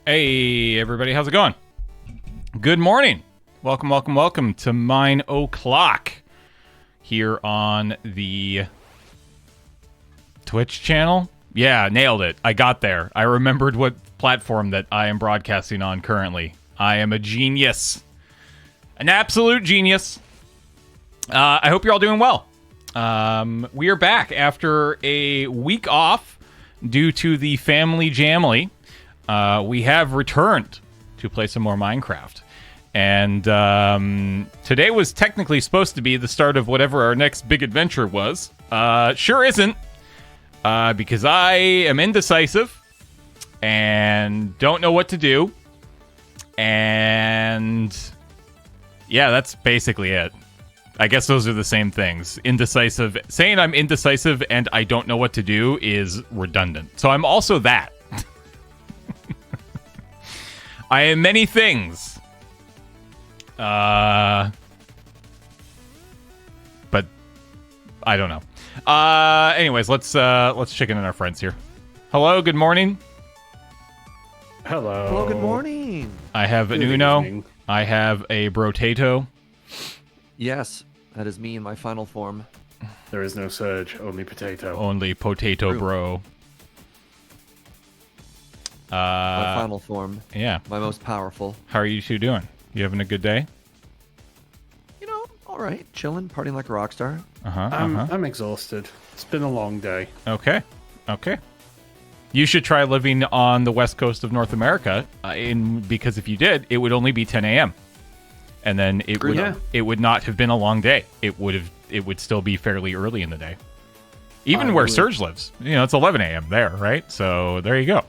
Hey, everybody, how's it going? Good morning. Welcome to Mine O'Clock here on the Twitch channel. Yeah, nailed it. I got there. I remembered what platform that I am broadcasting on currently. I am a genius. An absolute genius. I hope you're all doing well. We are back after a week off due to the family jamily. We have returned to play some more Minecraft. And today was technically supposed to be the start of whatever our next big adventure was. Sure isn't, because I am indecisive and don't know what to do. And yeah, that's basically it. I guess those are the same things. Indecisive. Saying I'm indecisive and I don't know what to do is redundant. So I'm also that. I am many things. But I don't know. Anyways, let's chicken in our friends here. Hello, good morning. Hello. Hello, good morning. I have an Good Uno. evening. I have a Brotato. Yes, that is me in my final form. There is no Surge, only Potato. Only potato, True. bro. My final form. Yeah. My most powerful. How are you two doing? You having a good day? You know, all right. Chilling, partying like a rock star. I'm exhausted. It's been a long day. Okay. You should try living on the west coast of North America, because if you did, it would only be 10 a.m. and then it would not have been a long day. It would still be fairly early in the day. Even where Surge lives, it's 11 a.m. there, right? So there you go.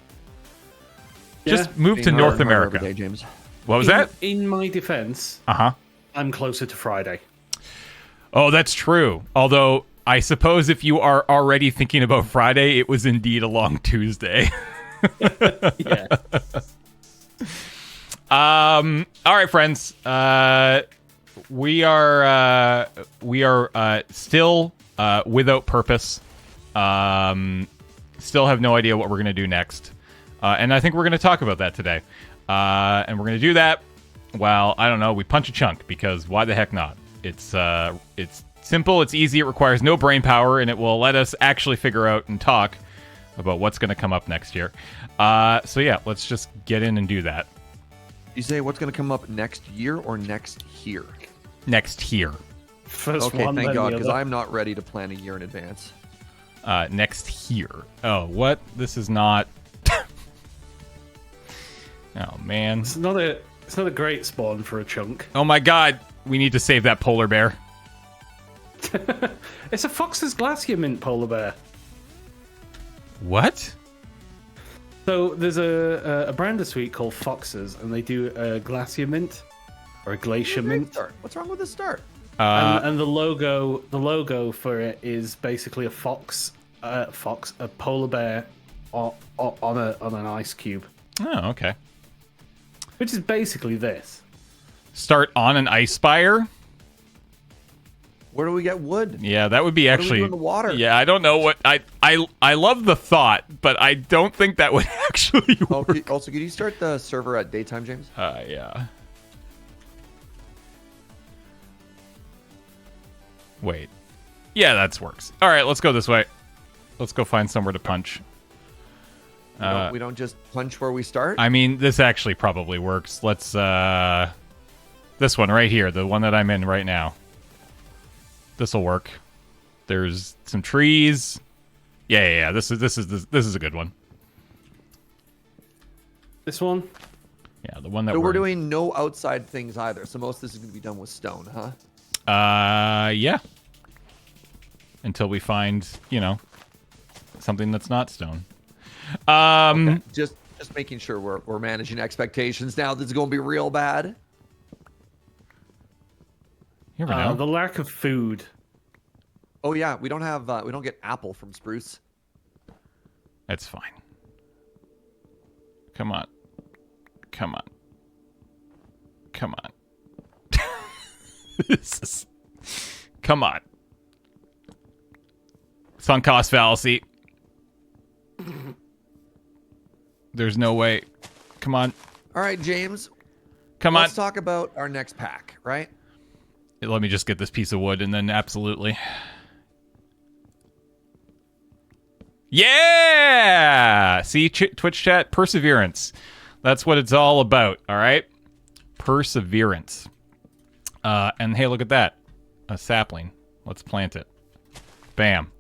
Just move to Being North harder and harder America. every day, James. What was that? In my defense, I'm closer to Friday. Oh, that's true. Although I suppose if you are already thinking about Friday, it was indeed a long Tuesday. Yeah. All right, friends. We are still without purpose. Still have no idea what we're gonna do next, and I think we're gonna talk about that today. And we're gonna do that. Well, I don't know. We punch a chunk because why the heck not? It's simple. It's easy. It requires no brain power, and it will let us actually figure out and talk about what's gonna come up next year. So yeah, let's just get in and do that. You say what's going to come up next year or next here? Next year. First Okay, one, thank then God, the because other. I'm not ready to plan a year in advance. Next here. Oh, what? This is not. Oh man. It's not a great spawn for a chunk. Oh my God. We need to save that polar bear. It's a Fox's Glacier Mint polar bear. What? So there's a brand of sweet called Fox's, and they do a Glacier Mint or a Glacier Mint. Start. What's wrong with the start? And the logo for it is basically a a polar bear on an ice cube, Oh, okay. which is basically this. Start on an ice spire. Where do we get wood? Yeah, that would be do we actually. do in the water? Yeah, I don't know what I love the thought, but I don't think that would actually work. Also, could you start the server at daytime, James? Yeah. Wait. Yeah, that works. All right, let's go this way. Let's go find somewhere to punch. We don't just punch where we start? I mean, this actually probably works. Let's this one right here, the one that I'm in right now. This'll work. There's some trees. Yeah. This is a good one. This one. Yeah, the one that So we're in. doing no outside things either. So most of this is going to be done with stone, huh? Yeah. Until we find, something that's not stone. Okay. Just making sure we're managing expectations now. This is going to be real bad. You never know. The lack of food. Oh yeah, we don't get apple from spruce. That's fine. Come on. Come on. Sunk cost fallacy. There's no way. Come on. All right, James. Come Let's on. talk about our next pack, right? Let me just get this piece of wood and then absolutely. Yeah! See, Twitch chat, perseverance. That's what it's all about, all right? Perseverance. And hey, look at that. A sapling. Let's plant it. Bam.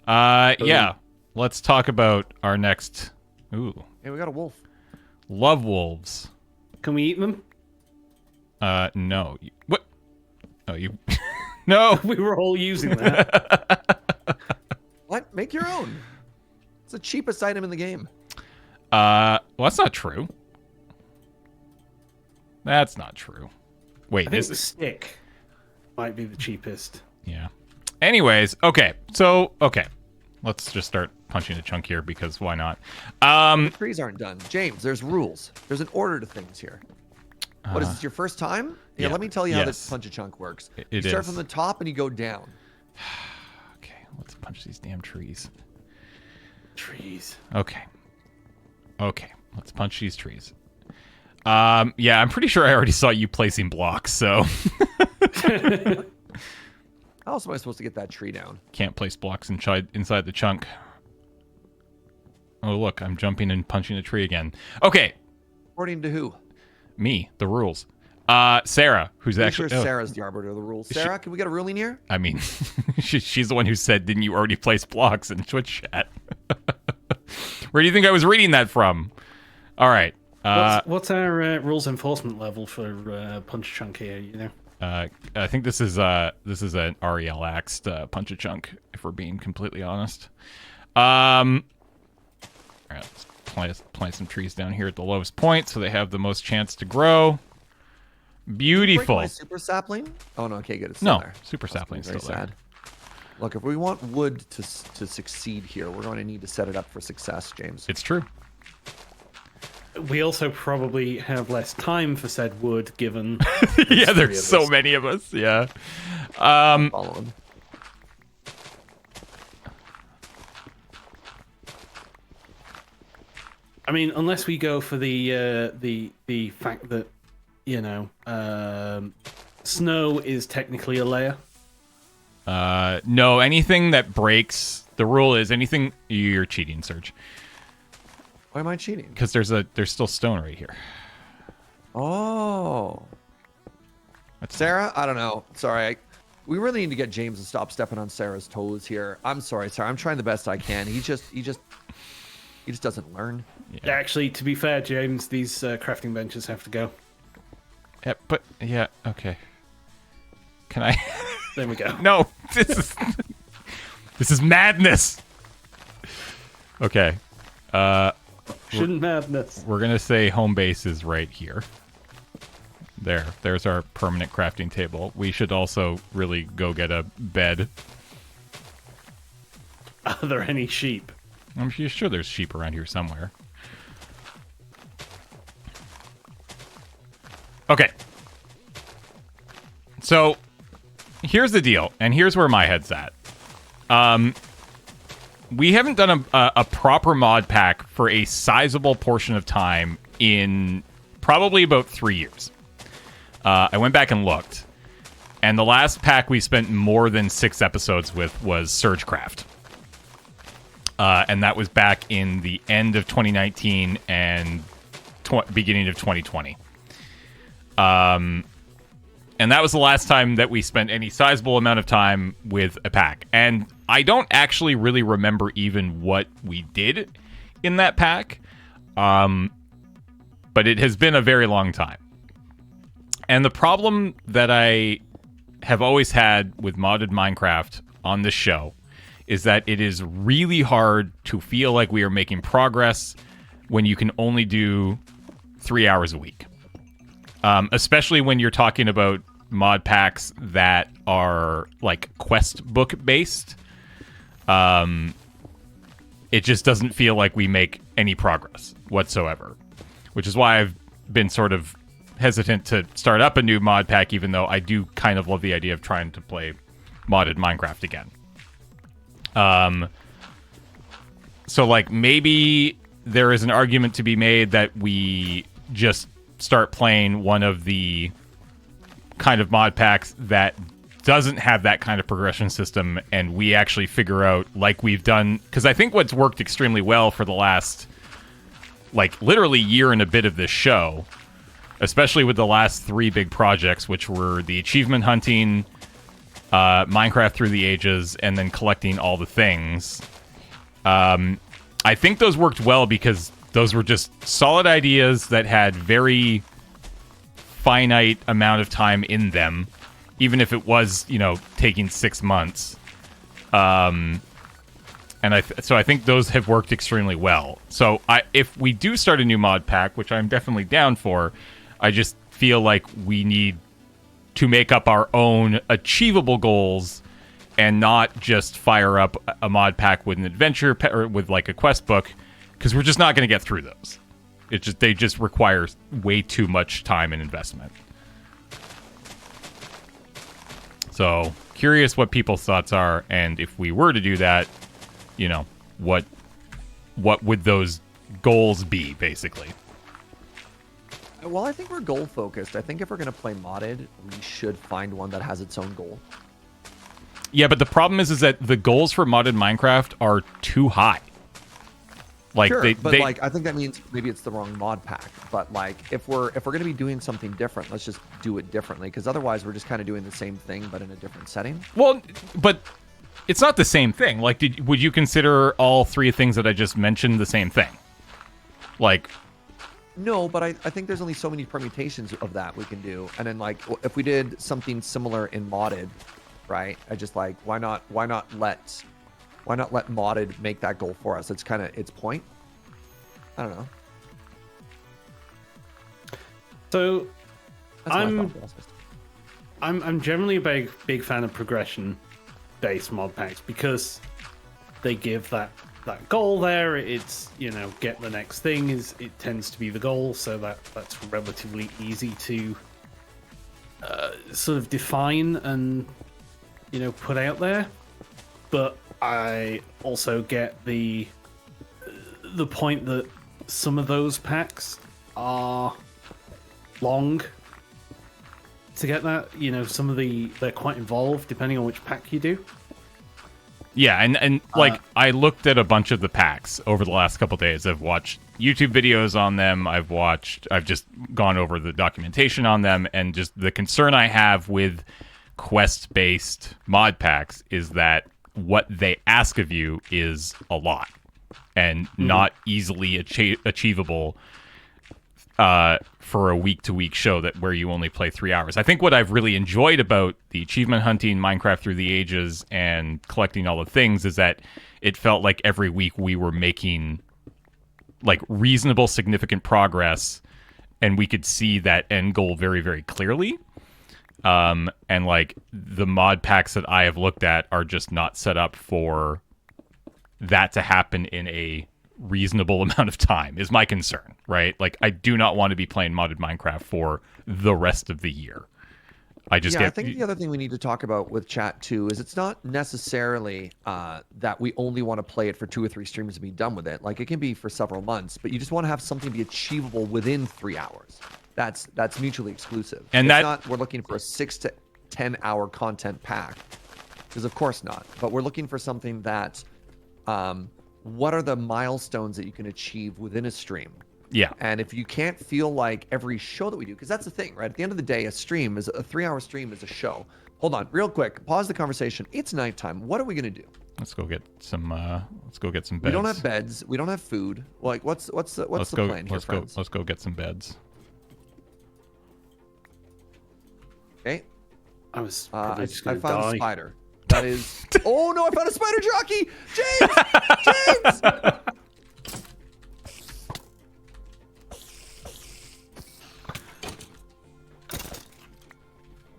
Yeah. Let's talk about our next... Ooh. Hey, we got a wolf. Love wolves. Can we eat them? No. What? Oh, you... No! We were all using that. What? Make your own. It's the cheapest item in the game. Well, that's not true. That's not true. Wait, I think the stick might be the cheapest. Yeah. Anyways, okay. So, okay. Let's just start punching a chunk here because why not? The trees aren't done. James, there's rules. There's an order to things here. What is this, your first time? Yeah, let me tell you how this punch a chunk works. You start from the top and you go down. Okay, let's punch these damn trees. Trees. Okay. Okay, let's punch these trees. Yeah, I'm pretty sure I already saw you placing blocks, so... How else am I supposed to get that tree down? Can't place blocks inside the chunk. Oh, look, I'm jumping and punching a tree again. Okay. According to who? Me, the rules. Sarah, who's actually... Sure Sarah's the arbiter of the rules. Sarah, can we get a ruling here? I mean, she's the one who said, didn't you already place blocks in Twitch chat? Where do you think I was reading that from? All right. What's our rules enforcement level for Punch Chunk here, you know? I think this is an REL axed punch a chunk, if we're being completely honest. All right, let's plant some trees down here at the lowest point so they have the most chance to grow. Beautiful. Break my super sapling? Oh no, okay, good. It's still there. Super sapling's still there. Sad. Look, if we want wood to succeed here, we're going to need to set it up for success, James. It's true. We also probably have less time for said wood, given... Yeah, there's so many of us, yeah. Following. I mean, unless we go for the fact that, you know, snow is technically a layer. No, anything that breaks... The rule is anything... You're cheating, Serge. Why am I cheating? Because there's still stone right here. Oh. Sarah, I don't know. Sorry. We really need to get James to stop stepping on Sarah's toes here. I'm sorry, Sarah. I'm trying the best I can. He just doesn't learn. Yeah. Actually, to be fair, James, these crafting benches have to go. Yeah, but yeah, okay. Can I? There we go. No, this is madness. Okay. Shouldn't madness. We're gonna say home base is right here. There's our permanent crafting table. We should also really go get a bed. Are there any sheep? I'm sure there's sheep around here somewhere. Okay. So, here's the deal, and here's where my head's at. We haven't done a proper mod pack for a sizable portion of time in probably about 3 years. I went back and looked, and the last pack we spent more than 6 episodes with was Surgecraft. And that was back in the end of 2019 and beginning of 2020. And that was the last time that we spent any sizable amount of time with a pack. And I don't actually really remember even what we did in that pack. But it has been a very long time. And the problem that I have always had with modded Minecraft on this show is that it is really hard to feel like we are making progress when you can only do 3 hours a week. Especially when you're talking about mod packs that are like quest book based. It just doesn't feel like we make any progress whatsoever, which is why I've been sort of hesitant to start up a new mod pack, even though I do kind of love the idea of trying to play modded Minecraft again. So like maybe there is an argument to be made that we just start playing one of the kind of mod packs that doesn't have that kind of progression system, and we actually figure out, like we've done, because I think what's worked extremely well for the last, like, literally year and a bit of this show, especially with the last 3 big projects, which were the achievement hunting, Minecraft Through the Ages, and then collecting all the things. I think those worked well because those were just solid ideas that had very finite amount of time in them, even if it was, taking 6 months. And so I think those have worked extremely well. So if we do start a new mod pack, which I'm definitely down for, I just feel like we need to make up our own achievable goals and not just fire up a mod pack with an adventure or with like a quest book, because we're just not going to get through those. They just require way too much time and investment. So curious what people's thoughts are, and if we were to do that, what would those goals be, basically? Well, I think we're goal focused. I think if we're going to play modded, we should find one that has its own goal. Yeah, but the problem is that the goals for modded Minecraft are too high. Like, sure, I think that means maybe it's the wrong mod pack. But like, if we're going to be doing something different, let's just do it differently. Because otherwise, we're just kind of doing the same thing but in a different setting. Well, but it's not the same thing. Like, would you consider all 3 things that I just mentioned the same thing? Like, no, but I think there's only so many permutations of that we can do. And then like, if we did something similar in modded, right? I just like, why not let modded make that goal for us? It's kind of its point. I don't know. So That's my thought process. I'm generally a big fan of progression based mod packs because they give that goal there. It's, get the next thing it tends to be the goal, so that's relatively easy to sort of define and put out there. But I also get the point that some of those packs are long to get that. Some of they're quite involved depending on which pack you do. yeah, and like, I looked at a bunch of the packs over the last couple days. I've watched YouTube videos on them. I've just gone over the documentation on them, and just the concern I have with quest-based mod packs is that what they ask of you is a lot and not easily achievable for a week-to-week show where you only play 3 hours. I think what I've really enjoyed about the achievement hunting, Minecraft Through the Ages, and collecting all the things is that it felt like every week we were making like reasonable, significant progress, and we could see that end goal very, very clearly. And like, the mod packs that I have looked at are just not set up for that to happen in a reasonable amount of time, is my concern, right? Like, I do not want to be playing modded Minecraft for the rest of the year. I think the other thing we need to talk about with chat too is it's not necessarily that we only want to play it for 2 or 3 streams and be done with it. Like, it can be for several months, but you just want to have something be achievable within 3 hours. That's mutually exclusive. And it's not we're looking for a 6 to 10 hour content pack, because of course not. But we're looking for something that, what are the milestones that you can achieve within a stream? Yeah. And if you can't feel like every show that we do, because that's the thing, right? At the end of the day, a 3-hour stream is a show. Hold on, real quick. Pause the conversation. It's nighttime. What are we gonna do? Let's go get some beds. We don't have beds. We don't have food. Like, what's the plan here, friends? Let's go get some beds. Okay. I was probably just gonna I found die. a spider. That is. Oh no! I found a spider jockey. James.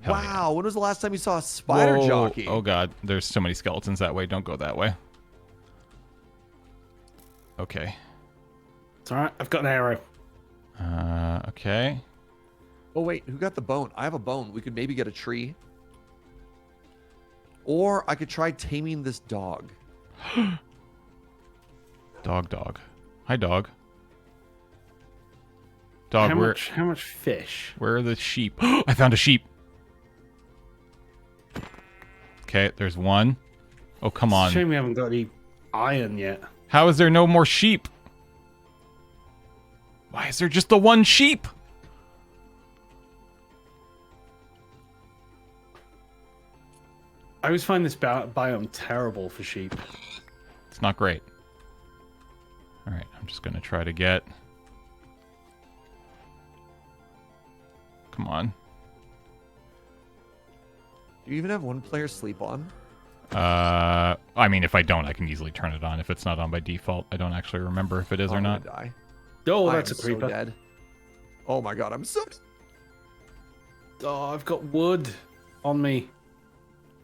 Wow, when was the last time you saw a spider jockey? Oh god, there's so many skeletons that way. Don't go that way. Okay. It's alright, I've got an arrow. Okay. Oh wait, who got the bone? I have a bone. We could maybe get a tree. Or I could try taming this dog. Dog. Hi, dog. Dog, How much fish? where are the sheep? I found a sheep. Okay, there's one. Oh, come It's a on. shame we haven't got any iron yet. How is there no more sheep? Why is there just the one sheep? I always find this biome terrible for sheep. It's not great. All right, I'm just going to try to get... Come on. Do you even have one player sleep on? I mean, if I don't, I can easily turn it on. If it's not on by default, I don't actually remember if it is or I'm not. gonna die. Oh, I that's a am so creeper. dead. Oh my god, I'm so... Oh, I've got wood on me.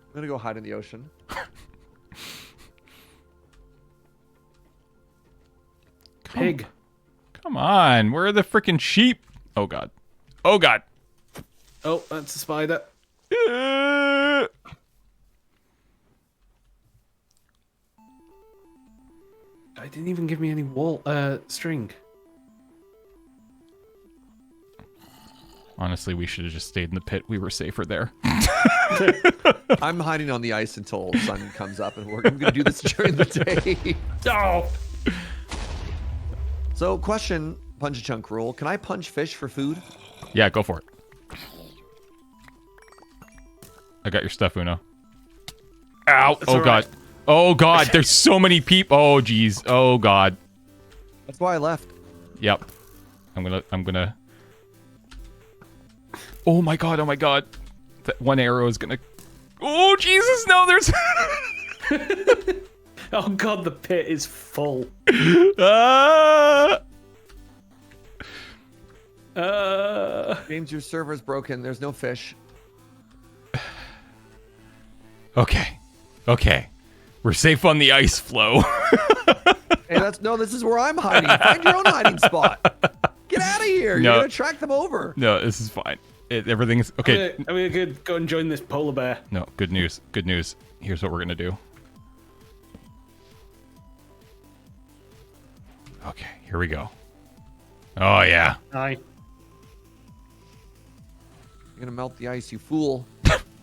I'm gonna go hide in the ocean. Pig. Come on, where are the freaking sheep? Oh god. Oh god. Oh, that's a spider. I didn't even give me any string. Honestly, we should have just stayed in the pit. We were safer there. I'm hiding on the ice until sun comes up, and we're gonna do this during the day. Oh! So, question, Punch a Chunk rule. Can I punch fish for food? Yeah, go for it. I got your stuff, Uno. Ow! It's Oh all god. right. Oh god, there's so many people. Oh jeez. Oh god. That's why I left. Yep. I'm gonna... Oh my god, oh my god. That one arrow is gonna... Oh Jesus, no, there's... Oh god, the pit is full. Ah! James, your server's broken. There's no fish. Okay. Okay. We're safe on the ice floe. Hey, this is where I'm hiding. Find your own hiding spot. Get out of here. No. You're gonna track them over. No, this is fine. Everything's... Okay. Are we good? Go and join this polar bear. No, good news. Good news. Here's what we're gonna do. Okay, here we go. Oh, yeah. Hi. You're gonna melt the ice, you fool.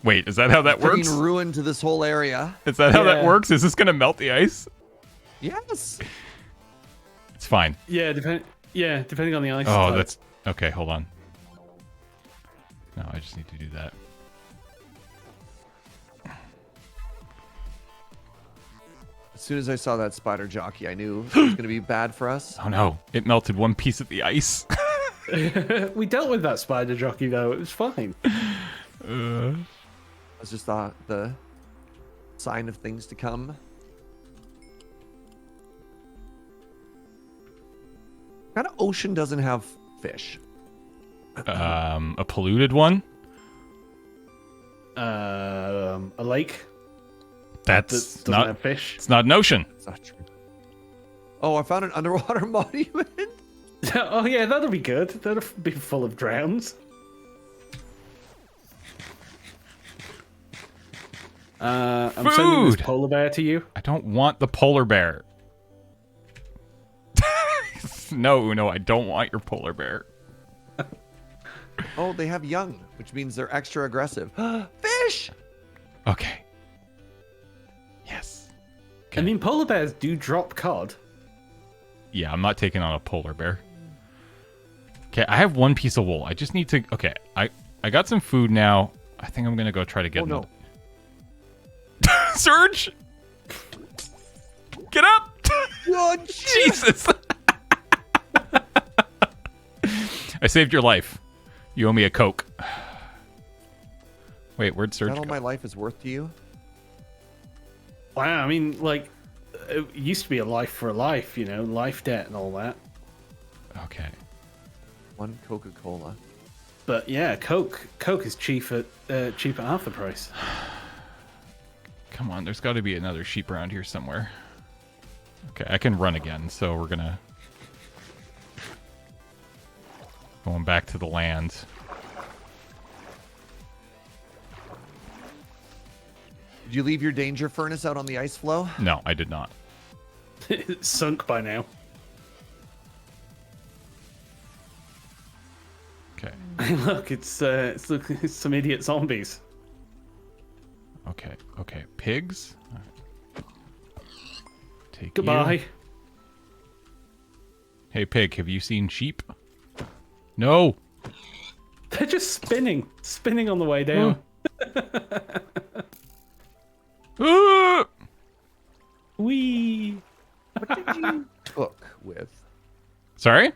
Wait, is that how that works? Bringing ruin to this whole area. Is that how that Yeah. works? Is this gonna melt the ice? Yes. It's fine. Yeah, depending on the ice. Oh, type. that's... Okay, hold on. No, I just need to do that. As soon as I saw that spider jockey, I knew it was gonna be bad for us. Oh no, it melted one piece of the ice. We dealt with that spider jockey though. It was fine. That's just the sign of things to come. What kind of ocean doesn't have fish? A polluted one? A lake That's that doesn't not... have fish. It's not an ocean. It's not true. Oh, I found an underwater monument. Oh yeah, that'll be good. That'll be full of drowns. I'm sending this Food! polar bear to you. I don't want the polar bear. No, Uno, I don't want your polar bear. Oh, they have young, which means they're extra aggressive. Fish! Okay. Yes. I mean, polar bears do drop cod. Yeah, I'm not taking on a polar bear. Okay, I have one piece of wool. I just need to... Okay, I got some food now. I think I'm going to go try to get... Oh, no. Surge! Get up! Oh, Jesus! I saved your life. You owe me a Coke. Wait, where'd Surge That all go? my life is worth to you? Wow, I mean, like, it used to be a life for a life, you know, life debt and all that. Okay. One Coca-Cola. But yeah, Coke is cheap at half the price. Come on, there's got to be another sheep around here somewhere. Okay, I can run again, so we're gonna... Going back to the land. Did you leave your danger furnace out on the ice floe? No, I did not. It's sunk by now. Look, it's some idiot zombies. Okay. Pigs. Take Goodbye. you. Hey, pig, have you seen sheep? No. They're just spinning on the way down. Ah! Wee. What did you cook with? Sorry?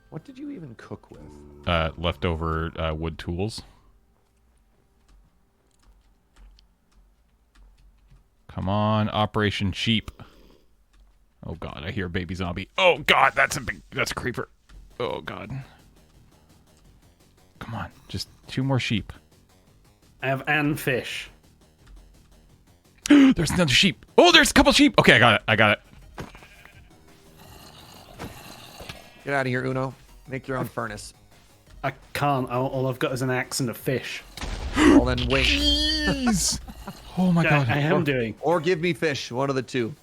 What did you even cook with? Leftover wood tools. Come on, Operation Sheep. Oh god, I hear a baby zombie. Oh god, that's a creeper. Oh god. Come on, just 2 more sheep. I have and fish. There's another sheep. Oh, there's a couple sheep. Okay, I got it. Get out of here, Uno. Make your own furnace. I can't. All I've got is an axe and a fish. Well, then wait. Jeez. Oh my god. I am doing. Or give me fish. One of the two.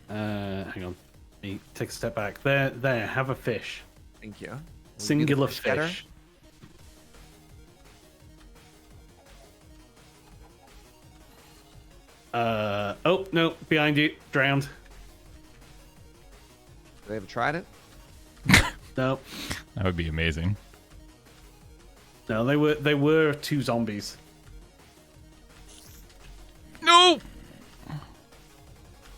Hang on. Let me take a step back. There. Have a fish. Thank you. Will you do the Singular fish getter? fish. Oh no! Behind you, drowned. Have they ever tried it? No, That would be amazing. no, they were 2 zombies. No.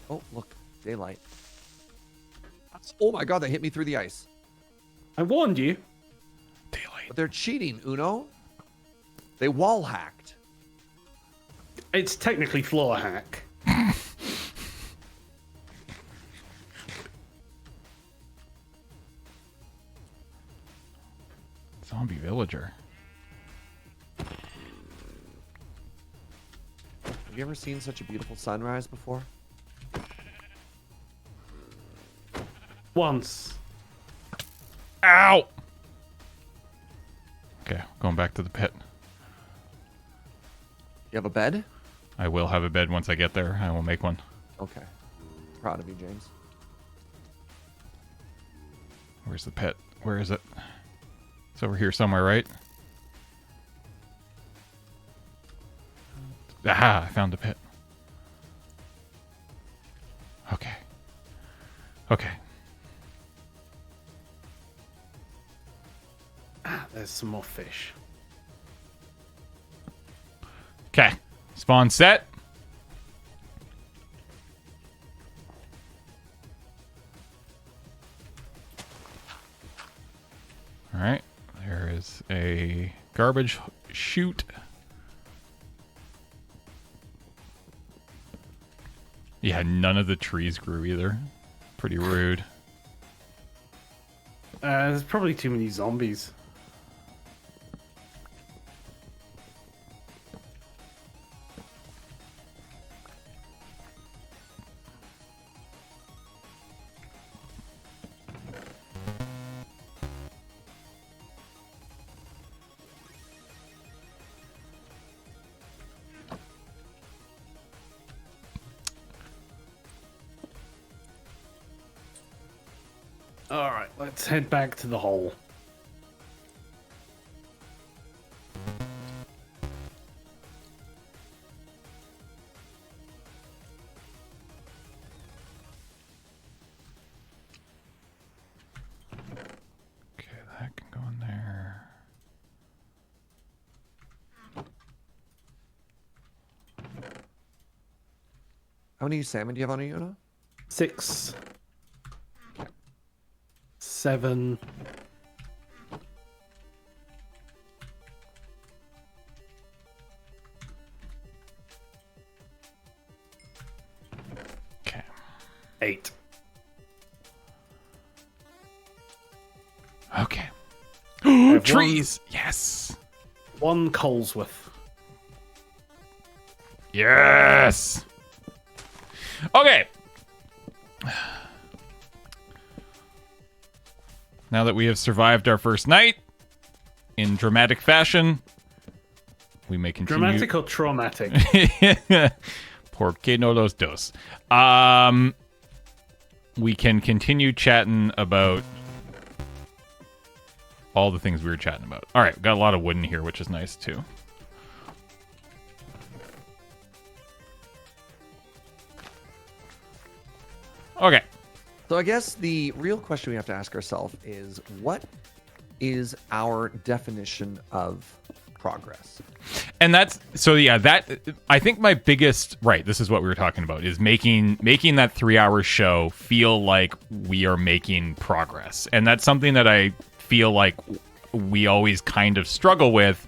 Oh, look. Daylight. Oh my god, they hit me through the ice. I warned you. Daylight. But they're cheating, Uno. They wall hacked. It's technically floor hack. Zombie villager. Have you ever seen such a beautiful sunrise before? Once. Ow. Okay, going back to the pit. You have a bed? I will have a bed once I get there. I will make one. Okay. Proud of you, James. Where's the pit? Where is it? It's over here somewhere, right? Aha! I found the pit. Okay. Okay. There's some more fish. Okay. Spawn set. All right. There is a garbage chute. Yeah, none of the trees grew either. Pretty rude. There's probably too many zombies. All right, let's head back to the hole. Okay, that can go in there. How many salmon do you have on you, Uno? 6, 7. Okay. 8. Okay. have Trees! Yes! 1 Colesworth. Yes! Okay. Now that we have survived our first night in dramatic fashion, we may continue. Dramatic or traumatic? Por qué no los dos? We can continue chatting about all the things we were chatting about. All right, got a lot of wood in here, which is nice too. Okay. So I guess the real question we have to ask ourselves is, what is our definition of progress? And that's so yeah, that I think my biggest this is what we were talking about, is making that 3-hour show feel like we are making progress. And that's something that I feel like we always kind of struggle with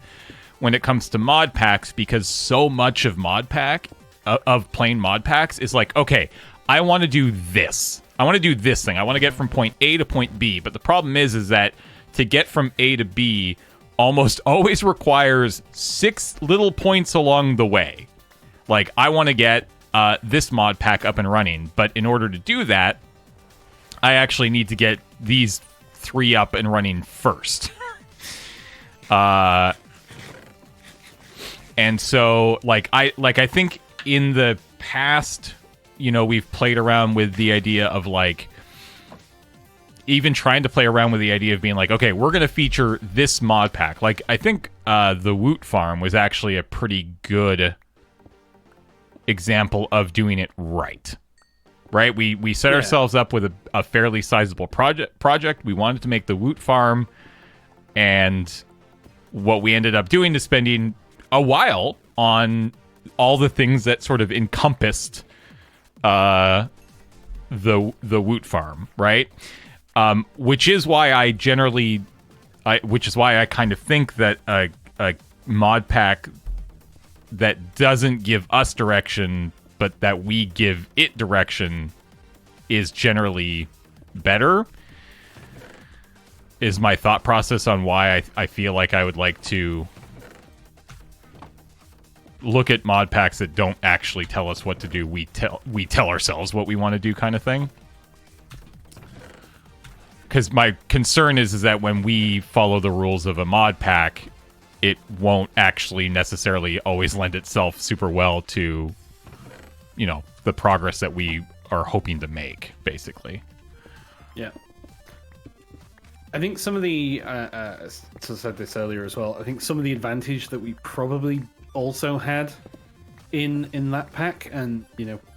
when it comes to mod packs, because so much of mod pack of playing mod packs is like, okay, I want to do this. I want to do this thing. I want to get from point A to point B. But the problem is that to get from A to B almost always requires 6 little points along the way. Like, I want to get this mod pack up and running, but in order to do that, I actually need to get these 3 up and running first. And so, I think in the past, we've played around with the idea of even trying to play around with the idea of being like, okay, we're going to feature this mod pack. Like, I think the Woot Farm was actually a pretty good example of doing it right. Right? We set ourselves up with a fairly sizable project. We wanted to make the Woot Farm, and what we ended up doing is spending a while on all the things that sort of encompassed the Woot Farm, right? Which is why I kind of think that a mod pack that doesn't give us direction, but that we give it direction, is generally better. Is my thought process on why I feel like I would like to look at mod packs that don't actually tell us what to do. We tell ourselves what we want to do, kind of thing. Because my concern is that when we follow the rules of a mod pack, it won't actually necessarily always lend itself super well to, the progress that we are hoping to make, basically. Yeah. I think some of the, I said this earlier as well, I think some of the advantage that we probably also had in that pack, and,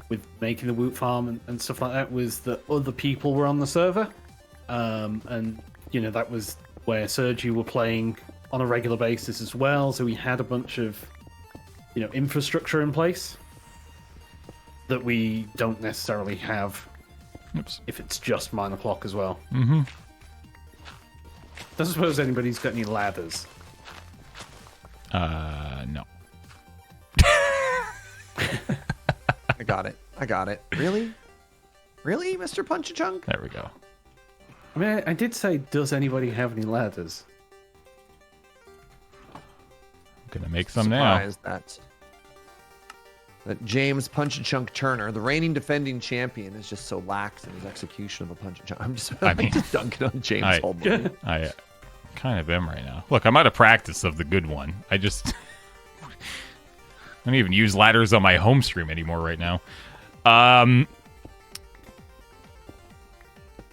with making the Woot Farm and stuff like that, was that other people were on the server. And that was where Sergi were playing on a regular basis as well, so we had a bunch of infrastructure in place that we don't necessarily have if it's just 9 o'clock as well. Don't suppose anybody's got any ladders. No. I got it. Really, Mr. Punch-a-Chunk? There we go. I mean, I did say, does anybody have any ladders? I'm gonna make some now. Surprised that James Punch-a-Chunk Turner, the reigning defending champion, is just so lax in his execution of a Punch-a-Chunk. I'm just dunking on James whole movie. I kind of am right now. Look, I'm out of practice of the good one. I don't even use ladders on my home stream anymore right now.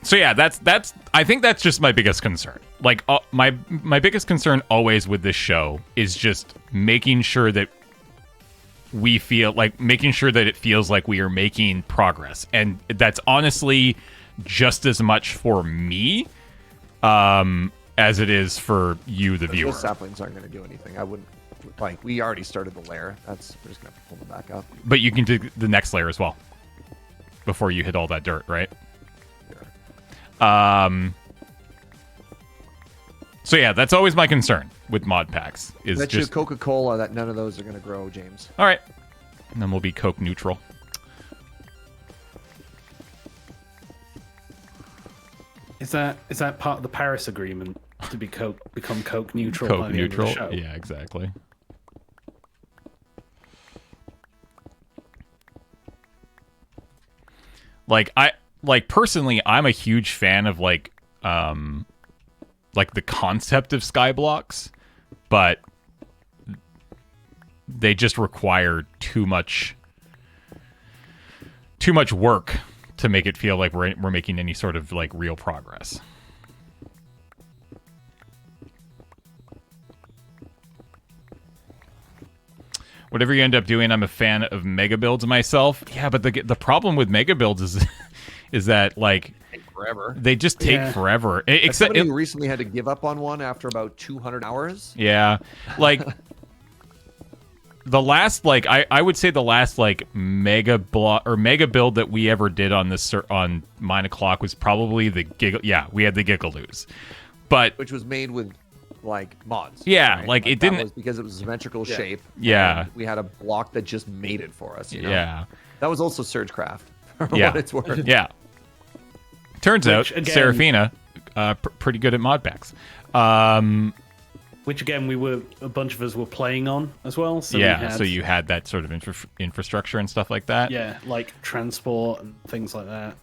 So yeah, that's. I think that's just my biggest concern. Like, my biggest concern always with this show is just making sure that making sure that it feels like we are making progress, and that's honestly just as much for me, as it is for you, the viewer. Those saplings aren't going to do anything. I wouldn't. We already started the layer. We're just going to have to pull them back up. But you can do the next layer as well before you hit all that dirt, right? So yeah, that's always my concern with mod packs. Is Bet just you Coca-Cola that none of those are going to grow, James. all right, and then we'll be Coke neutral. Is that part of the Paris Agreement to become Coke neutral? Coke by the end of the neutral. show? Yeah, exactly. Personally, I'm a huge fan of the concept of Skyblocks, but they just require too much work to make it feel like we're making any sort of real progress. whatever you end up doing, I'm a fan of mega builds myself. Yeah, but the problem with mega builds is is that like Forever. they just take Yeah. forever. As Except somebody who recently had to give up on one after about 200 hours. yeah, like the last like I would say the last like mega build that we ever did on this on Mine O'Clock was probably the we had the Gigaloos. But Which was made with like mods. Yeah, like, it that didn't- was because it was symmetrical shape. Yeah. and we had a block that just made it for us. You know? yeah. That was also Surgecraft. For Yeah. what it's worth. Yeah. Turns out Which, again- Seraphina pretty good at mod packs. Which again, a bunch of us were playing on as well. So yeah, we had, so you had that sort of infrastructure and stuff like that. yeah, like transport and things like that.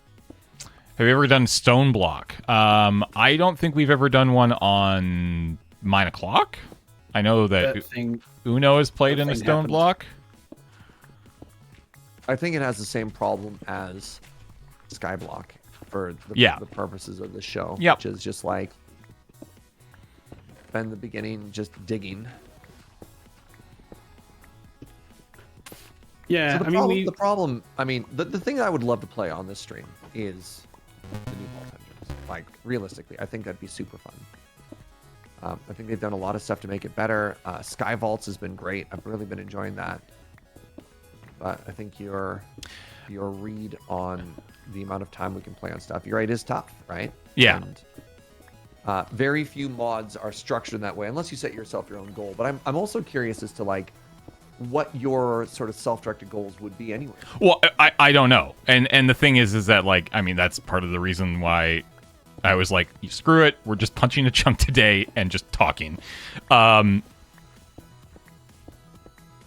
Have you ever done Stone Block? I don't think we've ever done one on Mine O'Clock. I know that That thing, Uno has played that in a thing Stone happened. Block. I think it has the same problem as Skyblock for Yeah. the purposes of the show. Yep. Which is just like spend the beginning just digging. yeah. So I mean, the problem, the thing I would love to play on this stream is the new Vault Hunters. Like, realistically, I think that'd be super fun. I think they've done a lot of stuff to make it better. Sky Vaults has been great. I've really been enjoying that. But I think your read on the amount of time we can play on stuff, you're right, is tough, right? Yeah. And, very few mods are structured in that way, unless you set yourself your own goal. But I'm also curious as to like what your sort of self-directed goals would be anyway. Well, I don't know. And the thing is that like I mean that's part of the reason why I was like screw it, we're just punching a chunk today and just talking.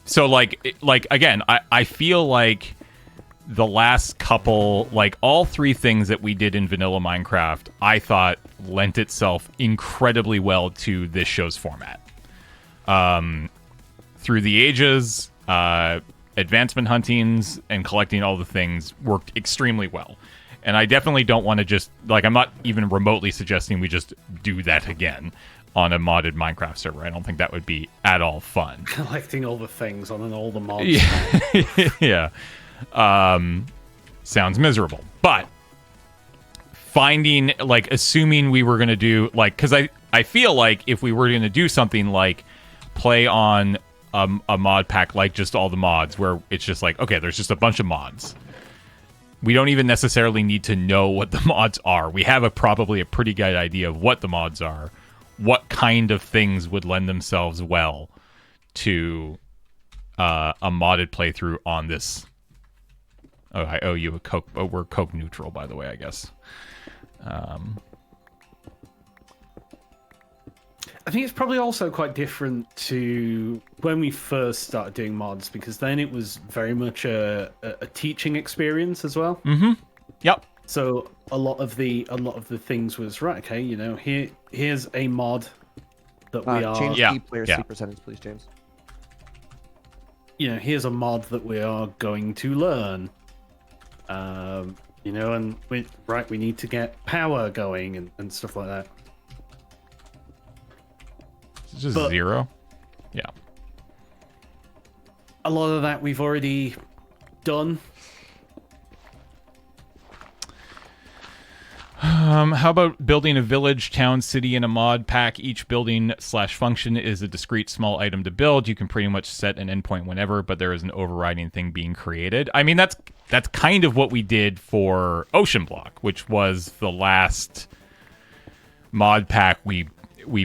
So like again, I feel like the last couple, like all three things that we did in vanilla Minecraft, I thought lent itself incredibly well to this show's format. Through the ages, advancement huntings and collecting all the things worked extremely well. And I definitely don't want to just, like, I'm not even remotely suggesting we just do that again on a modded Minecraft server. I don't think that would be at all fun. collecting all the things on all the mods. Yeah. Sounds miserable. But finding, like, assuming we were going to do, like, because I feel like if we were going to do something like play on a mod pack like just all the mods, where it's just like, okay, there's just a bunch of mods. We don't even necessarily need to know what the mods are. We have probably a pretty good idea of what the mods are, what kind of things would lend themselves well to a modded playthrough on this. Oh, I owe you a Coke. Oh, we're Coke neutral, by the way, I guess. I think it's probably also quite different to when we first started doing mods, because then it was very much a teaching experience as well. Yep. So a lot of the things was right. Okay, you know, here's a mod that we are. Change Yeah, key player yeah. C percentage, please, James. You know, here's a mod that we are going to learn. You know, and we need to get power going and stuff like that. It's just But- 0. Yeah. A lot of that we've already done. How about building a village, town, city in a mod pack? Each building/function is a discrete small item to build. You can pretty much set an endpoint whenever, but there is an overriding thing being created. I mean, that's kind of what we did for Ocean Block, which was the last mod pack we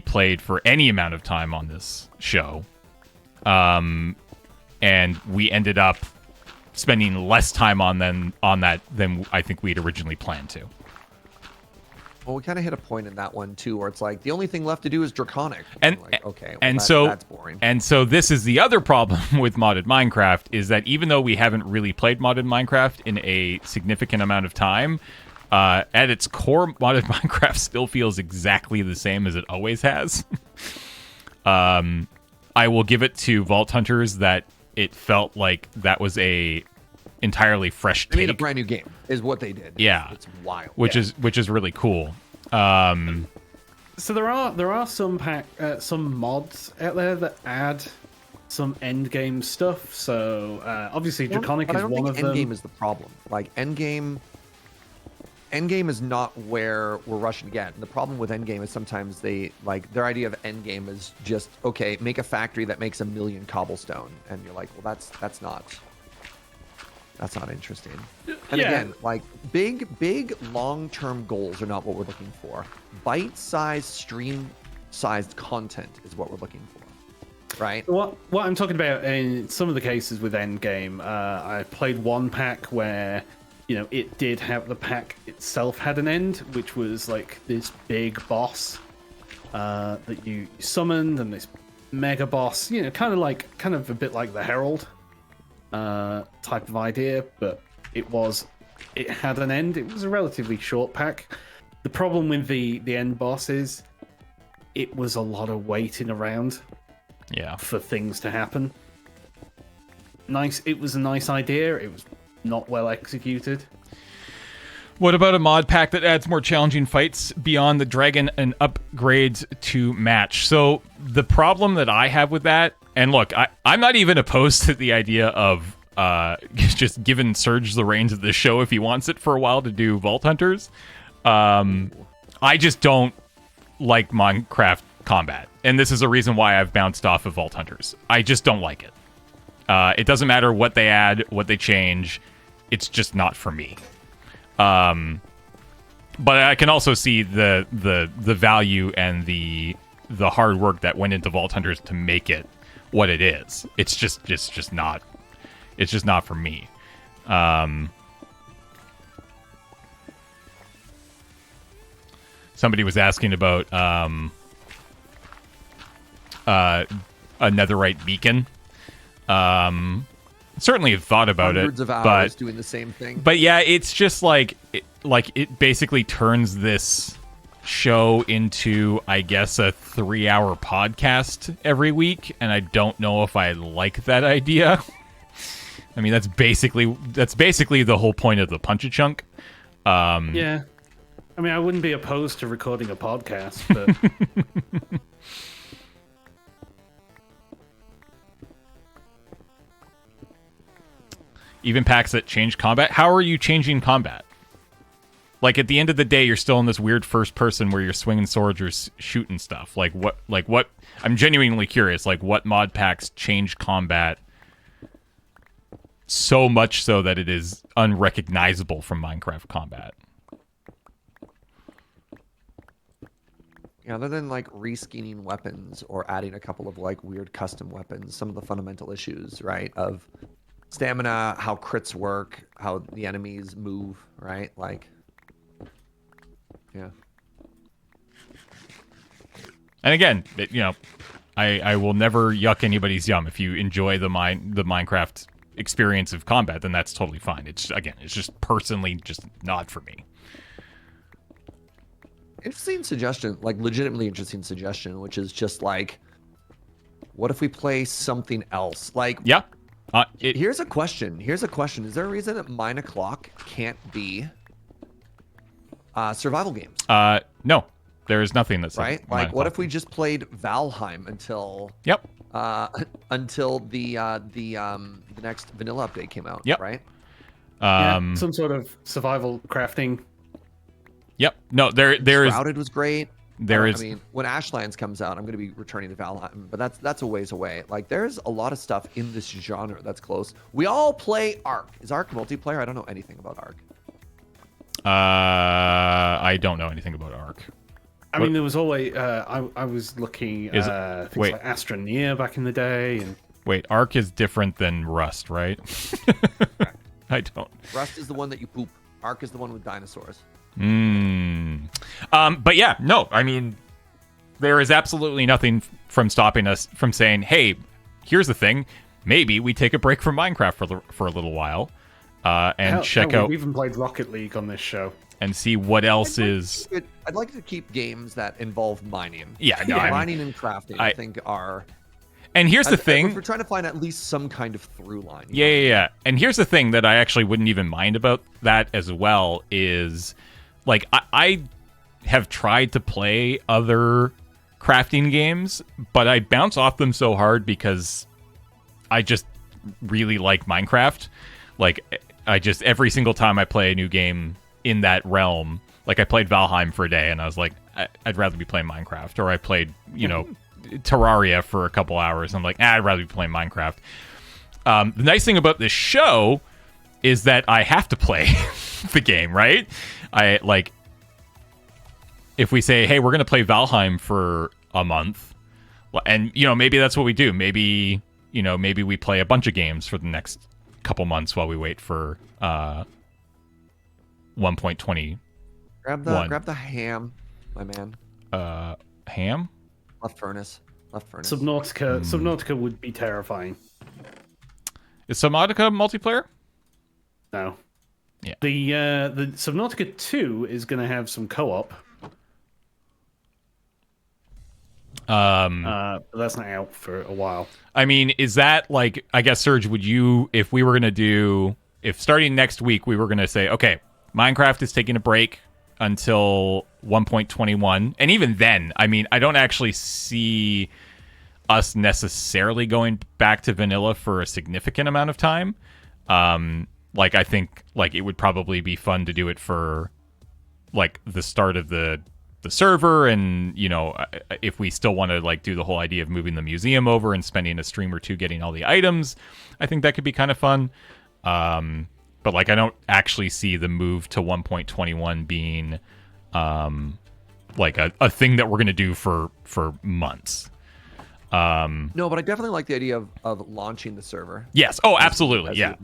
played for any amount of time on this show. And we ended up spending less time on that than I think we'd originally planned to. Well, we kind of hit a point in that one too, where it's like the only thing left to do is Draconic. And like, okay, well, and so that's boring. And so this is the other problem with modded Minecraft, is that even though we haven't really played modded Minecraft in a significant amount of time, at its core, modded Minecraft still feels exactly the same as it always has. I will give it to Vault Hunters that it felt like that was a entirely fresh They made a take, brand new game, is what they did. Yeah. it's wild. which is really cool. So there are some mods out there that add some end game stuff. So obviously, Draconic But I is don't one think of them. endgame is the problem. Like endgame is not where we're rushing to get. And the problem with endgame is sometimes they like their idea of endgame is just okay, make a factory that makes 1 million cobblestone, and you're like, well, that's not interesting. And Yeah. again, like big long-term goals are not what we're looking for. Bite-sized, stream-sized content is what we're looking for, right? What I'm talking about in some of the cases with Endgame, I played one pack where, it did have the pack itself had an end, which was like this big boss that you summoned, and this mega boss, kind of a bit like the Herald type of idea, but it had an end. It was a relatively short pack. The problem with the end boss is it was a lot of waiting around Yeah. for things to happen. It was a nice idea. It was not well executed. What about a mod pack that adds more challenging fights beyond the dragon and upgrades to match? So the problem that I have with that, and look, I'm not even opposed to the idea of just giving Surge the reins of the show if he wants it for a while to do Vault Hunters. I just don't like Minecraft combat, and this is a reason why I've bounced off of Vault Hunters. I just don't like it. It doesn't matter what they add, what they change. It's just not for me. But I can also see the value and the hard work that went into Vault Hunters to make it what it is. It's just not for me. Somebody was asking about a netherite beacon. Certainly have thought about Hundreds it, of hours but doing the same thing. But yeah, it's just like it basically turns this show into, I guess, a 3-hour podcast every week, and I don't know if I like that idea. I mean, that's basically the whole point of the Punch-a-Chunk. Yeah. I mean, I wouldn't be opposed to recording a podcast, but Even packs that change combat. How are you changing combat? Like, at the end of the day, you're still in this weird first person where you're swinging swords or shooting stuff. Like what? I'm genuinely curious. Like, what mod packs change combat so much so that it is unrecognizable from Minecraft combat? Yeah, other than like reskinning weapons or adding a couple of like weird custom weapons, some of the fundamental issues, right, of stamina, how crits work, how the enemies move, right? Like, yeah. And again, I will never yuck anybody's yum. If you enjoy the Minecraft experience of combat, then that's totally fine. It's just personally just not for me. Interesting suggestion, like legitimately interesting suggestion, which is just like, what if we play something else? Like, Yeah. here's a question. Is there a reason that Mine O'Clock can't be survival games? No, there is nothing that's Right? Like, what if we just played Valheim until Yep. until the next vanilla update came out? Yep. Right? yeah, some sort of survival crafting. Yep. No, there is. Shrouded was great. There is. I mean, when Ashlands comes out, I'm going to be returning to Valheim, but that's a ways away. Like, there's a lot of stuff in this genre that's close. We all play Ark. Is Ark multiplayer? I don't know anything about Ark. I don't know anything about Ark. I mean, there was always I was looking Is it- at things wait. like Astroneer back in the day, and Wait, Ark is different than Rust, right? I don't. Rust is the one that you poop. Ark is the one with dinosaurs. But yeah, no, I mean, there is absolutely nothing from stopping us from saying, hey, here's the thing. Maybe we take a break from Minecraft for a little while and check out We've even played Rocket League on this show. and see what else is. I'd like to keep games that involve mining. Yeah, no, I mean, mining and crafting, I think, are. And here's the thing. We're trying to find at least some kind of through line. Yeah. And here's the thing that I actually wouldn't even mind about that as well is, like, I have tried to play other crafting games, but I bounce off them so hard because I just really like Minecraft. Like, I just every single time I play a new game in that realm, like I played Valheim for a day, and I was like, I'd rather be playing Minecraft. Or I played, Terraria for a couple hours. And I'm like, I'd rather be playing Minecraft. The nice thing about this show is that I have to play the game, right? I like if we say, hey, we're going to play Valheim for a month, and maybe that's what we do. Maybe we play a bunch of games for the next couple months while we wait for 1.20. Grab the ham, my man. Ham? Left furnace. Subnautica would be terrifying. Is Subnautica multiplayer? No. Yeah. The Subnautica 2 is going to have some co-op. But that's not out for a while. I mean, is that like, I guess, Serge, would you, if we were going to do, if starting next week, we were going to say, okay, Minecraft is taking a break until 1.21. And even then, I mean, I don't actually see us necessarily going back to vanilla for a significant amount of time. Like, I think, like, it would probably be fun to do it for, like, the start of the server, and if we still want to like do the whole idea of moving the museum over and spending a stream or two getting all the items, I think that could be kind of fun. But like, I don't actually see the move to 1.21 being like a thing that we're going to do for months. No, but I definitely like the idea of launching the server. Yes. Oh, absolutely. Yeah.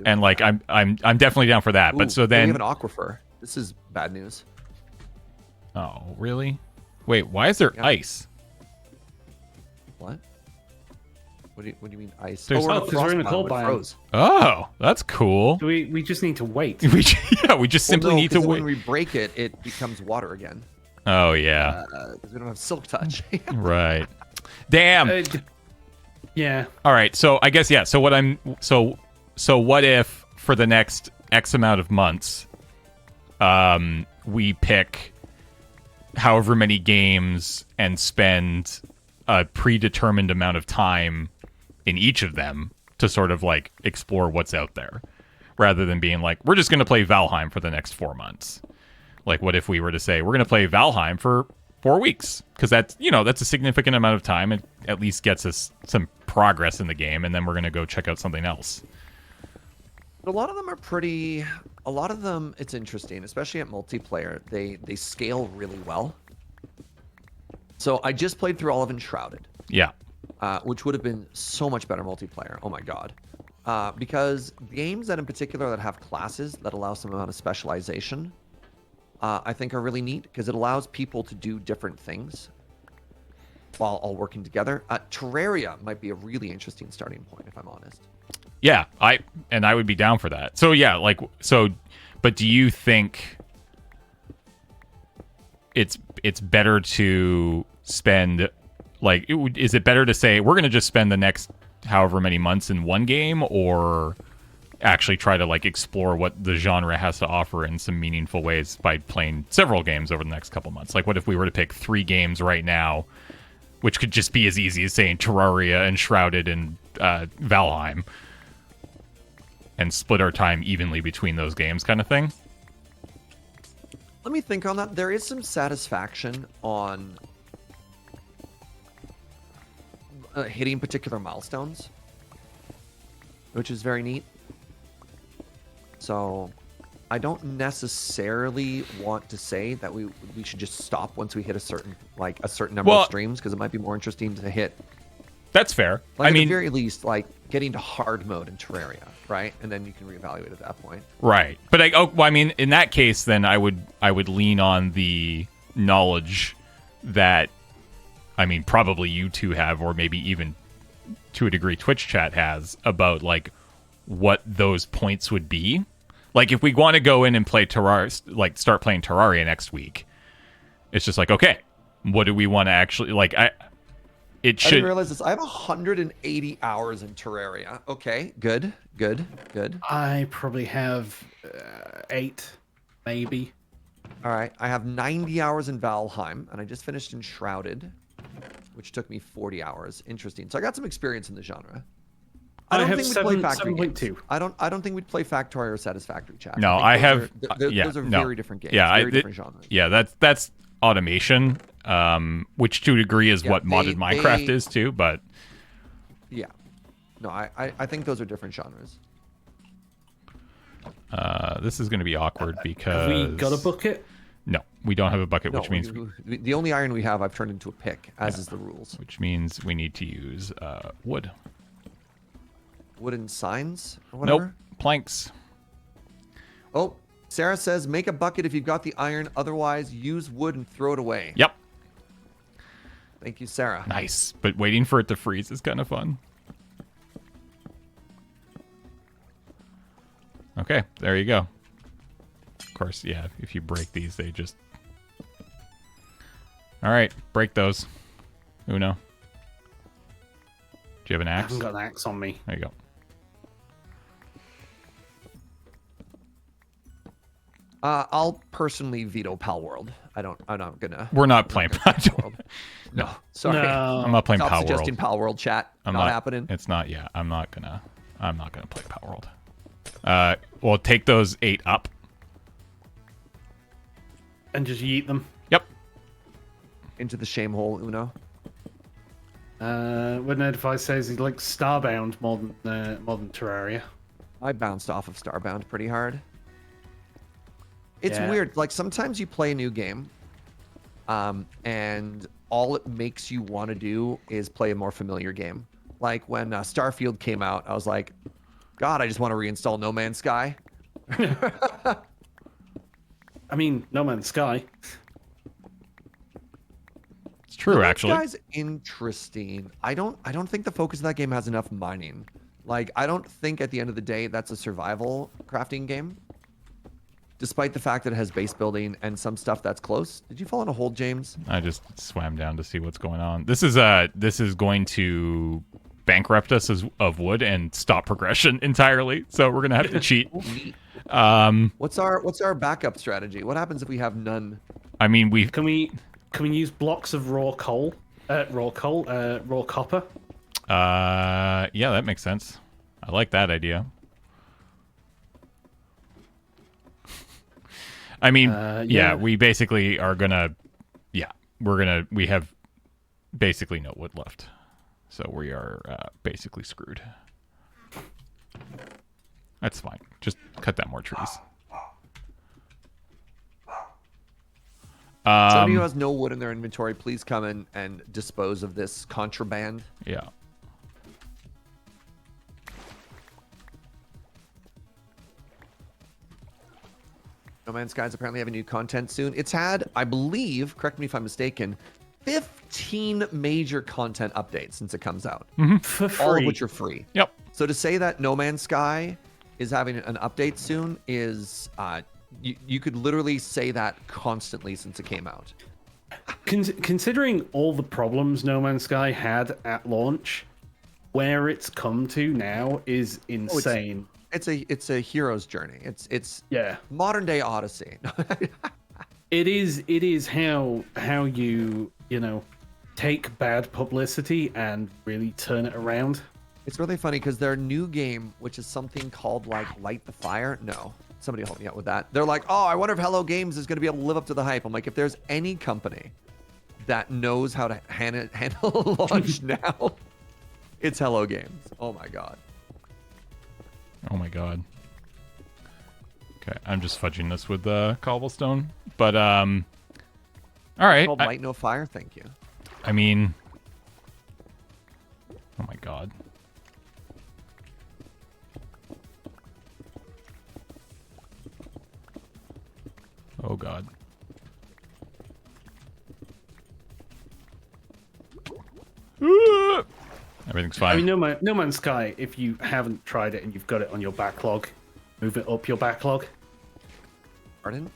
And like, I'm definitely down for that. Ooh, but so then we have an aquifer. This is bad news. Oh, really? Wait, why is there ice? What? What do you mean ice? There's- We're in a 'cause we're in a frost cold biome, it biome. froze. Oh, that's cool. We just need to wait. we just simply Well, no, need to 'cause wait. when we break it, it becomes water again. Oh, yeah. Because we don't have silk touch. Right. Damn. Yeah. All right. So I guess, yeah. So what if for the next X amount of months, we pick however many games and spend a predetermined amount of time in each of them to sort of like explore what's out there, rather than being like, we're just going to play Valheim for the next 4 months. Like, what if we were to say, we're going to play Valheim for 4 weeks? Because that's a significant amount of time. It at least gets us some progress in the game, and then we're going to go check out something else. But a lot of them are pretty. A lot of them, it's interesting, especially at multiplayer. They scale really well. So I just played through all of Enshrouded, Yeah. which would have been so much better multiplayer. Oh my god. Because games that in particular that have classes that allow some amount of specialization, I think are really neat because it allows people to do different things while all working together. Terraria might be a really interesting starting point, if I'm honest. Yeah, I would be down for that. So yeah, but do you think it's better to spend is it better to say we're going to just spend the next however many months in one game, or actually try to like explore what the genre has to offer in some meaningful ways by playing several games over the next couple months? Like, what if we were to pick 3 games right now, which could just be as easy as saying Terraria, Enshrouded, and Valheim, and split our time evenly between those games, kind of thing? Let me think on that. There is some satisfaction on hitting particular milestones, which is very neat. So I don't necessarily want to say that we should just stop once we hit a certain number of streams, because it might be more interesting to hit. That's fair. Like, I mean, at the very least, like getting to hard mode in Terraria, right? And then you can reevaluate at that point. right. But I mean, in that case, then I would lean on the knowledge that, I mean, probably you two have, or maybe even to a degree Twitch chat has, about like what those points would be. Like, if we want to go in and play Terraria, like start playing Terraria next week, it's just like, okay, what do we want to actually like? I didn't realize this. I have 180 hours in Terraria. Okay, good. I probably have 8, maybe. All right, I have 90 hours in Valheim, and I just finished Enshrouded, which took me 40 hours. Interesting. So I got some experience in the genre. I don't have think we'd play 7, factory 7.2. games. I don't think we'd play Factory or Satisfactory, chat. No, think I those have. those are no. very different games. Yeah, very different genres. Yeah, that's automation, which to a degree is Yeah, what modded Minecraft is too. But yeah, no, I think those are different genres. this is going to be awkward because Have we got a bucket? No, we don't have a bucket, No, which means the only iron we have, I've turned into a pick, as is the rules. which means we need to use wood. Wooden signs or Nope, whatever. planks. Oh, Sarah says make a bucket if you've got the iron. Otherwise, use wood and throw it away. Yep, Thank you, Sarah. nice. But waiting for it to freeze is kind of fun. Okay, there you go. Of course, yeah, if you break these, they just... Alright, break those. Uno. Do you have an I axe? haven't got an axe on me. There you go. I'll personally veto Pal World. I'm not gonna. We're not playing Pal World. No, sorry. No. I'm not playing Stop Pal suggesting World. Pal World, chat. I'm not happening. It's not, yeah, I'm not gonna play Pal World. Well, take those 8 up. And just yeet them. Yep. Into the shame hole, Uno. When Edify says he likes Starbound more than Terraria. I bounced off of Starbound pretty hard. It's Yeah. weird. Like sometimes you play a new game, and all it makes you want to do is play a more familiar game. Like when Starfield came out, I was like, God, I just want to reinstall No Man's Sky. I mean, No Man's Sky. It's true, No Man's actually. Sky's interesting. I don't think the focus of that game has enough mining. Like I don't think at the end of the day that's a survival crafting game. Despite the fact that it has base building and some stuff that's close. Did you fall in a hole, James? I just swam down to see what's going on. This is going to bankrupt us of wood and stop progression entirely. So we're gonna have to cheat. What's our backup strategy? What happens if we have none? I mean, Can we use blocks of raw copper? yeah, that makes sense. I like that idea. I mean, yeah, we basically are gonna, we have basically no wood left, so we are basically screwed. That's fine. Just cut down more trees. Somebody who has no wood in their inventory, please come in and dispose of this contraband. Yeah. No Man's Sky is apparently having new content soon. It's had, I believe, correct me if I'm mistaken, 15 major content updates since it comes out. For free. All of which are free. Yep. So to say that No Man's Sky is having an update soon is, you could literally say that constantly since it came out. Considering all the problems No Man's Sky had at launch, where it's come to now is insane. It's a hero's journey. It's Yeah. modern day Odyssey. It is how you take bad publicity and really turn it around. It's really funny because their new game, which is something called like Light the Fire. No, somebody help me out with that. They're like, oh, I wonder if Hello Games is going to be able to live up to the hype. I'm like, if there's any company that knows how to handle a launch now, it's Hello Games. Oh my god. Oh my god. Okay, I'm just fudging this with cobblestone, but all right. Called Light No Fire. Thank you. I mean, oh my god. Oh god. Everything's fine. I mean, No Man's Sky, if you haven't tried it and you've got it on your backlog, move it up your backlog. Pardon?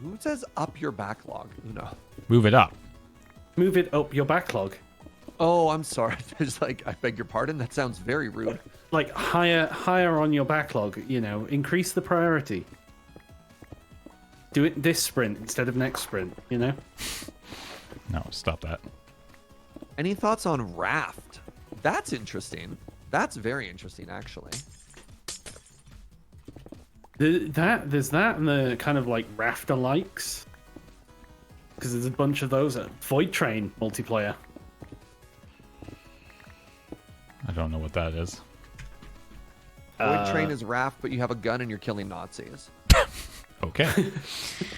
Who says up your backlog? No. Move it up. Move it up your backlog. Oh, I'm sorry. There's like, I beg your pardon. That sounds very rude. Like higher on your backlog, increase the priority. Do it this sprint instead of next sprint, No, stop that. Any thoughts on Raft? That's interesting. That's very interesting, actually. There's that and the kind of like rafter likes, because there's a bunch of those at Void Train multiplayer. I don't know what that is. Void Train is Raft, but you have a gun and you're killing Nazis. Okay.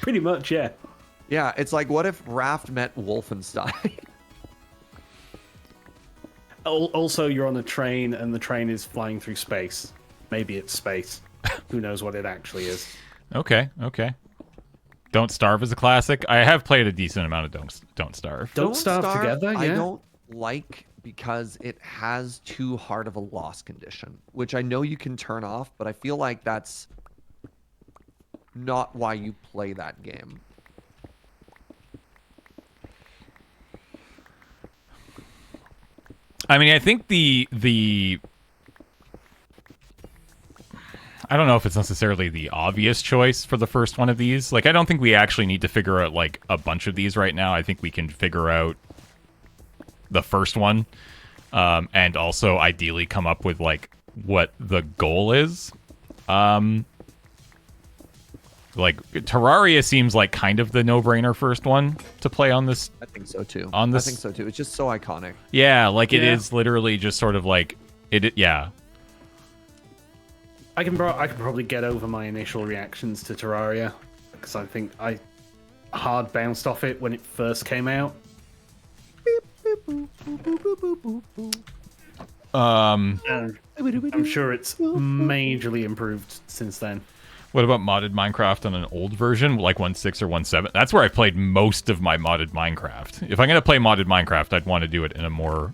Pretty much, yeah. Yeah, it's like, what if Raft met Wolfenstein? Also, you're on a train and the train is flying through space. Maybe it's space. Who knows what it actually is? Okay. Don't Starve is a classic. I have played a decent amount of Don't Starve. Don't Starve together. Yeah. I don't like because it has too hard of a loss condition, which I know you can turn off, but I feel like that's not why you play that game. I mean, I think the I don't know if it's necessarily the obvious choice for the first one of these. Like, I don't think we actually need to figure out like a bunch of these right now. I think we can figure out the first one, and also ideally come up with like what the goal is. Like Terraria seems like kind of the no-brainer first one to play on this. I think so too. On this, I think so too. It's just so iconic. Yeah, like it is literally just sort of like it. Yeah. I can probably get over my initial reactions to Terraria, because I think I hard bounced off it when it first came out. And I'm sure it's majorly improved since then. What about modded Minecraft on an old version, like 1.6 or 1.7? That's where I played most of my modded Minecraft. If I'm going to play modded Minecraft, I'd want to do it in a more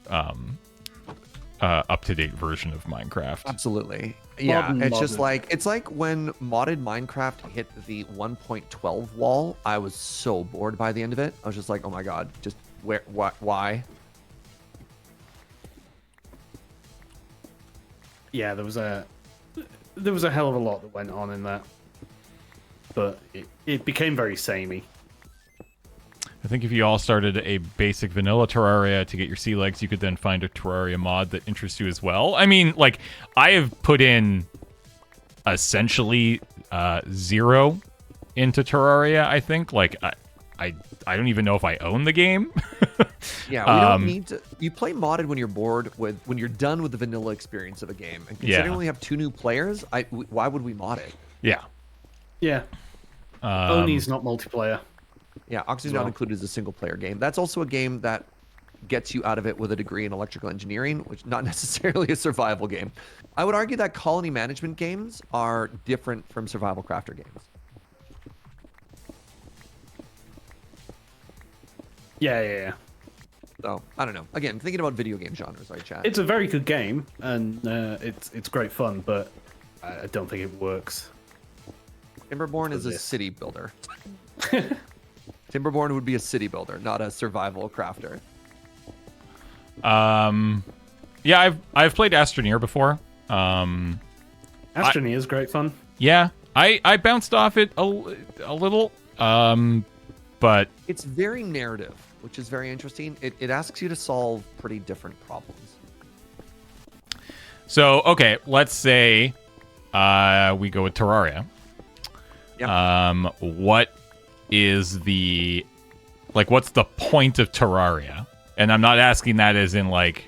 up-to-date version of Minecraft. Absolutely. Yeah, just like, it's like when modded Minecraft hit the 1.12 wall, I was so bored by the end of it. I was just like, oh my god, just why? Yeah, there was a hell of a lot that went on in that, but it became very samey. I think if you all started a basic vanilla Terraria to get your sea legs, you could then find a Terraria mod that interests you as well. I mean, like, I have put in essentially 0 into Terraria, I think. Like, I don't even know if I own the game. Yeah, we don't need to. You play modded when you're bored when you're done with the vanilla experience of a game. And considering we only have 2 new players, why would we mod it? Yeah. Yeah. Oni's not multiplayer. Yeah, Oxygen Not Included is a single player game. That's also a game that gets you out of it with a degree in electrical engineering, which is not necessarily a survival game. I would argue that colony management games are different from survival crafter games. Yeah. So, I don't know. Again, thinking about video game genres, right, chat? It's a very good game, and it's great fun, but I don't think it works. Timberborn is a city builder. Timberborn would be a city builder, not a survival crafter. Yeah, I've played Astroneer before. Astroneer is great fun. Yeah, I bounced off it a little, but it's very narrative, which is very interesting. It asks you to solve pretty different problems. So, okay, let's say we go with Terraria. Yep. What is the, like, what's the point of Terraria? And I'm not asking that as in, like,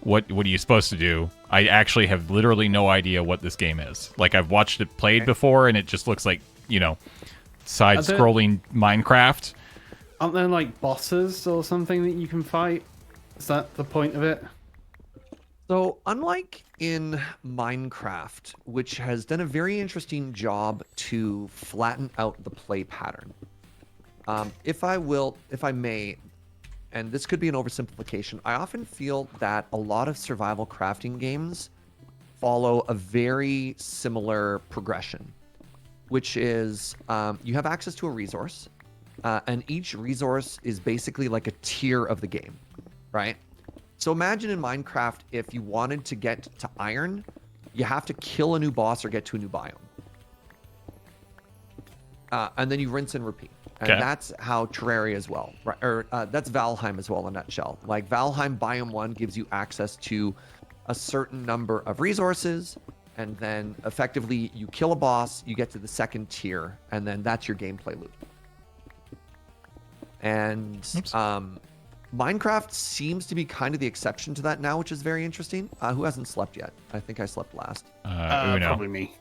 what are you supposed to do? I actually have literally no idea what this game is. Like, I've watched it played before, and it just looks like, you know, side-scrolling Minecraft. Aren't there, like, bosses or something that you can fight? Is that the point of it? So, unlike in Minecraft, which has done a very interesting job to flatten out the play pattern, if I may, and this could be an oversimplification, I often feel that a lot of survival crafting games follow a very similar progression, which is you have access to a resource, and each resource is basically like a tier of the game, right? So imagine in Minecraft, if you wanted to get to iron, you have to kill a new boss or get to a new biome. And then you rinse and repeat. And that's how Terraria as well, right? Or that's Valheim as well in a nutshell. Like Valheim Biome 1 gives you access to a certain number of resources, and then effectively you kill a boss, you get to the second tier, and then that's your gameplay loop. And Minecraft seems to be kind of the exception to that now, which is very interesting. Who hasn't slept yet? I think I slept last. Uno. Probably me.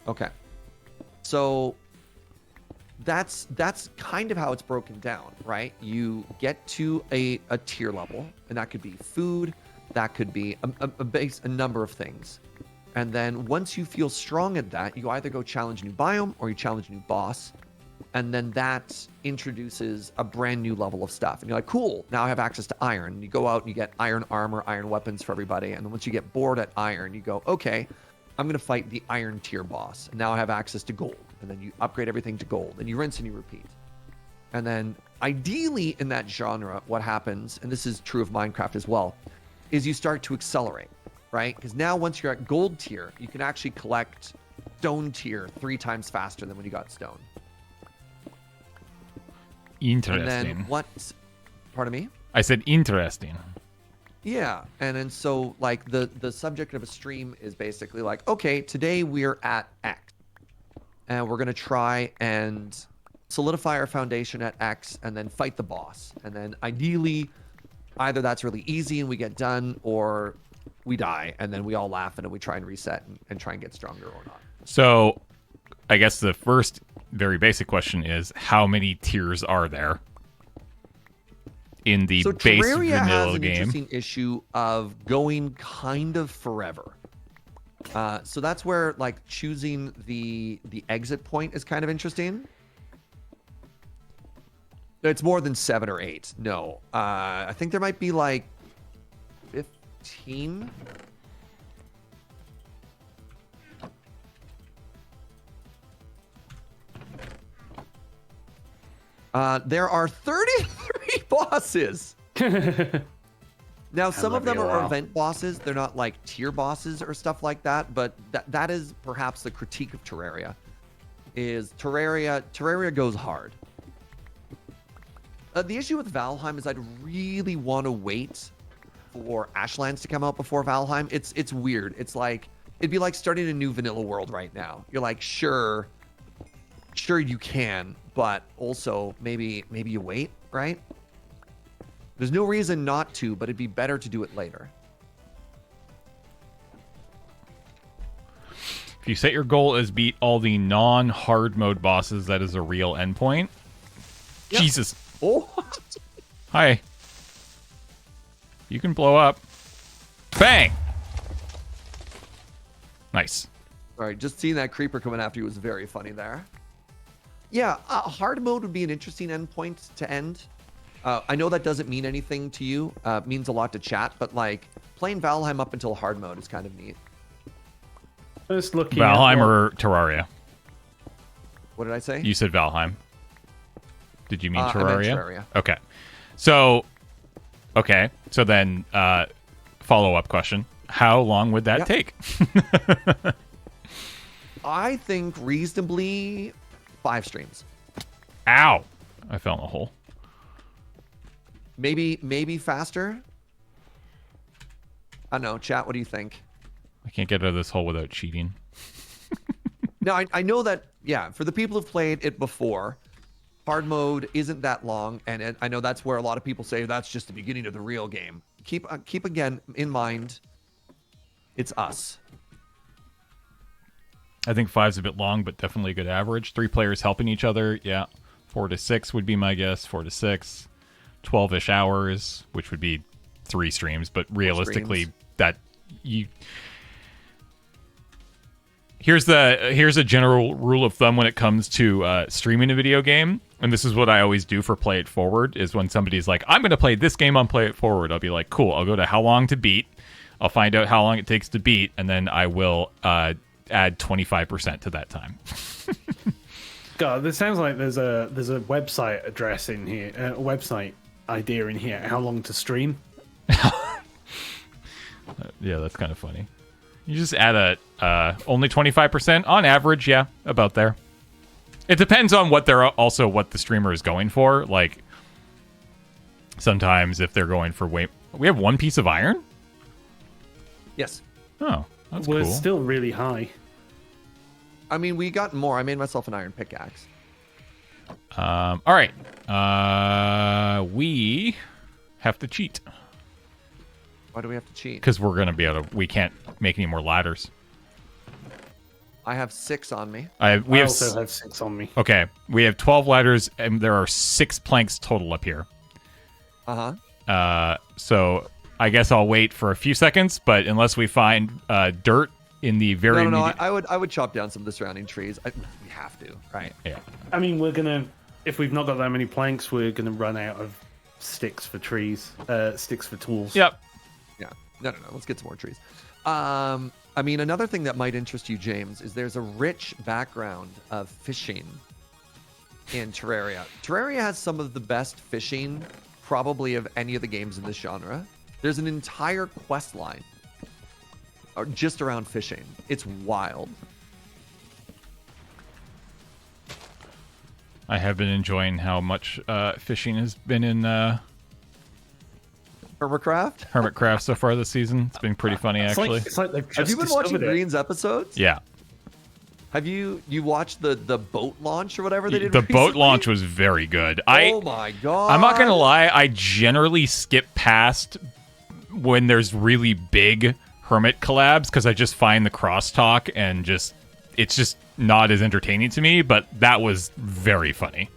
Okay. So that's kind of how it's broken down, right? You get to a tier level, and that could be food, that could be a number of things. And then once you feel strong at that, you either go challenge a new biome or you challenge a new boss. And then that introduces a brand new level of stuff. And you're like, cool, now I have access to iron. And you go out and you get iron armor, iron weapons for everybody. And then once you get bored at iron, you go, okay, I'm going to fight the iron tier boss. And now I have access to gold. And then you upgrade everything to gold. And you rinse and you repeat. And then ideally in that genre, what happens, and this is true of Minecraft as well, is you start to accelerate, right? Because now once you're at gold tier, you can actually collect stone tier 3 times faster than when you got stone. Interesting. And then what? Pardon me? I said interesting. Yeah, and then so like the subject of a stream is basically like, okay, today we're at X, and we're gonna try and solidify our foundation at X, and then fight the boss, and then ideally, either that's really easy and we get done, or we die, and then we all laugh and then we try and reset and try and get stronger or not. So, I guess the first very basic question is, how many tiers are there in the So base Terraria has vanilla an game? interesting issue of going kind of forever. So that's where like choosing the exit point is kind of interesting. It's more than 7 or 8. No, I think there might be like 15. There are 33 bosses. Now, some of them are event bosses. They're not like tier bosses or stuff like that, but that is perhaps the critique of Terraria. Is Terraria goes hard. The issue with Valheim is I'd really want to wait for Ashlands to come out before Valheim. It's weird. It's like it'd be like starting a new vanilla world right now. You're like, sure you can, but also maybe you wait, right? There's no reason not to, but it'd be better to do it later. If you set your goal as beat all the non-hard mode bosses, that is a real endpoint. Yep. Jesus. Oh, Hi. You can blow up. Bang! Nice. all right. Just seeing that creeper coming after you was very funny there. Yeah, hard mode would be an interesting endpoint to end. I know that doesn't mean anything to you. It means a lot to chat, but like playing Valheim up until hard mode is kind of neat. Just looking Valheim at or Terraria? What did I say? You said Valheim. Did you mean I Terraria? meant Terraria. Okay. So then, follow-up question. How long would that Yep. take? I think reasonably 5 streams. Ow! I fell in a hole. Maybe faster. I don't know. Chat, what do you think? I can't get out of this hole without cheating. Now, I know that, yeah, for the people who've played it before, hard mode isn't that long, and I know that's where a lot of people say that's just the beginning of the real game. Keep again in mind, it's us. I think 5's a bit long, but definitely a good average. 3 players helping each other, yeah. 4 to 6 would be my guess. 4 to 6. 12-ish hours, which would be 3 streams, but realistically, that you... Here's a general rule of thumb when it comes to streaming a video game, and this is what I always do for Play It Forward, is when somebody's like, I'm going to play this game on Play It Forward, I'll be like, cool, I'll go to how long to beat, I'll find out how long it takes to beat, and then I will add 25% to that time. God, this sounds like there's a website address in here, a website idea in here. How long to stream? Yeah, that's kind of funny. You just add a only 25% on average, yeah, about there. It depends on what the streamer is going for. Like sometimes if they're going for we have 1 piece of iron. Yes. Oh, that's We're cool. still really high. I mean, we got more. I made myself an iron pickaxe. All right. We have to cheat Why do we have to cheat? because we're gonna be able to. We can't make any more ladders. I have 6 on me. We I have also have 6 on me. okay. We have 12 ladders, and there are 6 planks total up here. So I guess I'll wait for a few seconds, but unless we find dirt in the very No. immediate- I would chop down some of the surrounding trees. We have to, right? yeah. I mean, we're gonna, if we've not got that many planks, we're gonna run out of sticks for trees, sticks for tools. Yep. Yeah. No. Let's get some more trees. I mean, another thing that might interest you, James, is there's a rich background of fishing in Terraria. Terraria has some of the best fishing, probably of any of the games in this genre. There's an entire quest line just around fishing. It's wild. I have been enjoying how much fishing has been in Hermitcraft? Hermitcraft so far this season. It's been pretty funny, It's actually. like they've just Have you been watching discovered it. Green's episodes? Yeah. Have you watched the boat launch or whatever they did? The boat recently? launch was very good. Oh my god! I'm not gonna lie. I generally skip past when there's really big Hermit collabs because I just find the crosstalk and it's just not as entertaining to me. But that was very funny.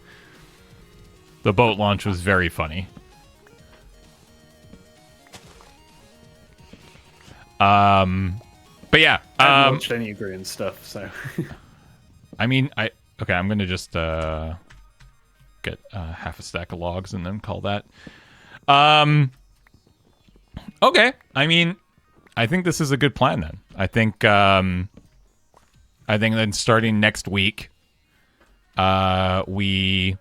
The boat launch was very funny. But yeah, I haven't watched any of Green stuff, so I mean, I'm gonna just get half a stack of logs and then call that. Okay, I mean, I think this is a good plan then. I think then starting next week, we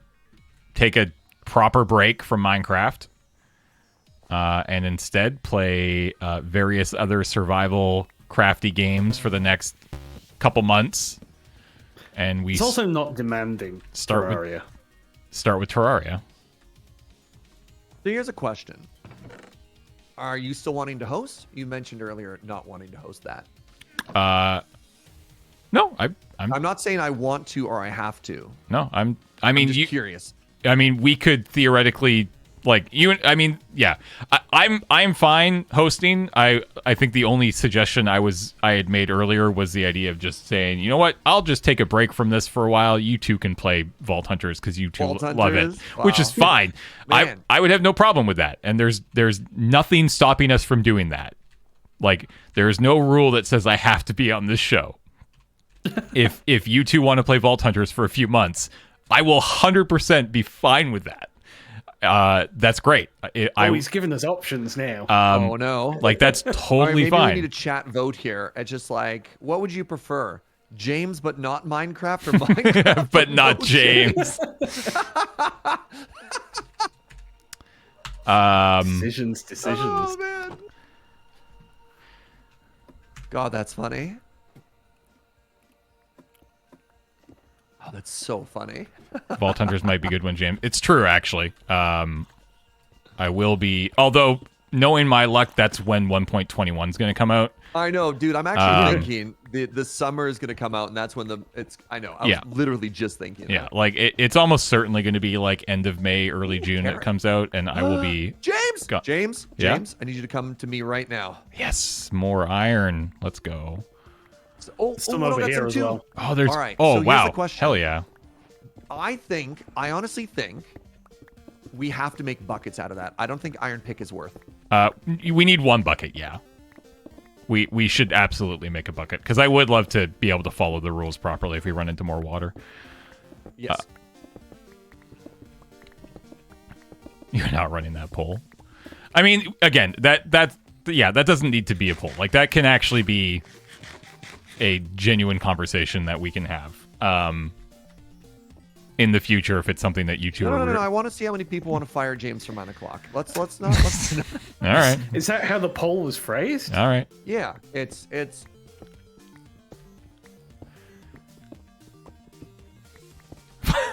take a proper break from Minecraft, and instead play various other survival crafty games for the next couple months. And we it's also not demanding. start with- Terraria. start with Terraria. So here's a question: are you still wanting to host? You mentioned earlier not wanting to host that. No, I'm not saying I want to or I have to. I mean, I'm just you, curious. I mean, we could theoretically, like you. I mean, yeah, I'm fine hosting. I think the only suggestion I had made earlier was the idea of just saying, you know what, I'll just take a break from this for a while. You two can play Vault Hunters because you two Vault love it, Hunters? which is Wow. fine. Man. I would have no problem with that, and there's nothing stopping us from doing that. Like, there's no rule that says I have to be on this show. If you two want to play Vault Hunters for a few months, I will 100% be fine with that. That's great. He's giving us options now. Oh no! Like, that's All right, totally maybe fine. we need a chat vote here. It's just like, what would you prefer, James but not Minecraft, or Minecraft but not no James. Decisions. Oh man! God, that's funny. Oh, that's so funny. Vault Hunters might be good when James. It's true, actually. I will be. Although, knowing my luck, that's when 1.21 is going to come out. I know, dude. I'm actually thinking the summer is gonna come out, and that's when I know. I Yeah. was literally just thinking. Yeah, that. like it's almost certainly going to be like end of May, early June it comes out, and I will be. James. Go- James. Yeah? James. I need you to come to me right now. Yes, more iron. Let's go. Some no, over that's here him as too. well. Oh, there's. All right, Oh, so here's wow. the question. Hell yeah. I honestly think we have to make buckets out of that. I don't think iron pick is worth. We need one bucket. Yeah. We should absolutely make a bucket because I would love to be able to follow the rules properly if we run into more water. Yes. You're not running that poll. I mean, again, that doesn't need to be a poll. Like, that can actually be a genuine conversation that we can have in the future if it's something that you two are. No. I want to see how many people want to fire James for 9 o'clock. Let's not. All right. Is that how the poll was phrased? All right. Yeah, it's.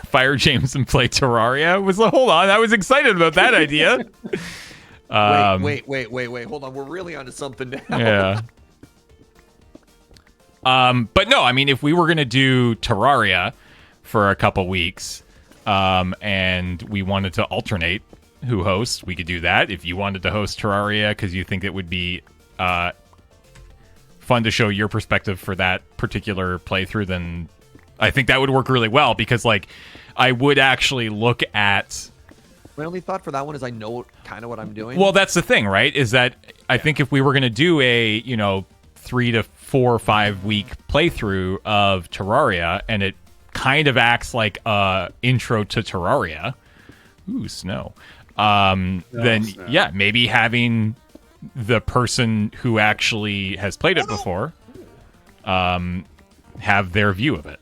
Fire James and play Terraria hold on, I was excited about that idea. Wait. Hold on. We're really onto something now. Yeah. But no, I mean, if we were gonna do Terraria for a couple weeks, and we wanted to alternate who hosts, we could do that. If you wanted to host Terraria because you think it would be fun to show your perspective for that particular playthrough, then I think that would work really well, because like I would actually look at. My only thought for that one is I know kind of what I'm doing. Well, that's the thing, right? Is that I think if we were going to do a 3 to 4 or 5 week playthrough of Terraria, and it kind of acts like a intro to Terraria. Ooh, snow. Then snow. yeah, maybe having the person who actually has played it before have their view of it.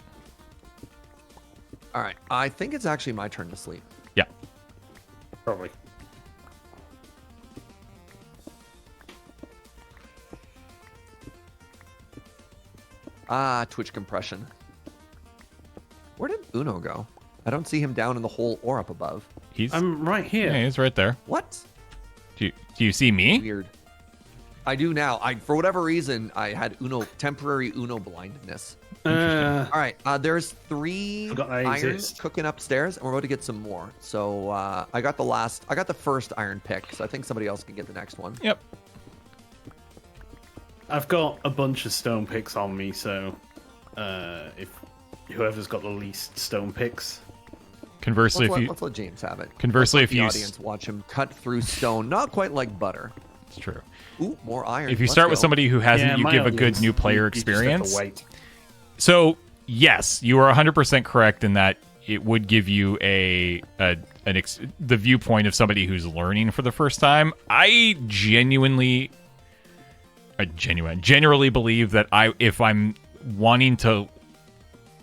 All right. I think it's actually my turn to sleep. Yeah. Probably. Twitch compression. Where did Uno go? I don't see him down in the hole or up above. I'm right here. Yeah, he's right there. What? Do you see me? Weird. I do now. For whatever reason, I had temporary Uno blindness. All right. There's 3 Forgot I iron exist. cooking upstairs, and we're about to get some more. So I got the first iron pick. So I think somebody else can get the next one. Yep. I've got a bunch of stone picks on me, so if whoever's got the least stone picks. Conversely, Let's let James have it. Conversely, Let's if let you the audience watch him cut through stone, not quite like butter. it's true. Ooh, more iron. If you Let's start with go. somebody who hasn't, Yeah, you my give a good audience, new player you just have to experience. wait. So yes, you are 100% correct in that it would give you the viewpoint of somebody who's learning for the first time. I generally believe that if I'm wanting to,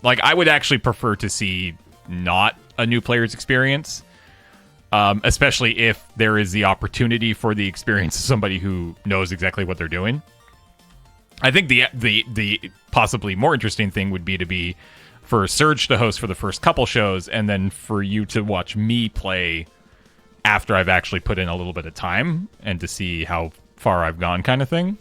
like, I would actually prefer to see not a new player's experience, especially if there is the opportunity for the experience of somebody who knows exactly what they're doing. I think the possibly more interesting thing would be for Surge to host for the first couple shows, and then for you to watch me play after I've actually put in a little bit of time, and to see how far I've gone, kind of thing.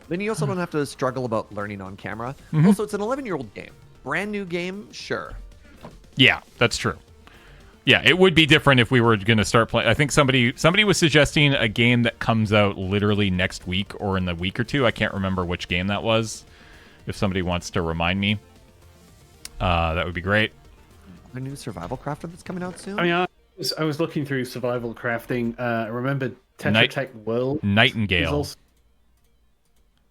Then you also don't have to struggle about learning on camera. Mm-hmm. Also, it's an 11-year-old game. Brand new game, sure. Yeah, that's true. Yeah, it would be different if we were going to start playing. I think somebody was suggesting a game that comes out literally next week or in the week or two. I can't remember which game that was. If somebody wants to remind me, that would be great. A new survival crafter that's coming out soon. I mean, I was looking through survival crafting. I remember Tetra Tech World. Nightingale also-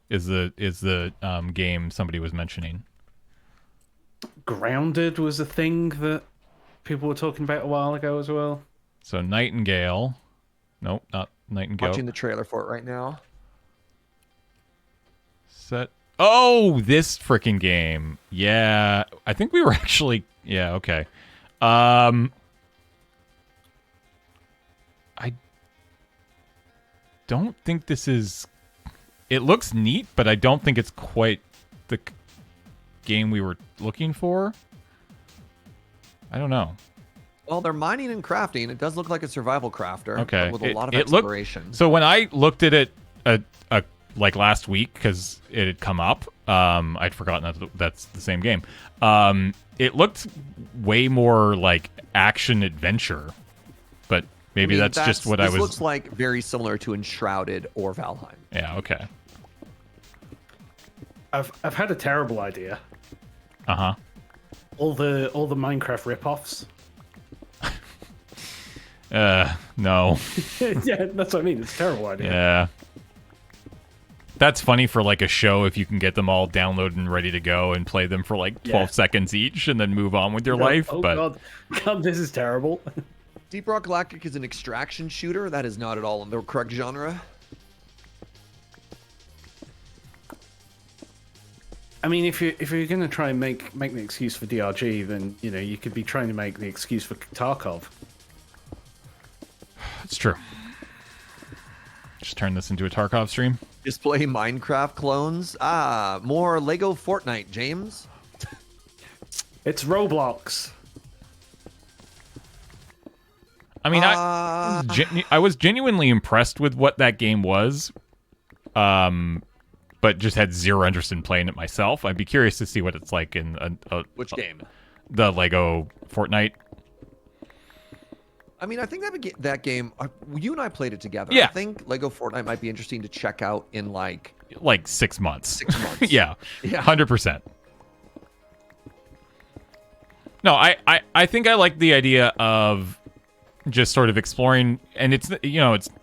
is the game somebody was mentioning. Grounded was a thing that people were talking about a while ago as well. So Nightingale, nope, not Nightingale. Watching the trailer for it right now. Set. Oh, this freaking game. Yeah, I think we were actually. Yeah, okay. I don't think this is. It looks neat, but I don't think it's quite the game we were looking for. I don't know. Well, they're mining and crafting. It does look like a survival crafter. Okay. With a lot of It looked- exploration. So when I looked at it, like last week, because it had come up, I'd forgotten that's the same game. It looked way more like action adventure, but maybe that's just what I was. This looks like very similar to Enshrouded or Valheim. Yeah. Okay. I've had a terrible idea. Uh-huh. All the Minecraft rip-offs. No. Yeah, that's what I mean. It's a terrible idea. Yeah. That's funny for like a show if you can get them all downloaded and ready to go and play them for like 12 seconds each and then move on with your life. Oh But God, this is terrible. Deep Rock Galactic is an extraction shooter. That is not at all in the correct genre. I mean, if you're gonna try and make the excuse for DRG, then you could be trying to make the excuse for Tarkov. it's true. Just turn this into a Tarkov stream. Display Minecraft clones. More Lego Fortnite, James. It's Roblox. I mean, I was genuinely impressed with what that game was, but just had zero interest in playing it myself. I'd be curious to see what it's like in Which game? The Lego Fortnite. I mean, I think that game. You and I played it together. Yeah. I think Lego Fortnite might be interesting to check out in like 6 months. 6 months. Yeah, 100%. No, I think I like the idea of just sort of exploring, and it's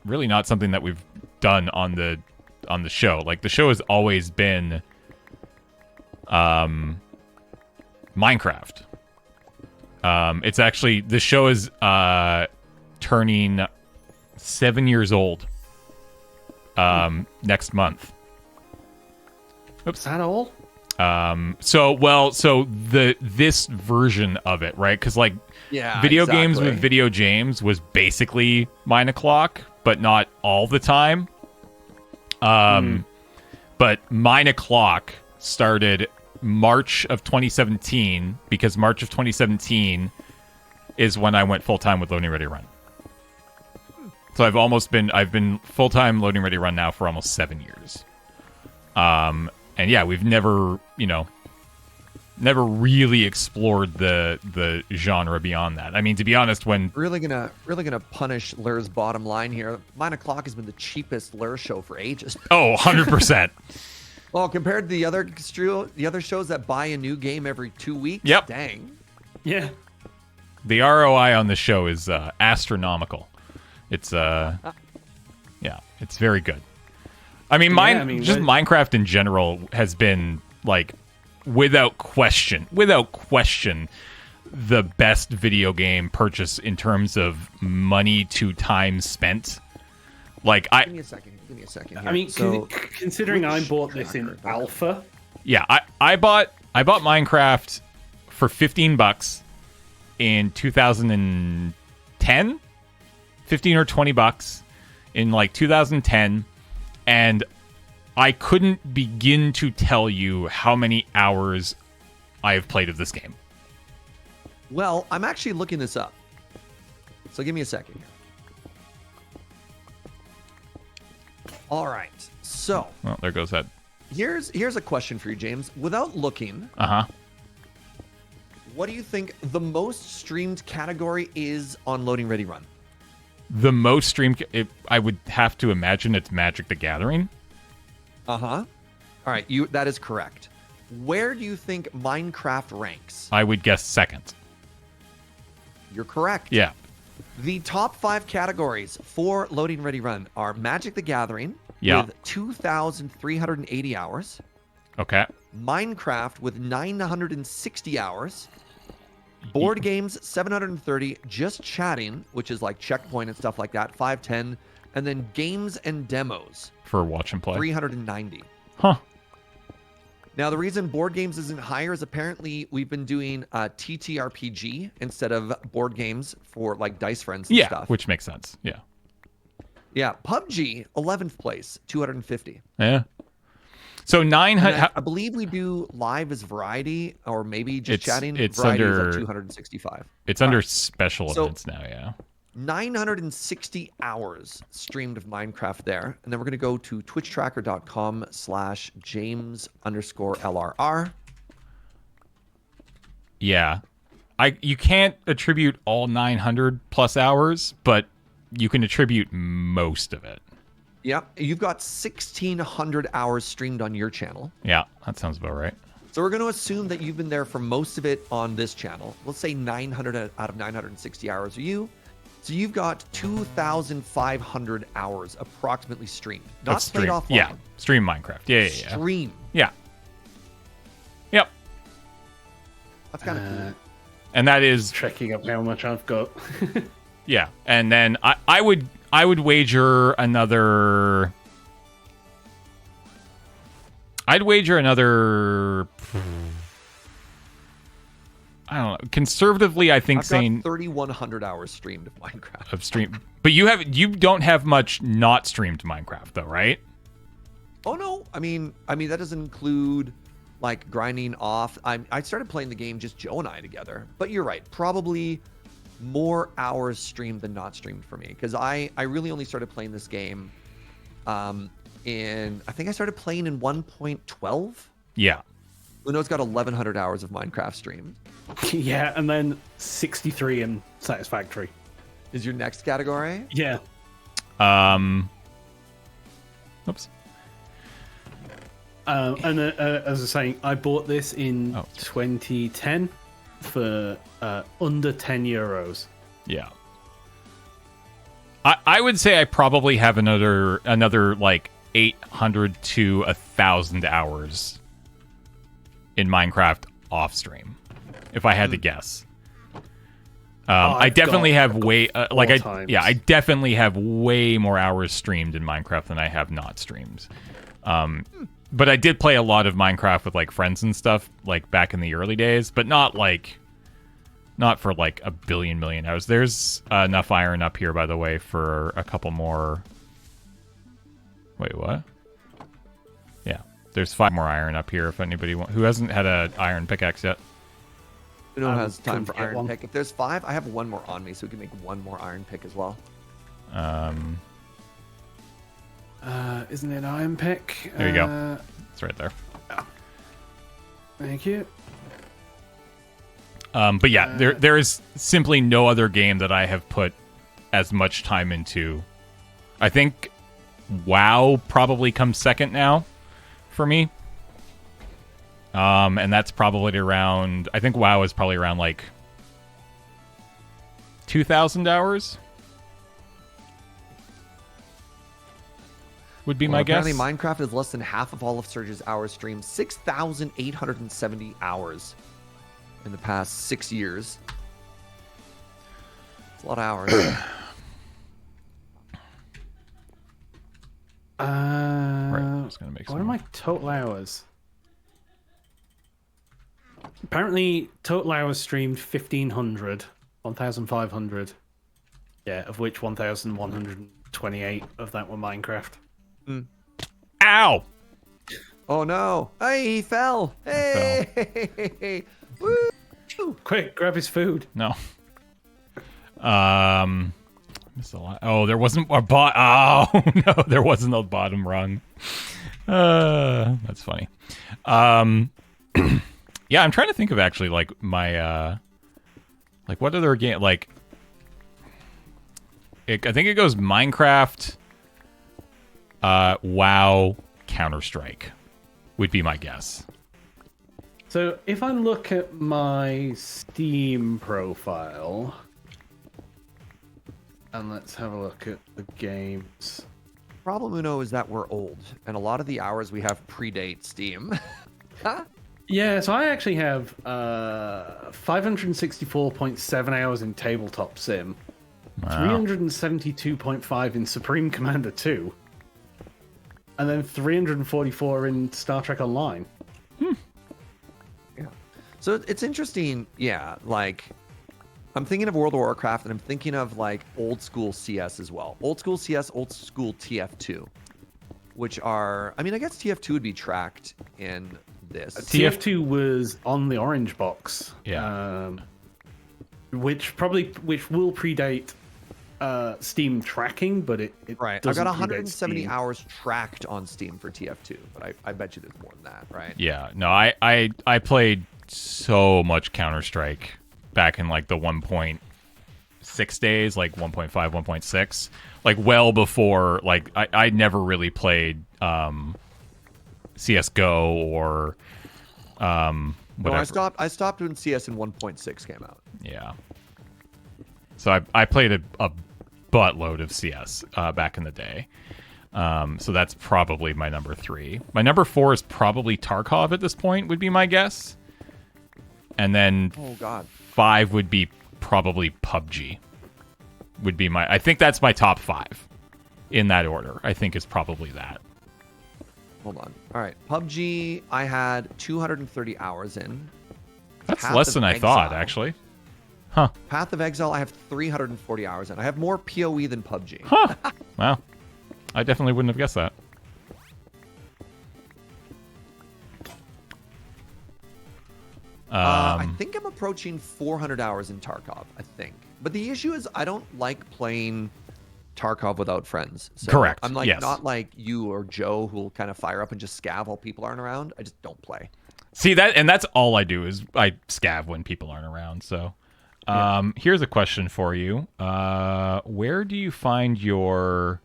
really not something that we've done on the show. Like, the show has always been Minecraft. It's actually, the show is turning 7 years old next month. Oops. Is that all? So this version of it, right? Because like video games with Video James was basically 9 o'clock, but not all the time. But 9 o'clock started March of 2017, because March of 2017 is when I went full time with Loading Ready Run. So I've been full time Loading Ready Run now for almost 7 years. And yeah, we've never really explored the genre beyond that. I mean, to be honest, when really gonna punish Lur's bottom line here. 9 o'clock has been the cheapest Lur show for ages. Oh, 100%. Well, compared to the other shows that buy a new game every 2 weeks. Yep. Dang. Yeah. The ROI on the show is astronomical. It's it's very good. I mean, Minecraft in general has been, like, without question, the best video game purchase in terms of money to time spent. Like, Give me a second. Here. I mean, considering I bought this in alpha. Yeah, I bought Minecraft for $15 in 2010, 15 or $20 in like 2010, and I couldn't begin to tell you how many hours I have played of this game. Well, I'm actually looking this up, so give me a second here. All right, so Well, there goes that. here's a question for you, James. Without looking, what do you think the most streamed category is on Loading Ready Run? The most streamed, I would have to imagine it's Magic the Gathering. All right, that is correct. Where do you think Minecraft ranks? I would guess second. You're correct. Yeah. The top 5 categories for Loading Ready Run are Magic the Gathering with 2,380 hours. Okay. Minecraft with 960 hours. Board games 730. Just chatting, which is like Checkpoint and stuff like that, 510. And then games and demos For watch and play. 390. Huh. Now, the reason board games isn't higher is apparently we've been doing TTRPG instead of board games for like Dice Friends and stuff. Which makes sense. Yeah. Yeah. PUBG, 11th place, 250. Yeah. So 900. I believe we do live as variety or maybe just chatting. It's variety under is at 265. It's under special events now, yeah. 960 hours streamed of Minecraft there. And then we're going to go to twitchtracker.com/James_LRR. Yeah. You can't attribute all 900 plus hours, but you can attribute most of it. Yeah. You've got 1,600 hours streamed on your channel. Yeah, that sounds about right. So we're going to assume that you've been there for most of it on this channel. Let's say 900 out of 960 hours are you. So you've got 2,500 hours approximately streamed. Not played offline. Yeah, stream Minecraft. Yeah. Stream. Yeah. Yep. That's kind of cool. And that is Checking up how much I've got. yeah. And then I would wager another. I'd wager another. I don't know. Conservatively, I think I've saying got 3,100 hours streamed of Minecraft. Of stream, but you don't have much not streamed Minecraft though, right? Oh no, I mean that doesn't include like grinding off. I started playing the game just Joe and I together. But you're right, probably more hours streamed than not streamed for me, because I really only started playing this game I think I started playing in 1.12. Yeah. Uno's got 1,100 hours of Minecraft streamed. Yeah, and then 63 in Satisfactory. Is your next category? Yeah. Oops. And as I was saying, I bought this in 2010 for under 10 euros. Yeah. I would say I probably have another like 800 to 1,000 hours in Minecraft off stream, if I had to guess. I definitely have way I definitely have way more hours streamed in Minecraft than I have not streamed. But I did play a lot of Minecraft with like friends and stuff like back in the early days, but not for like a billion million hours. There's enough iron up here, by the way, for a couple more. Wait, what? Yeah, there's 5 more iron up here if anybody who hasn't had an iron pickaxe yet. Uno has time for get iron one. pick. If there's 5, I have 1 more on me, so we can make 1 more iron pick as well. Isn't it an iron pick? There you go. It's right there. Thank you. But yeah, there is simply no other game that I have put as much time into. I think WoW probably comes second now for me. And that's probably around, I think WoW is probably around like 2,000 hours. Would be my guess. Apparently Minecraft is less than half of all of Surge's hours streamed. 6,870 hours in the past 6 years. It's a lot of hours. Right, I'm just gonna make What some are my total hours? Apparently, total hours streamed 1,500, 1,500. Yeah, of which 1,128 of that were Minecraft. Ow! Oh no! Hey, he fell! Hey! Woo! Quick, grab his food. No. Missed a lot. Oh, there wasn't a Oh no, there wasn't a bottom rung. That's funny. Yeah, I'm trying to think of actually like my like what other game like. I think it goes Minecraft, WoW, Counter-Strike would be my guess. So if I look at my Steam profile, and let's have a look at the games. Problem, Uno, is that we're old, and a lot of the hours we have predate Steam. Yeah, so I actually have 564.7 hours in Tabletop Sim, 372.5 in Supreme Commander 2, and then 344 in Star Trek Online. Yeah. So it's interesting, yeah, like I'm thinking of World of Warcraft and I'm thinking of like old school CS as well. Old school CS, old school TF2, which are, I mean, I guess TF2 would be tracked in this. TF2 was on the orange box. Yeah. Which will predate Steam tracking, but it Right. I've doesn't got predate 170 Steam. hours tracked on Steam for TF2, but I bet you there's more than that, right? Yeah. No, I played so much Counter-Strike back in like the 1.6 days, like 1.5, 1.6, like well before, like I never really played CS:GO or No, whatever. I stopped when CS in 1.6 came out. Yeah. So I played a buttload of CS back in the day. So that's probably my number 3. My number 4 is probably Tarkov at this point, would be my guess. And then Oh God. 5 would be probably PUBG. Would be I think that's my top 5 in that order. I think is probably that. Hold on. All right. PUBG, I had 230 hours in. That's Path less of than I thought, Exile. actually. Path of Exile, I have 340 hours in. I have more PoE than PUBG. Huh. Wow. I definitely wouldn't have guessed that. I think I'm approaching 400 hours in Tarkov. I think But the issue is I don't like playing Tarkov without friends. So Correct, I'm like yes. not like you or Joe who'll kind of fire up and just scav while people aren't around. I just don't play. See that's all I do is I scav when people aren't around. So, here's a question for you. Where do you find your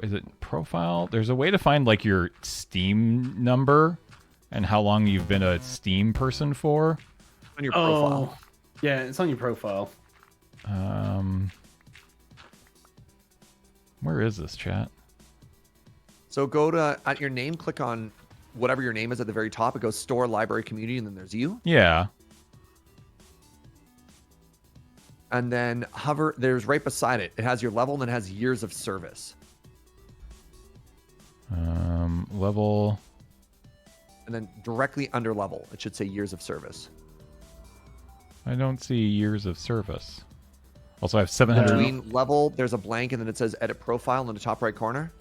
is it profile? There's a way to find like your Steam number and how long you've been a Steam person for. On your profile. Oh, yeah, it's on your profile. Where is this, chat? So go to at your name, click on whatever your name is at the very top. It goes store, library, community, and then there's you. Yeah. And then hover. There's right beside it. It has your level and then it has years of service. Level. And then directly under level, it should say years of service. I don't see years of service. Also, I have 700. Between level, there's a blank, and then it says edit profile in the top right corner.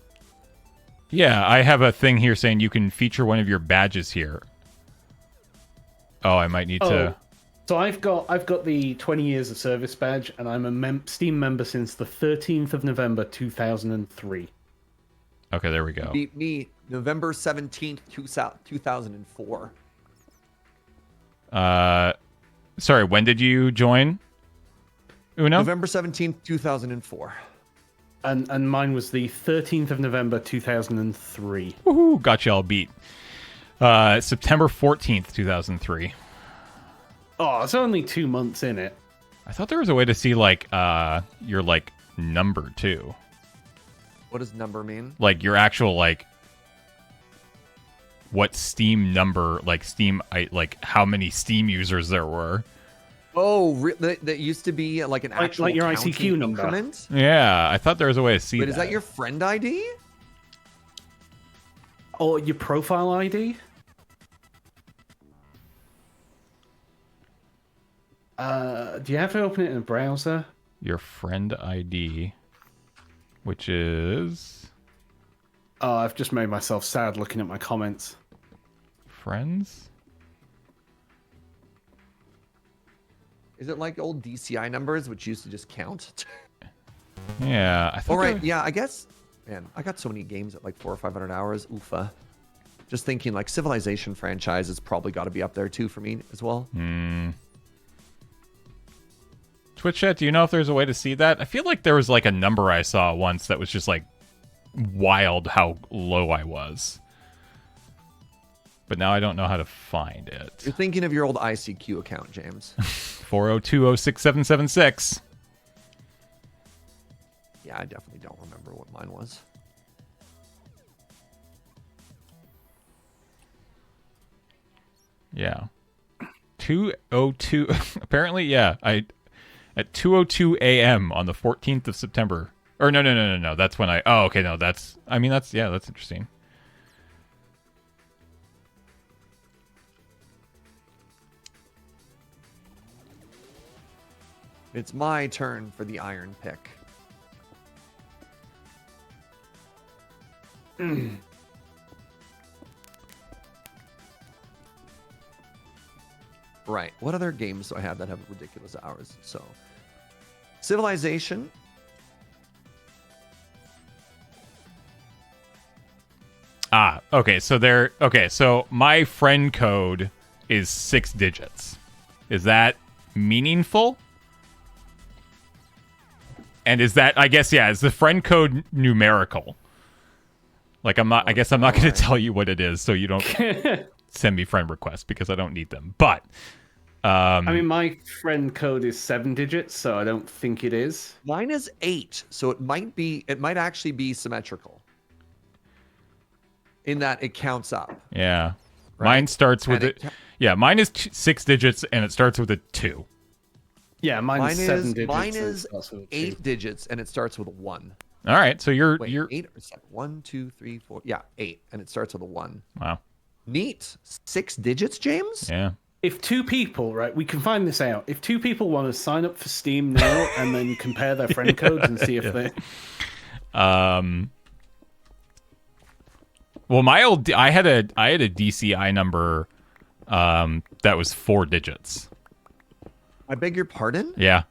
Yeah, I have a thing here saying you can feature one of your badges here. Oh, I might need to. So I've got the 20 years of service badge, and I'm a Steam member since the 13th of November 2003. Okay, there we go. Beat me November 17th, 2004. Sorry, when did you join? Uno? November 17th, 2004. And mine was the 13th of November 2003. Woohoo, got you all beat. September 14th, 2003. Oh, it's only 2 months in it. I thought there was a way to see like your like number too. What does number mean? Like your actual like what Steam number, like Steam, like how many Steam users there were. Oh, that used to be like an actual like your counting ICQ number. increment? Yeah, I thought there was a way to see Wait, that. is that your friend ID? Or your profile ID? Do you have to open it in a browser? Your friend ID, which is Oh, I've just made myself sad looking at my comments. friends? Is it like old DCI numbers, which used to just count? Yeah, I thought. All right, there- yeah, I guess. Man, I got so many games at like 400 or 500 hours. Oofa. Just thinking, like Civilization franchise has probably got to be up there too for me as well. Twitch chat, do you know if there's a way to see that? I feel like there was like a number I saw once that was just like wild how low I was. But now I don't know how to find it. You're thinking of your old ICQ account, James. 402067776. Yeah, I definitely don't remember what mine was. Yeah. 202 apparently, yeah. At 2:02 a.m. on the 14th of September. Or no. That's when oh, okay, no, that's that's interesting. It's my turn for the iron pick. Right. What other games do I have that have ridiculous hours? So, Civilization. Okay, so my friend code is 6 digits. Is that meaningful? And is that, I guess, yeah, is the friend code numerical? Like, I guess I'm not going to tell you what it is, so you don't send me friend requests because I don't need them. But, I mean, my friend code is 7 digits, so I don't think it is. Mine is 8, so it might actually be symmetrical. In that it counts up. yeah. Right. Mine starts with And mine is 6 digits and it starts with a 2. Yeah, mine is 7 digits. Mine and it is starts with a 8 two. digits and it starts with a 1. All right, so you're Wait, 8 or 7? 1, 2, 3, 4. Yeah, 8, and it starts with a 1. wow. Neat. 6 digits, James? Yeah. If 2 people, right, we can find this out. If 2 people want to sign up for Steam now and then compare their friend codes and see if they... Well, I had a DCI number that was 4 digits. I beg your pardon? Yeah.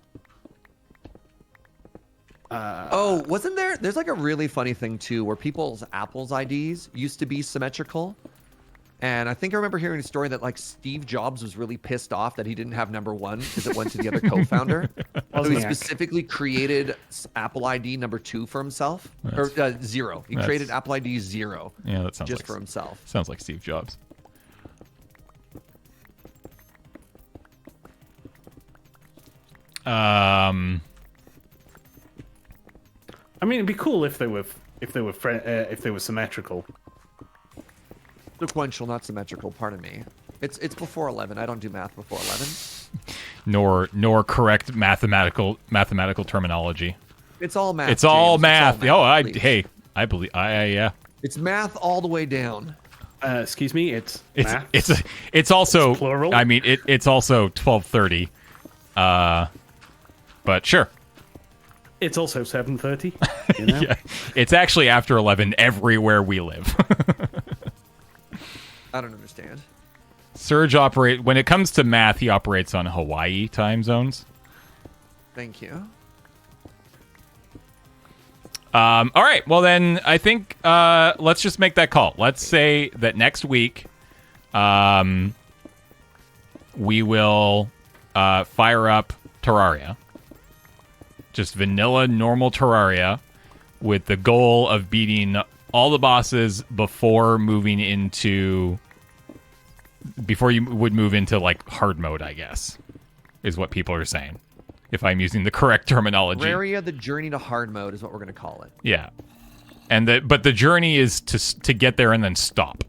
Oh, wasn't there? There's like a really funny thing too, where people's Apple's IDs used to be symmetrical, and I think I remember hearing a story that like Steve Jobs was really pissed off that he didn't have number 1 because it went to the other co-founder. So he Wozniak. specifically created Apple ID number 2 for himself, or 0. He that's- created Apple ID 0 Yeah, that sounds just like for himself. sounds like Steve Jobs. Um. I mean, it'd be cool if they were symmetrical. Sequential, not symmetrical. Pardon me. It's before 11. I don't do math before 11. Nor correct mathematical terminology. It's all math. It's all James. math. It's all math, Oh, please. hey, I believe. Yeah. It's math all the way down. Excuse me, it's It's math. it's also It's plural? I mean, it's also 12:30. But sure. It's also 7:30. You know? Yeah. It's actually after 11 everywhere we live. I don't understand. Surge when it comes to math, he operates on Hawaii time zones. Thank you. All right. Well, then I think let's just make that call. Let's say that next week, we will fire up Terraria, just vanilla normal Terraria, with the goal of beating all the bosses before you would move into like hard mode, I guess, is what people are saying. If I'm using the correct terminology. Terraria, the journey to hard mode is what we're going to call it. Yeah. But the journey is to get there and then stop.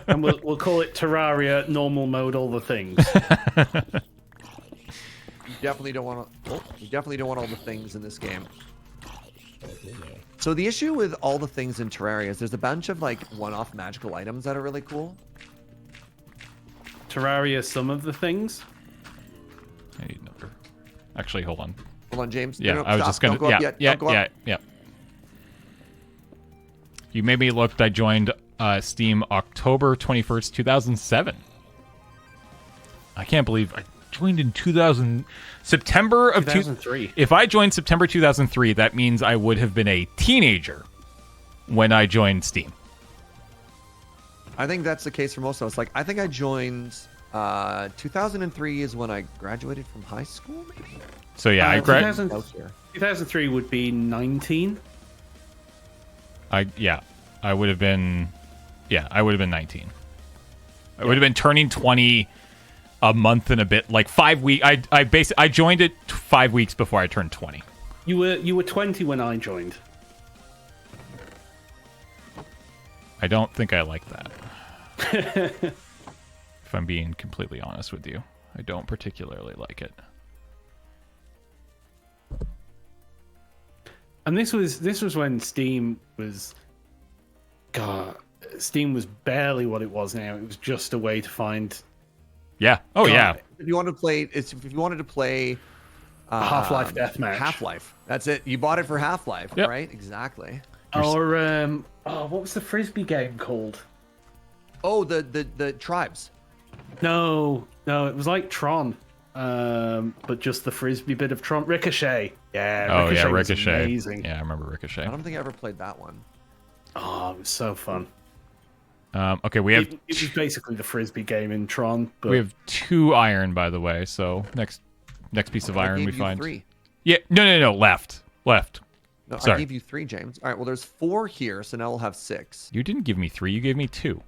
And we'll call it Terraria normal mode, all the things. You definitely don't want all the things in this game. So the issue with all the things in Terraria is there's a bunch of like one-off magical items that are really cool. Terraria, some of the things. I need another. Actually, hold on. Hold on, James. Yeah, No, I was stop. just gonna. Don't go up yet. Don't go up. Yeah. You made me look. I joined Steam October 21st, 2007. I can't believe I joined in September of 2003. If I joined September 2003, that means I would have been a teenager when I joined Steam. I think that's the case for most of us. Like, I think I joined 2003 is when I graduated from high school, maybe? So yeah, I 2000 Close here. 2003 would be 19. I would have been 19. I would have been turning 20 a month and a bit, like 5 weeks. I joined it 5 weeks before I turned 20. You were 20 when I joined. I don't think I like that. If I'm being completely honest with you, I don't particularly like it. And this was when Steam was, Steam was barely what it was now. It was just a way to find Yeah. Oh yeah. If you wanted to play Half-Life Deathmatch. Half-Life. That's it. You bought it for Half-Life, Yep. right? Exactly. Or what was the frisbee game called? Oh, the tribes. No, it was like Tron, but just the frisbee bit of Tron. Ricochet. Yeah. Oh yeah, was Ricochet. amazing. Yeah, I remember Ricochet. I don't think I ever played that one. Oh, it was so fun. Okay, we have It was basically the frisbee game in Tron, but we have 2 iron, by the way. So next piece of I iron gave we you find. 3. Yeah. No. Left. No, Sorry. I gave you 3, James. All right. Well, there's 4 here, so now we'll have 6. You didn't give me 3. You gave me 2.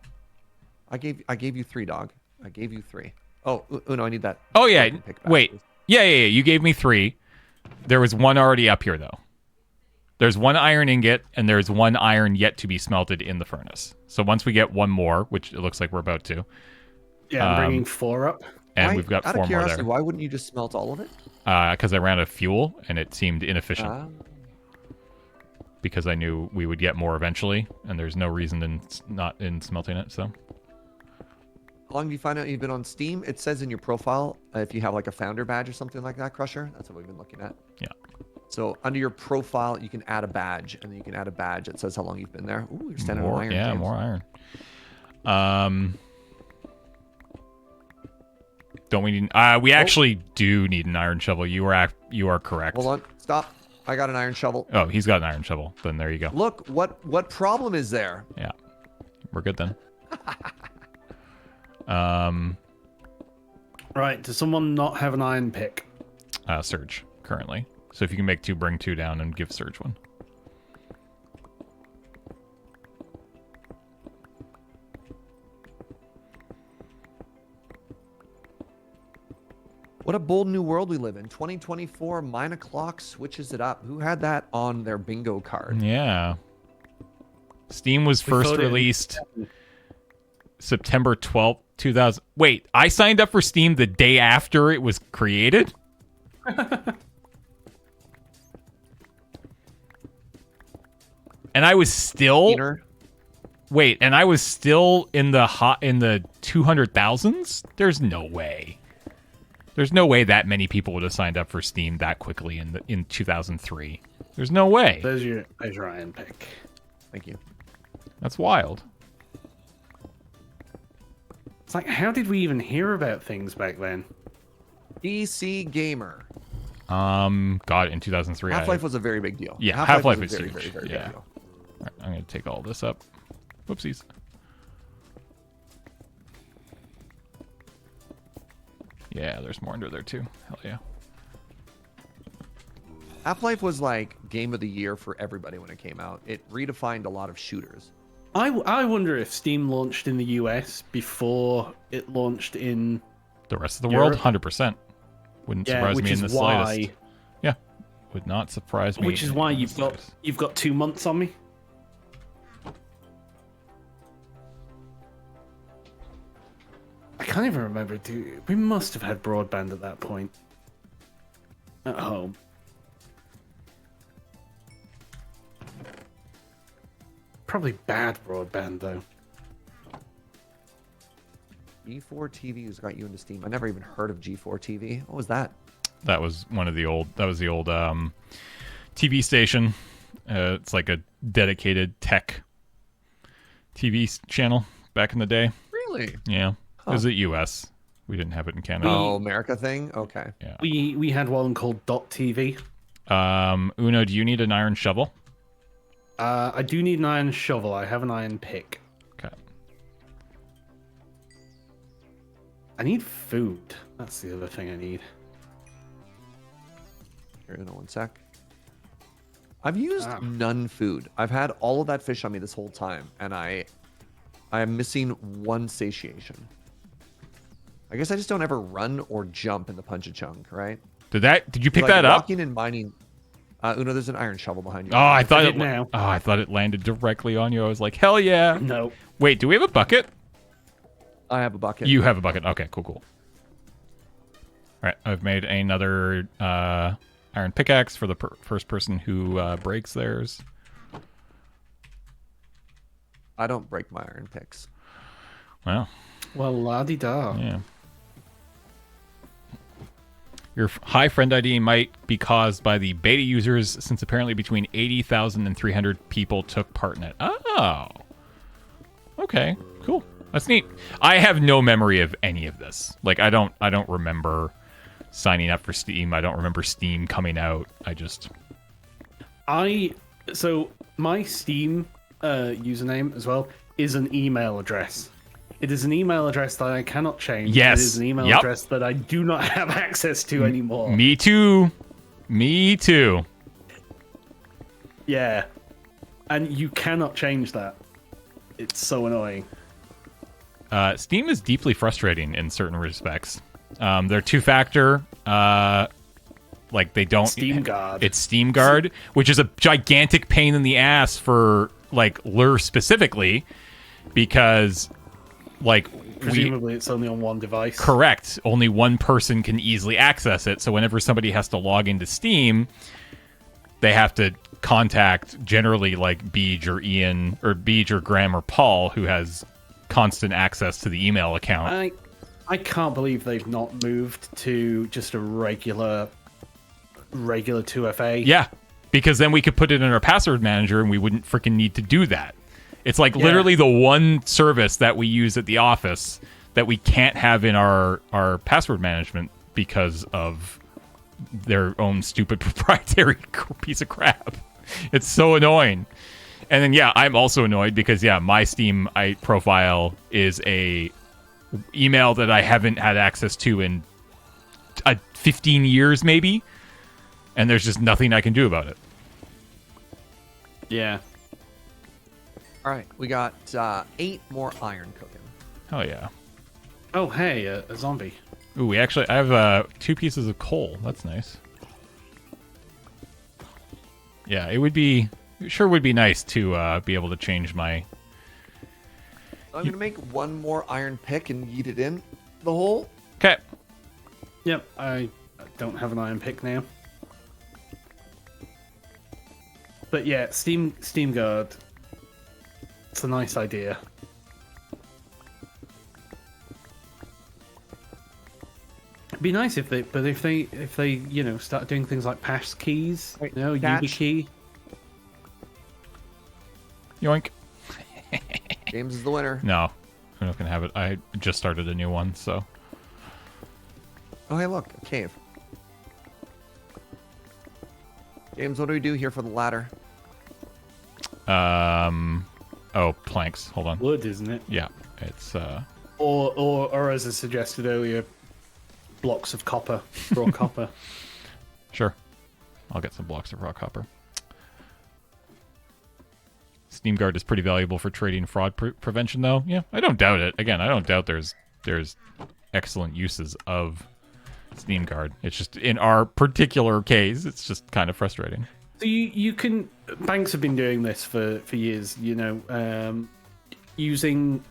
I gave you 3, dog. I gave you 3. Oh, Uno, I need that. Oh yeah. fucking pick back, Wait. please. Yeah. You gave me 3. There was 1 already up here though. There's 1 iron ingot and there's 1 iron yet to be smelted in the furnace. So once we get 1 more, which it looks like we're about to, yeah, I'm bringing 4 up. and Why- we've got out 4 of more curiosity, there. why wouldn't you just smelt all of it? Because I ran out of fuel and it seemed inefficient. Ah. Because I knew we would get more eventually, and there's no reason in not in smelting it. So How long do you find out you've been on Steam? It says in your profile if you have like a founder badge or something like that, Crusher. That's what we've been looking at. yeah. So under your profile, you can add a badge, and then you can add a badge that says how long you've been there. Ooh, you're standing on iron. Yeah, James. more iron. Don't we need? We actually do need an iron shovel. You are correct. Hold on. Stop. I got an iron shovel. Oh, he's got an iron shovel. Then there you go. Look, what problem is there? Yeah, we're good then. Right. Does someone not have an iron pick? Surge currently. So if you can make 2, bring 2 down and give Surge 1. What a bold new world we live in. 2024, Mine O'Clock switches it up. Who had that on their bingo card? Yeah. Steam was first voted. released September 12th, 2000. Wait, I signed up for Steam the day after it was created? And I was still Peter? Wait, and I was still in the 200,000s? There's no way. There's no way that many people would have signed up for Steam that quickly in 2003. There's no way. There's your iron pick. Thank you. That's wild. It's like, how did we even hear about things back then? PC Gamer. God, in 2003. Half-Life was a very big deal. Yeah, Half-Life was was a very, huge. very, very Yeah. big deal. All right, I'm going to take all this up. Whoopsies. Yeah, there's more under there too. Hell yeah. Half-Life was like game of the year for everybody when it came out. It redefined a lot of shooters. I wonder if Steam launched in the US before it launched in The rest of the world, Europe? 100%. Wouldn't Yeah, surprise which me in is the slightest. why- Yeah, would not surprise me. which is why in the you've slightest. got 2 months on me. I can't even remember. Dude, we must have had broadband at that point. At home. Probably bad broadband though. G4 TV has got you into Steam. I never even heard of G4 TV. What was that? That was the old TV station. It's like a dedicated tech TV channel back in the day. Really? Yeah. It was at US. We didn't have it in Canada. Oh, America thing? Okay. Yeah. We had one called Dot TV. Uno, do you need an iron shovel? I do need an iron shovel. I have an iron pick. Okay. I need food. That's the other thing I need. Here, Uno, one sec. I've used none food. I've had all of that fish on me this whole time, and I am missing one satiation. I guess I just don't ever run or jump in the Punch-a-Chunk, right? Did you pick Like, that up? walking and mining. Uno, there's an iron shovel behind you. Oh, I thought it. now. Oh, I thought it landed directly on you. I was like, hell yeah. No. Wait, do we have a bucket? I have a bucket. You have a bucket. Okay, cool. All right, I've made another iron pickaxe for the first person who breaks theirs. I don't break my iron picks. Well, La-di-da. yeah. Your high friend ID might be caused by the beta users, since apparently between 80,000 and 300 people took part in it. Oh. Okay, cool. That's neat. I have no memory of any of this. Like, I don't remember signing up for Steam. I don't remember Steam coming out. So my Steam username as well is an email address. It is an email address that I cannot change. Yes. It is an email Yep. address that I do not have access to anymore. Me too. Me too. Yeah. And you cannot change that. It's so annoying. Steam is deeply frustrating in certain respects. They're two-factor. Like, they don't... Steam Guard. It's Steam Guard, which is a gigantic pain in the ass for, like, Lure specifically, because, like... Presumably it's only on one device. Correct. Only one person can easily access it, so whenever somebody has to log into Steam, they have to contact, generally, like, Beej or Ian, or Beej or Graham or Paul, who has constant access to the email account. I can't believe they've not moved to just a regular 2FA. Yeah, because then we could put it in our password manager and we wouldn't freaking need to do that. It's like literally the one service that we use at the office that we can't have in our password management because of their own stupid proprietary piece of crap. It's so annoying. And then yeah, I'm also annoyed because yeah, my Steam profile is a email that I haven't had access to in 15 years maybe, and there's just nothing I can do about it. Yeah. All right, we got 8 more iron cooking. Oh yeah. Oh, hey, a zombie. Ooh, I have 2 pieces of coal. That's nice. Yeah, it would be nice to be able to change my. I'm gonna make 1 more iron pick and yeet it in the hole. Okay. Yep, I don't have an iron pick now. But yeah, Steam Guard. It's a nice idea. It'd be nice if they start doing things like pass keys, Wait, Yubi key. Yoink. James is the winner. No, I'm not gonna have it. I just started a new one, so. Oh, hey, look, a cave. James, what do we do here for the ladder? Oh, planks. Hold on. Wood, isn't it? Yeah, it's Or as I suggested earlier, blocks of copper, raw copper. Sure. I'll get some blocks of raw copper. Steam Guard is pretty valuable for trading fraud prevention, though. Yeah, I don't doubt it. Again, I don't doubt there's excellent uses of Steam Guard. It's just in our particular case, it's just kind of frustrating. So you can. Banks have been doing this for years. Using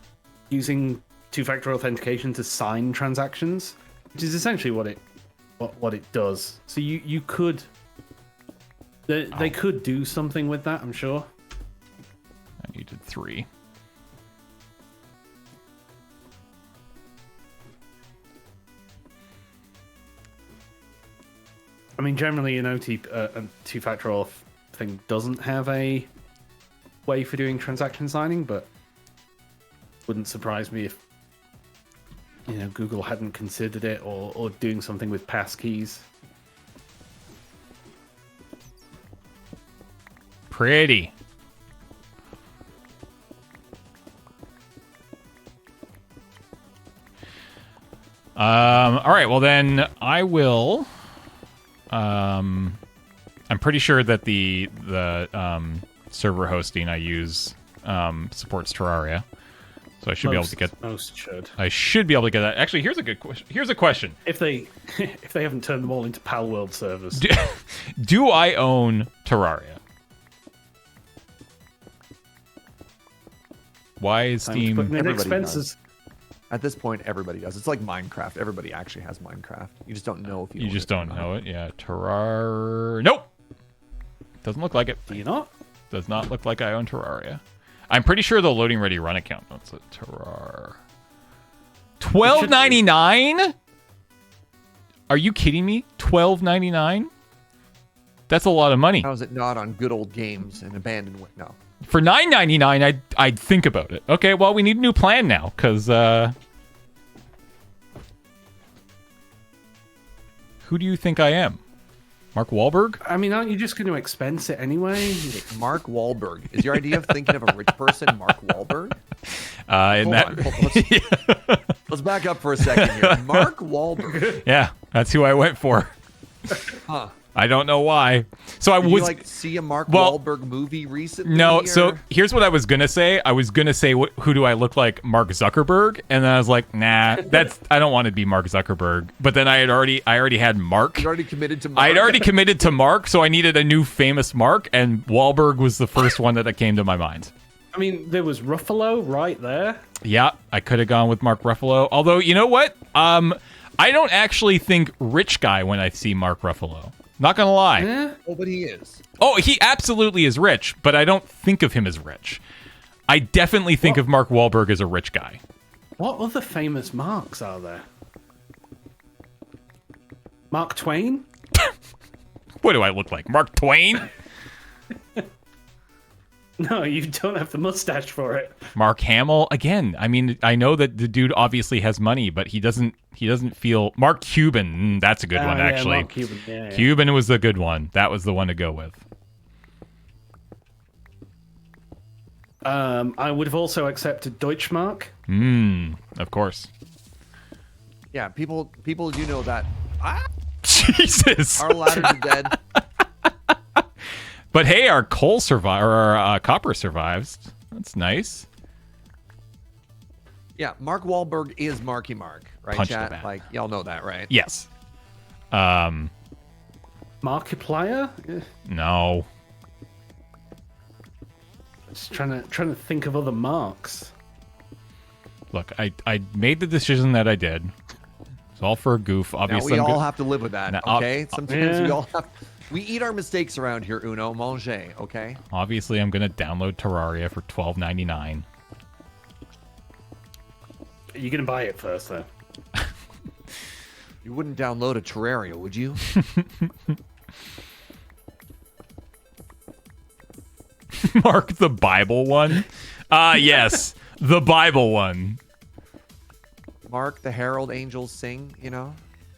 two-factor authentication to sign transactions, which is essentially what it does. So you could. They could do something with that, I'm sure. I needed 3. I mean, generally, an two-factor auth thing doesn't have a way for doing transaction signing, but wouldn't surprise me if Google hadn't considered it or doing something with passkeys. Pretty. All right. Well, then I will. I'm pretty sure that the server hosting I use supports Terraria, so I should be able to get. Most should. I should be able to get that. Actually, here's a good question. Here's a question. If they haven't turned them all into Palworld servers. Do I own Terraria? Why is Steam? Putting in Everybody expenses. At this point, everybody does. It's like Minecraft. Everybody actually has Minecraft. You just don't know if you. You own just it or don't not. know it. Yeah, Terraria. Nope. Doesn't look like it. Do you not? Does not look like I own Terraria. I'm pretty sure the loading ready run account. That's a Terraria. $12.99? Are you kidding me? $12.99? That's a lot of money. How is it not on good old games and abandoned? No. For $9.99, I'd think about it. Okay, well, we need a new plan now, because, who do you think I am? Mark Wahlberg? I mean, aren't you just going to expense it anyway? Mark Wahlberg. Is your idea of thinking of a rich person Mark Wahlberg? Let's back up for a second here. Mark Wahlberg. Yeah, that's who I went for. Huh. I don't know why. So Did you see a Mark Wahlberg movie recently? No, or? so here's what I was gonna say. I was gonna say, who do I look like? Mark Zuckerberg, and then I was like, nah, I don't want to be Mark Zuckerberg. But then I already had Mark. You already committed to Mark. I'd already committed to Mark, so I needed a new famous Mark, and Wahlberg was the first one that came to my mind. I mean, there was Ruffalo right there. Yeah, I could have gone with Mark Ruffalo. Although, you know what? I don't actually think rich guy when I see Mark Ruffalo. Not gonna lie. Yeah. Oh, but he is. Oh, he absolutely is rich, but I don't think of him as rich. I definitely think of Mark Wahlberg as a rich guy. What other famous Marks are there? Mark Twain? What do I look like? Mark Twain? No, you don't have the mustache for it. Mark Hamill again. I mean, I know that the dude obviously has money, but he doesn't feel. Mark Cuban. That's a good one, Yeah, actually. Mark Cuban. Yeah, yeah. Cuban was the good one. That was the one to go with. I would have also accepted Deutschmark. Of course. Yeah, people do know that. Jesus. Our ladders are dead. But hey, our coal survive, or our copper survives. That's nice. Yeah, Mark Wahlberg is Marky Mark, right, Punch the chat? bag. Like, y'all know that, right? Yes. Markiplier? No. Just trying to think of other marks. Look, I made the decision that I did. It's all for a goof. Now Obviously, we I'm all go- have to live with that, Now, okay? Sometimes we yeah. all have. We eat our mistakes around here, Uno. Manger, okay? obviously I'm gonna download Terraria for $12.99. You're gonna buy it first, though. You wouldn't download a Terraria, would you? Mark the Bible one. Yes, the Bible one Mark the Herald Angels Sing, you know?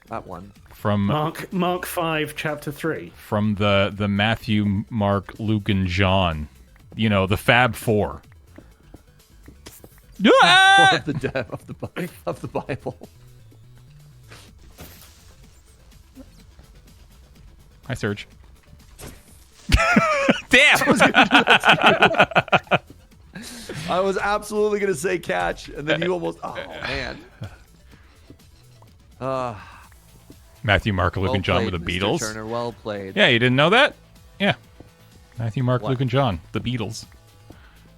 That one. from Mark 5, Chapter 3. from the Matthew, Mark, Luke, and John. You know, the Fab Four. Ah! Of the Bible. Hi, Serge. Damn. I was absolutely gonna say catch, and then you almost. Oh man. Matthew, Mark, Luke, Well and John played, with the Mr. Beatles. Turner, well played. Yeah, you didn't know that? Yeah. Matthew, Mark, What? Luke, and John, the Beatles.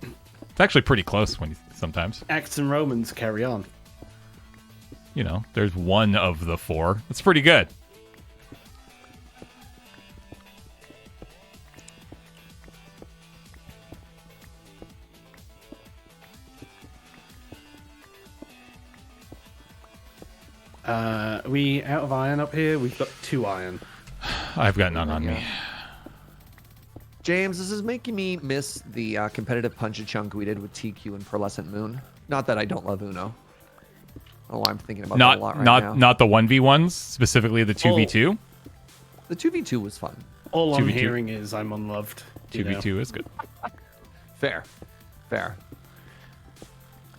It's actually pretty close when sometimes. Acts and Romans carry on. You know, there's one of the four. That's pretty good. Are we out of iron up here? We've got 2 iron. I've got none on me. James, this is making me miss the competitive punch-a-chunk we did with TQ and Pearlescent Moon. Not that I don't love Uno. Oh, I'm thinking about that a lot right now. Not the 1v1s, specifically the 2v2. The 2v2 was fun. All I'm 2v2. hearing is I'm unloved. you know. 2v2 is good. Fair.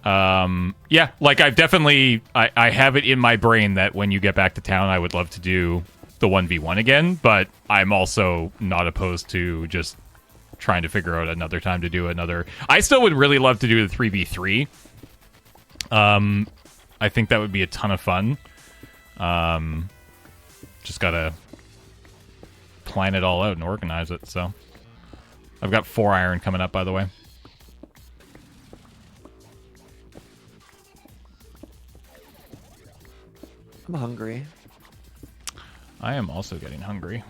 Yeah, like I've definitely I have it in my brain that when you get back to town I would love to do the 1v1 again, but I'm also not opposed to just trying to figure out another time to do another. I still would really love to do the 3v3. I think that would be a ton of fun. Just gotta plan it all out and organize it. So I've got 4 iron coming up, by the way. I'm hungry. I am also getting hungry.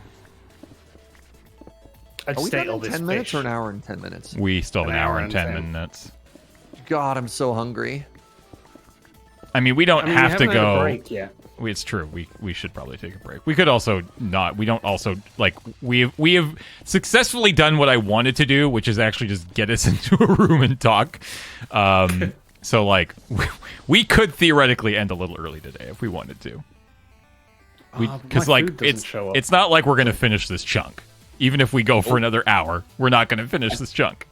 I Are just we ate done all in this 10 minutes fish. or an hour and 10 minutes? We still have an hour and 10 10. minutes. God, I'm so hungry. I mean, we don't I mean, have we to haven't had a go. break yet. It's true. We should probably take a break. We could also not. We don't also like we have successfully done what I wanted to do, which is actually just get us into a room and talk. So like we could theoretically end a little early today if we wanted to. Because my like food doesn't show up. it's not like we're gonna finish this chunk. Even if we go for another hour, we're not gonna finish this chunk.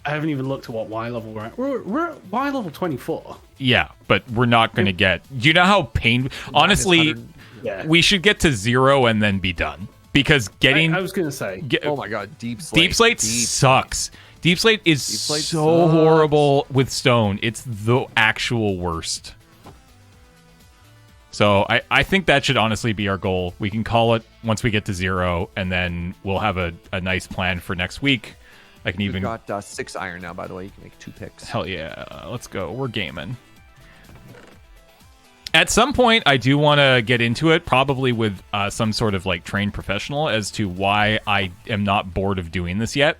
I haven't even looked at what Y level we're at. We're at Y level 24. Yeah, but we're not gonna get. Do you know how pain? Honestly, 100. Yeah. we should get to 0 and then be done. Because getting I was gonna say. Oh my god, Deep Slate. Deep Slate sucks. Deep Slate is Slate so sucks. horrible with stone. It's the actual worst. So I think that should honestly be our goal. We can call it once we get to 0, and then we'll have a nice plan for next week. I can We've even... got 6 iron now, by the way. You can make 2 picks. Hell yeah. Let's go. We're gaming. At some point, I do want to get into it, probably with some sort of like trained professional, as to why I am not bored of doing this yet.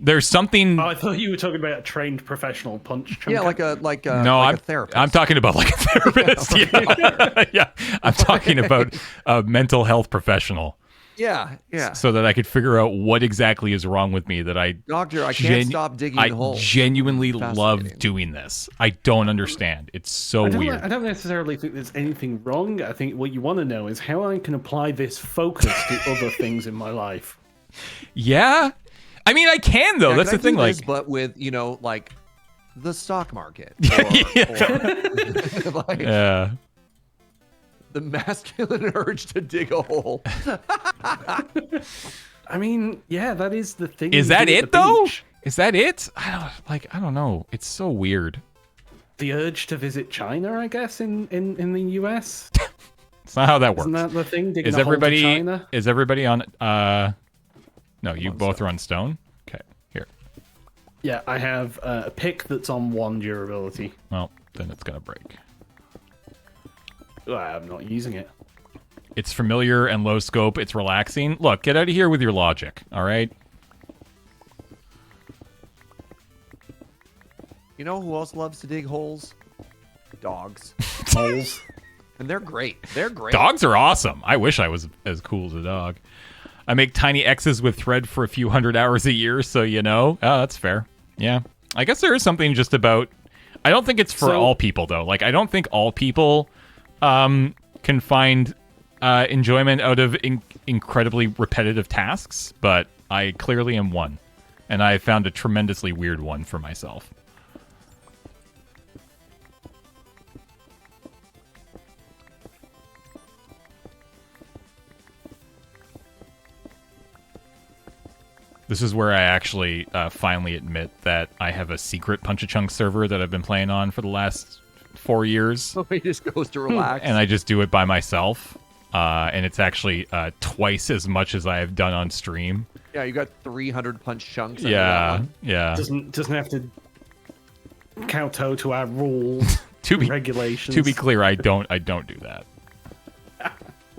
There's something... Oh, I thought you were talking about a trained professional punch. Yeah, chunker. like No, like I'm a therapist. I'm talking about like a therapist. Yeah, yeah. I'm talking about a mental health professional. Yeah, yeah. so that I could figure out what exactly is wrong with me that I Doctor, I can't stop digging I the hole. genuinely love Fascinating. doing this. I don't understand. It's so I weird. don't necessarily think there's anything wrong. I think what you want to know is how I can apply this focus to other things in my life. Yeah. I mean, I can though. Yeah, That's can the I thing. do Like, this, but with like the stock market, or like yeah. the masculine urge to dig a hole. I mean, yeah, that is the thing. Is you that do at it the though? beach. Is that it? I don't know. It's so weird. The urge to visit China, I guess, in the US. It's not how that works. Isn't that the thing? Digging Is a hole to everybody China? is everybody on no, you both are on stone? Okay. Here. Yeah, I have a pick that's on 1 durability. Well, then it's going to break. I'm not using it. It's familiar and low scope. It's relaxing. Look, get out of here with your logic, all right? You know who else loves to dig holes? Dogs. Holes. And they're great. They're great. Dogs are awesome. I wish I was as cool as a dog. I make tiny X's with thread for a few hundred hours a year, so you know. Oh, that's fair. Yeah. I guess there is something just about... I don't think it's for all people, though. Like, I don't think all people can find enjoyment out of incredibly repetitive tasks, but I clearly am one. And I found a tremendously weird one for myself. This is where I actually finally admit that I have a secret Punch-a-Chunk server that I've been playing on for the last 4 years. So he just goes to relax. And I just do it by myself. And it's actually twice as much as I have done on stream. Yeah, you got 300 punch chunks. under that Yeah, one. yeah. Doesn't have to kowtow to our rules, To be regulations. to be clear, I don't do that.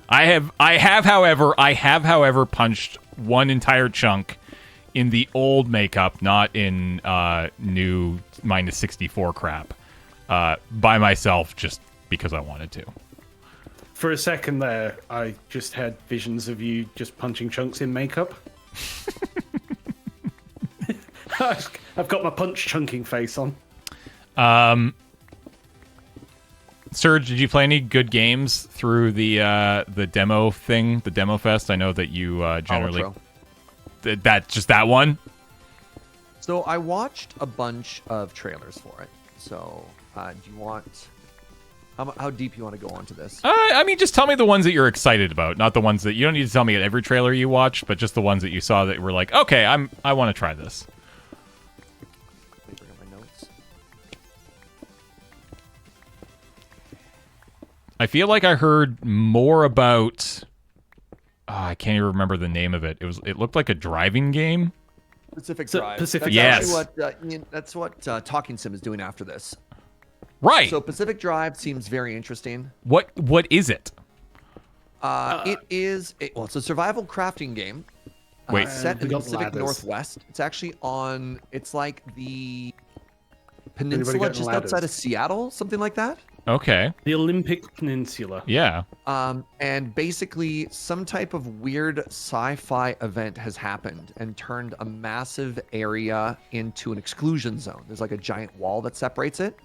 I have however punched one entire chunk in the old makeup, not in new -64 crap, by myself just because I wanted to. For a second there, I just had visions of you just punching chunks in makeup. I've got my punch chunking face on. Serge, did you play any good games through the demo thing, the demo fest? I know that you generally Outro. that one. So I watched a bunch of trailers for it. So do you want... How deep you want to go onto this? I mean, just tell me the ones that you're excited about, not the ones that you don't need to tell me at every trailer you watched, but just the ones that you saw that were like, okay, I want to try this. Let me bring up my notes. I feel like I heard more about. I can't even remember the name of it. It looked like a driving game. Pacific So, Drive. Pacific Yes. That's what Talking Sim is doing after this. Right. So Pacific Drive seems very interesting. What is it? It's a survival crafting game. Wait. Set we in the got Pacific ladders. Northwest. It's actually on. It's like the Anybody peninsula got just ladders? outside of Seattle, something like that. Okay. The Olympic Peninsula. Yeah. And basically, some type of weird sci-fi event has happened and turned a massive area into an exclusion zone. There's like a giant wall that separates it,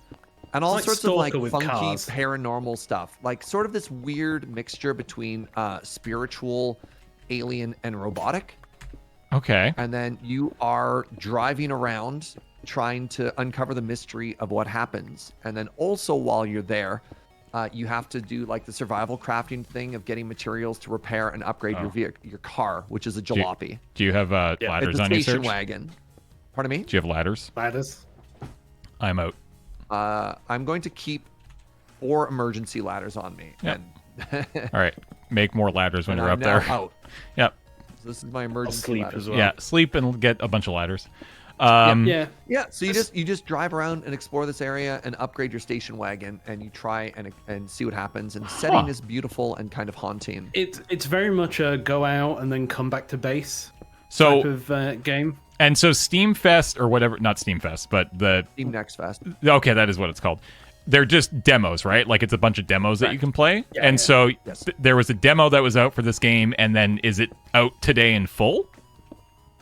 and all It's like sorts of like Stalker with funky cars. paranormal stuff, like sort of this weird mixture between spiritual, alien, and robotic. Okay. And then you are driving around trying to uncover the mystery of what happens. And then also while you're there, you have to do like the survival crafting thing of getting materials to repair and upgrade your car, which is a jalopy. Do you have ladders It's a on your station search? Pardon me? Do you have ladders? Ladders. I'm out. I'm going to keep 4 emergency ladders on me. Yep. And, All right. Make more ladders when and you're I'm up now there. out. Yep. So this is my emergency sleep ladder. as well. Yeah. Sleep and get a bunch of ladders. Yeah. Yeah, so you just drive around and explore this area and upgrade your station wagon, and you try and see what happens. And setting is beautiful and kind of haunting. It's very much a go out and then come back to base So type of game. and so Steam Fest or whatever, not Steam Fest, but the Team Next Fest. okay, that is what it's called. they're just demos, right? Like it's a bunch of demos that you can play. Yeah, and yeah. so Yes. there was a demo that was out for this game, and then is it out today in full?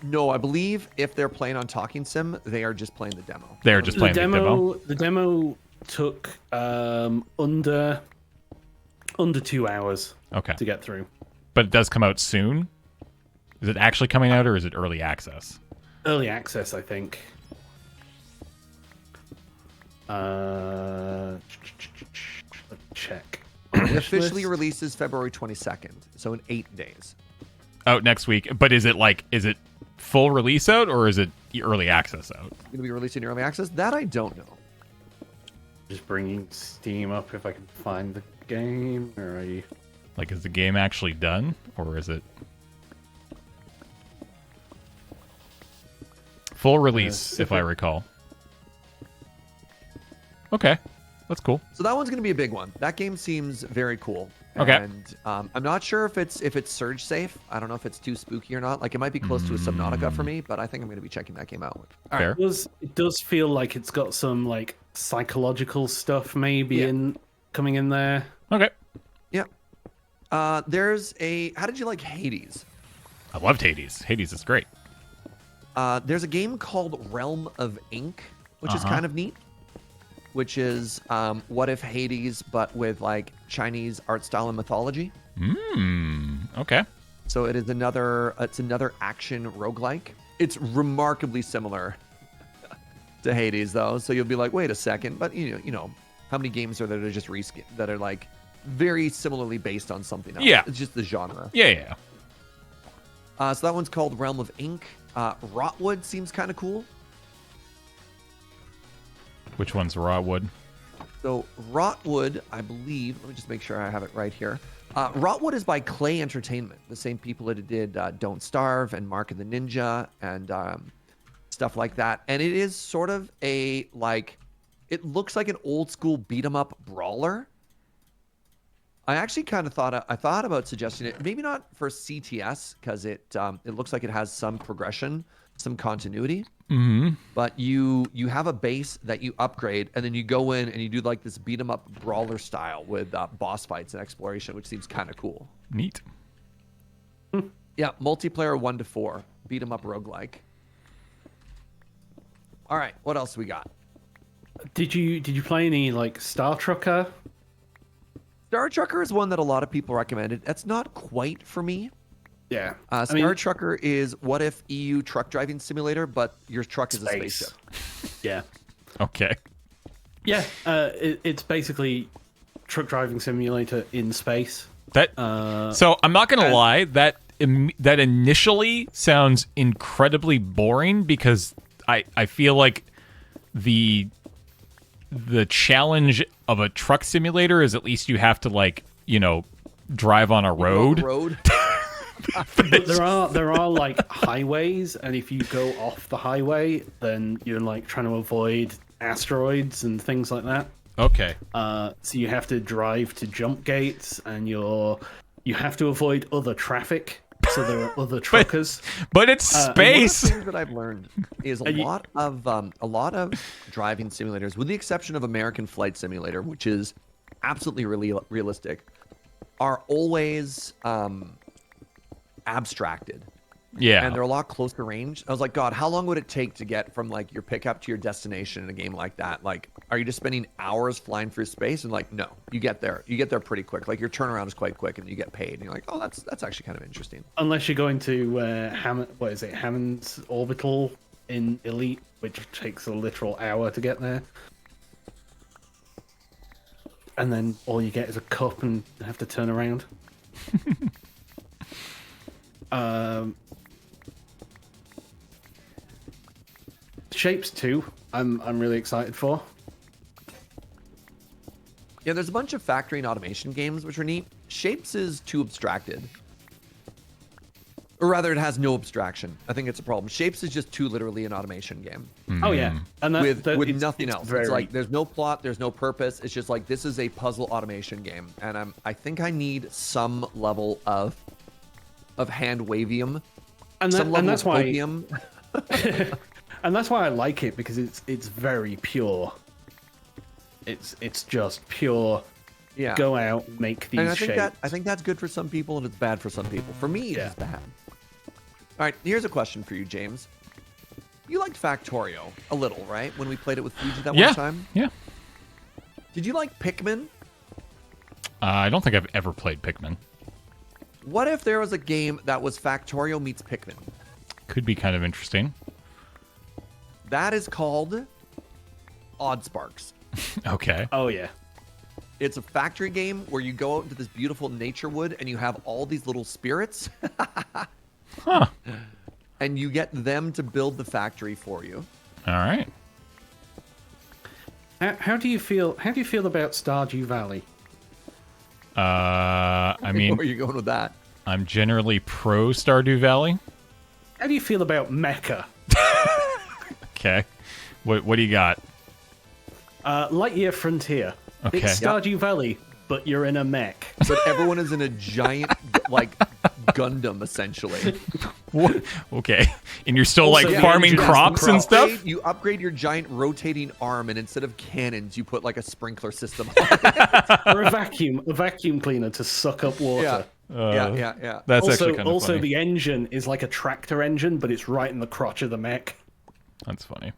No, I believe if they're playing on Talking Sim, they are just playing the demo. They're just playing The demo took under 2 hours Okay. to get through. But it does come out soon. Is it actually coming out, or is it early access? Early access, I think. Let's check. It officially List. releases February 22nd, so in 8 days. Out next week. But is it full release out, or is it early access out? Going to be releasing early access? That I don't know. Just bringing Steam up if I can find the game. Where are you? Like, is the game actually done, or is it full release, if I recall? Okay, that's cool. So that one's going to be a big one. That game seems very cool. Okay. And I'm not sure if it's surge safe. I don't know if it's too spooky or not. Like it might be close to a Subnautica for me, but I think I'm going to be checking that game out. Fair. It does feel like it's got some like psychological stuff maybe coming in there. Okay. Yeah. There's a. How did you like Hades? I loved Hades. Hades is great. There's a game called Realm of Ink, which is kind of neat. Which is what if Hades, but with like Chinese art style and mythology. Okay. So it is another. It's another action roguelike. It's remarkably similar to Hades, though. So you'll be like, wait a second, but you know, how many games are there that are just reskin that are like very similarly based on something else? Yeah. It's just the genre. Yeah. So that one's called Realm of Ink. Rotwood seems kind of cool. Which one's Rawwood? So Rotwood, I believe, let me just make sure I have it right here. Rotwood is by Clay Entertainment, the same people that did Don't Starve and Mark of the Ninja and stuff like that. And it is sort of a, like, it looks like an old school beat 'em up brawler. I actually kind of thought about suggesting it, maybe not for CTS, because it looks like it has some progression, some continuity. Mm-hmm. But you have a base that you upgrade, and then you go in and you do like this beat 'em up brawler style with boss fights and exploration, which seems kind of cool. Neat. Yeah, multiplayer 1 to 4, beat 'em up roguelike. All right, what else we got? Did you play any like Star Trucker? Star Trucker is one that a lot of people recommended. That's not quite for me. Yeah. Star Trucker is what if EU truck driving simulator, but your truck is a Space. spaceship. Yeah. Okay. Yeah. It's basically truck driving simulator in space. That. So I'm not gonna lie. That initially sounds incredibly boring because I feel like the challenge of a truck simulator is at least you have to like drive on a road. But there are like highways, and if you go off the highway, then you're like trying to avoid asteroids and things like that. Okay. So you have to drive to jump gates, and you have to avoid other traffic. So there are other truckers. But it's One of space. the things that I've learned is a lot of driving simulators, with the exception of American Flight Simulator, which is absolutely realistic, are always abstracted. Yeah. And they're a lot closer range. I was like, God, how long would it take to get from like your pickup to your destination in a game like that? Like, are you just spending hours flying through space? And like, no, you get there pretty quick. Like your turnaround is quite quick, and you get paid. And you're like, oh, that's actually kind of interesting. Unless you're going to Hammond's Orbital in Elite, which takes a literal hour to get there. And then all you get is a cup and have to turn around. Shapes 2, I'm really excited for. Yeah, there's a bunch of factory and automation games which are neat. Shapes is too abstracted. Or rather, it has no abstraction. I think it's a problem. Shapes is just too literally an automation game. Oh yeah, and With it's nothing else. Very... It's like there's no plot, there's no purpose. It's just like this is a puzzle automation game, and I think I need some level of hand wavium, and some level that's of why opium. and that's why I like it, because it's very pure. It's just pure. Yeah. Go out, make these And shapes. I think that's good for some people and it's bad for some people. For me, Yeah. it's bad. All right, here's a question for you, James. You liked Factorio a little, right? When we played it with Fuji that Yeah. one time. Yeah. Did you like Pikmin? I don't think I've ever played Pikmin. What if there was a game that was Factorio meets Pikmin? Could be kind of interesting. That is called Oddsparks. Okay. Oh yeah. It's a factory game where you go out into this beautiful nature wood and you have all these little spirits. Huh. And you get them to build the factory for you. All right. How do you feel? How do you feel about Stardew Valley? I mean, Where are you going with that? I'm generally pro Stardew Valley. How do you feel about Mecha? Okay. What do you got? Lightyear Frontier. Okay. It's Stardew Valley, but you're in a mech. But everyone is in a giant, like, Gundam, essentially. What? Okay. And you're still Also, like the farming engine is crops and stuff? You upgrade your giant rotating arm, and instead of cannons, you put, like, a sprinkler system on it. Or a vacuum cleaner to suck up water. Yeah. That's also, actually kind of funny. the engine is like a tractor engine, but it's right in the crotch of the mech. That's funny.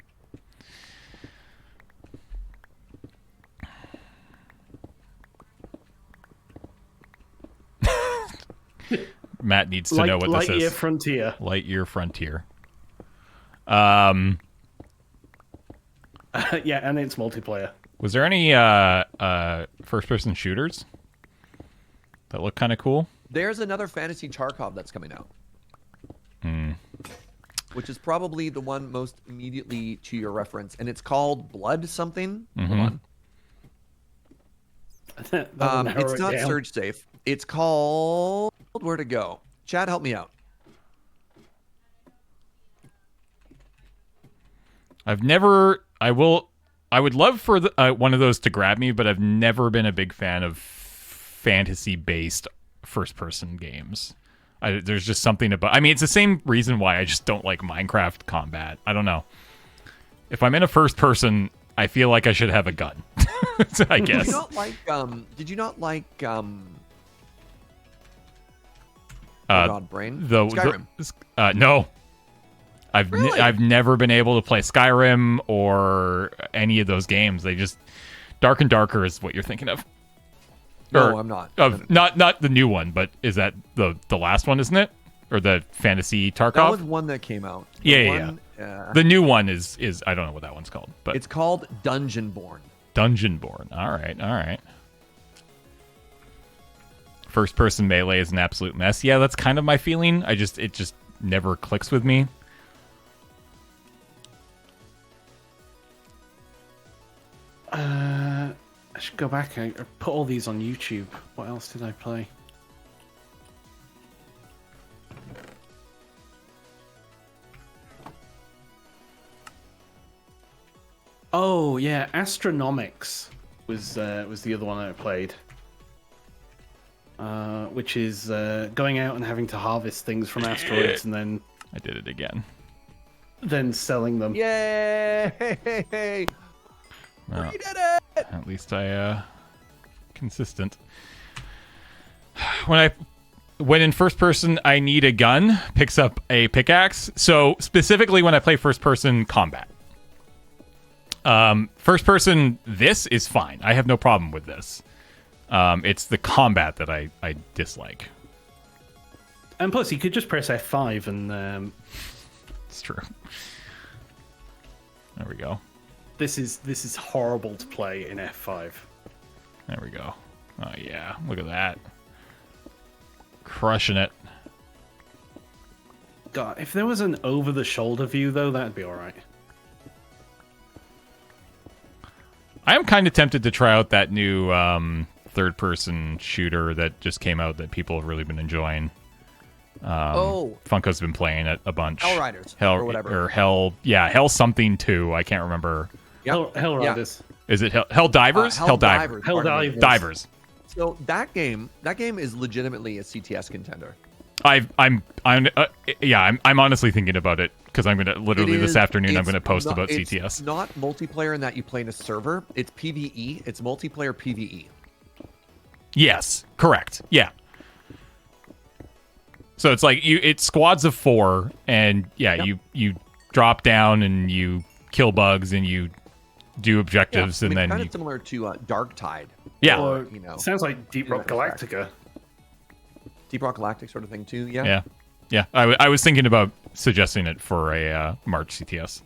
Matt needs to know what this Lightyear is. Frontier. Lightyear Frontier. Yeah, and it's multiplayer. Was there any first-person shooters that look kind of cool? There's another Fantasy Tarkov that's coming out. Which is probably the one most immediately to your reference, and it's called Blood something. Hold on. That'll narrow It's it not down. Surge Safe. It's called Where to Go. Chad, help me out. I would love for one of those to grab me, but I've never been a big fan of fantasy-based first-person games. There's just something about... I mean, it's the same reason why I just don't like Minecraft combat. I don't know. If I'm in a first-person, I feel like I should have a gun. I guess. Did you not like Brain? Skyrim. Skyrim. No. Really? I've never been able to play Skyrim or any of those games. They just... Dark and Darker is what you're thinking of. No, I'm not. Not the new one, but is that the last one, isn't it? Or the Fantasy Tarkov? That was one that came out. Yeah. The new one is I don't know what that one's called, but It's called Dungeonborn. Dungeonborn. All right. First person melee is an absolute mess. Yeah, that's kind of my feeling. It just never clicks with me. I should go back. I put all these on YouTube. What else did I play? Oh yeah, Astronomics was the other one that I played. Which is going out and having to harvest things from asteroids and I did it again. then selling them. Yay! Well, We did it! at least I consistent. When in first person, I need a gun, picks up a pickaxe. So specifically when I play first person combat. First person, this is fine. I have no problem with this. It's the combat that I dislike. And plus, you could just press F5 and It's true. There we go. this is horrible to play in F5. There we go. Oh yeah, look at that. Crushing it. God, if there was an over-the-shoulder view, though, that'd be all right. I am kind of tempted to try out that new third-person shooter that just came out that people have really been enjoying. Funko's been playing it a bunch. Hell Riders, Hell or whatever. Or Hell, yeah, Hell something too. I can't remember. Yep. Hell Riders. Is it Hell Divers? Hell Divers. Hell pardon me. Divers. Divers. So that game is legitimately a CTS contender. I'm honestly thinking about it because I'm gonna literally this afternoon I'm It's gonna post not- about it's CTS. not multiplayer in that you play in a server. It's PvE. It's multiplayer PvE. Yes, correct. Yeah. So it's like it's squads of 4, and Yep. you drop down and you kill bugs and you do objectives, I and mean, then kind you, of similar to Dark Tide. Yeah. Or you know, sounds like Deep in Rock that respect. Galactica. Deep Rock Galactic sort of thing too. Yeah. yeah. I was thinking about suggesting it for a March CTS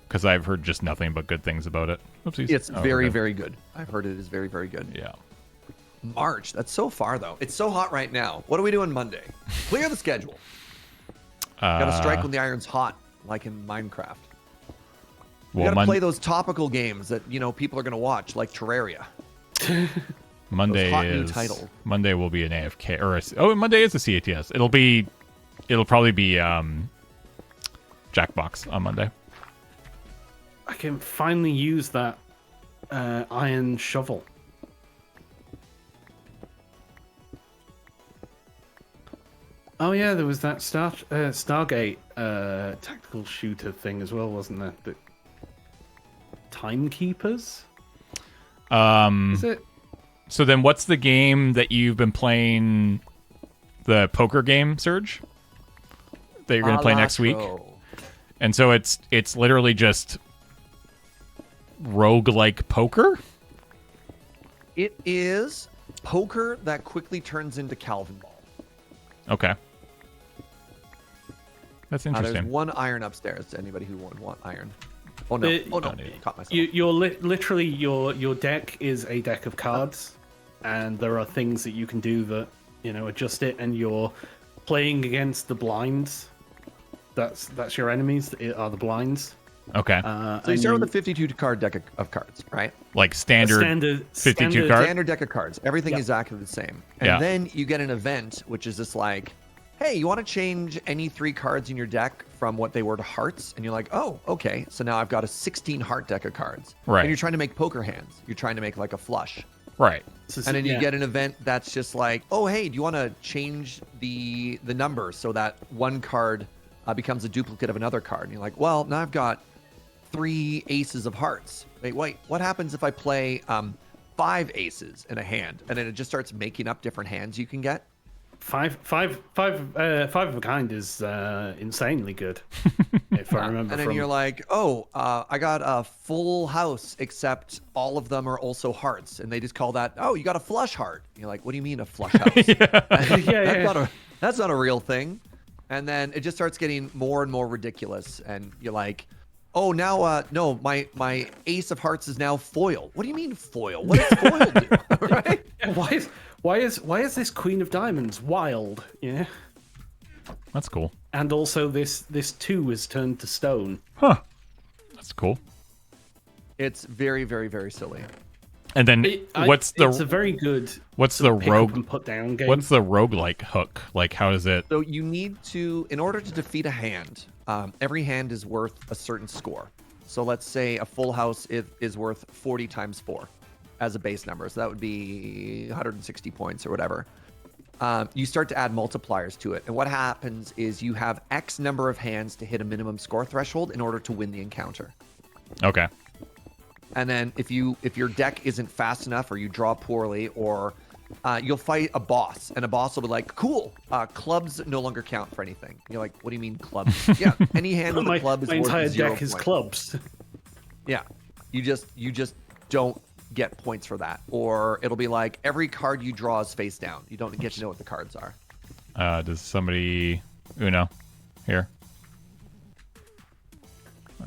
because I've heard just nothing but good things about it. Oopsies. It's Oh, very, we're good. very good. I've heard it is very, very good. Yeah. March. That's so far though. It's so hot right now. What are we doing Monday? Clear the schedule. Gotta strike when the iron's hot, like in Minecraft. We Well, gotta play those topical games that people are gonna watch, like Terraria. Monday those hot new is titles. Monday will be an AFK Monday is a CATS. It'll probably be Jackbox on Monday. I can finally use that iron shovel. Oh yeah, there was that Stargate tactical shooter thing as well, wasn't there? The Timekeepers? Is it? So then what's the game that you've been playing, the poker game, Surge? That you're going to play next week? Alatro. And so it's literally just roguelike poker? It is poker that quickly turns into Calvin Ball. Okay. That's There's interesting. one iron upstairs to anybody who would want iron. Oh no! The- Oh no! Don't need it. Caught myself. You're literally your deck is a deck of cards, and there are things that you can do that adjust it, and you're playing against the blinds. That's your enemies. Are the blinds. Okay. So you and start with a 52 card deck of cards, right? Like standard. standard 52 card? Standard deck of cards. Everything Yeah. is exactly the same. And Yeah. then you get an event, which is just like, hey, you want to change any 3 cards in your deck from what they were to hearts? And you're like, oh, okay. So now I've got a 16 heart deck of cards. Right. And you're trying to make poker hands. You're trying to make like a flush. Right. And then you get an event that's just like, oh, hey, do you want to change the number so that one card becomes a duplicate of another card? And you're like, well, now I've got 3 aces of hearts. Wait, what happens if I play 5 aces in a hand? And then it just starts making up different hands you can get. five of a kind is insanely good, if I remember. And then from... you're like, oh, I got a full house, except all of them are also hearts. And they just call that, oh, you got a flush heart. And you're like, what do you mean a flush house? yeah. That's not a real thing. And then it just starts getting more and more ridiculous. And you're like, oh, now, no, my ace of hearts is now foil. What do you mean foil? What does foil do? Right? Yeah, why is this Queen of Diamonds wild? Yeah. That's cool. And also this 2 is turned to stone. Huh. That's cool. It's very, very, very silly. And then It's a very good what's the pick up rogue and put down game. what's the roguelike hook? Like how is it? So you need to, in order to defeat a hand, every hand is worth a certain score. So let's say a full house is worth 40 times 4 as a base number. So that would be 160 points or whatever. You start to add multipliers to it. And what happens is you have X number of hands to hit a minimum score threshold in order to win the encounter. Okay. And then if your deck isn't fast enough, or you draw poorly, or you'll fight a boss, and a boss will be like, cool, clubs no longer count for anything. You're like, what do you mean clubs? Yeah, any hand with a club is my worth entire 0 deck is points. clubs. Yeah, you just don't get points for that. Or it'll be like every card you draw is face down. You don't get to know what the cards are. Does somebody Uno here?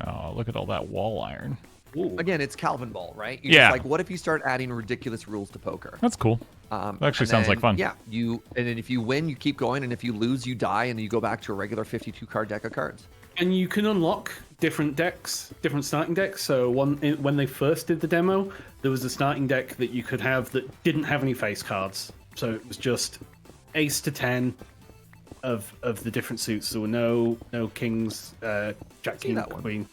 Oh, look at all that wall iron. Ooh. Again, it's Calvin Ball, right? You're Yeah. just like, what if you start adding ridiculous rules to poker? That's cool. That actually sounds like fun. Yeah, and then if you win, you keep going, and if you lose, you die, and you go back to a regular 52 card deck of cards. And you can unlock different decks, different starting decks. So when they first did the demo, there was a starting deck that you could have that didn't have any face cards. So it was just ace to 10 of the different suits. There were no kings, jack, king, that one. queen.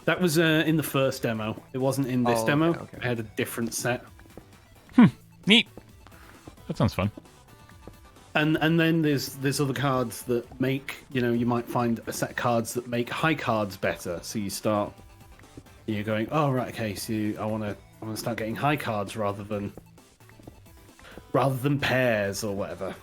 That was in the first demo. It wasn't in this Oh, demo. okay. I had a different set. Neat. That sounds fun. And then there's other cards that make, you might find a set of cards that make high cards better. So you're going, oh right, okay, so I want to start getting high cards rather than pairs or whatever.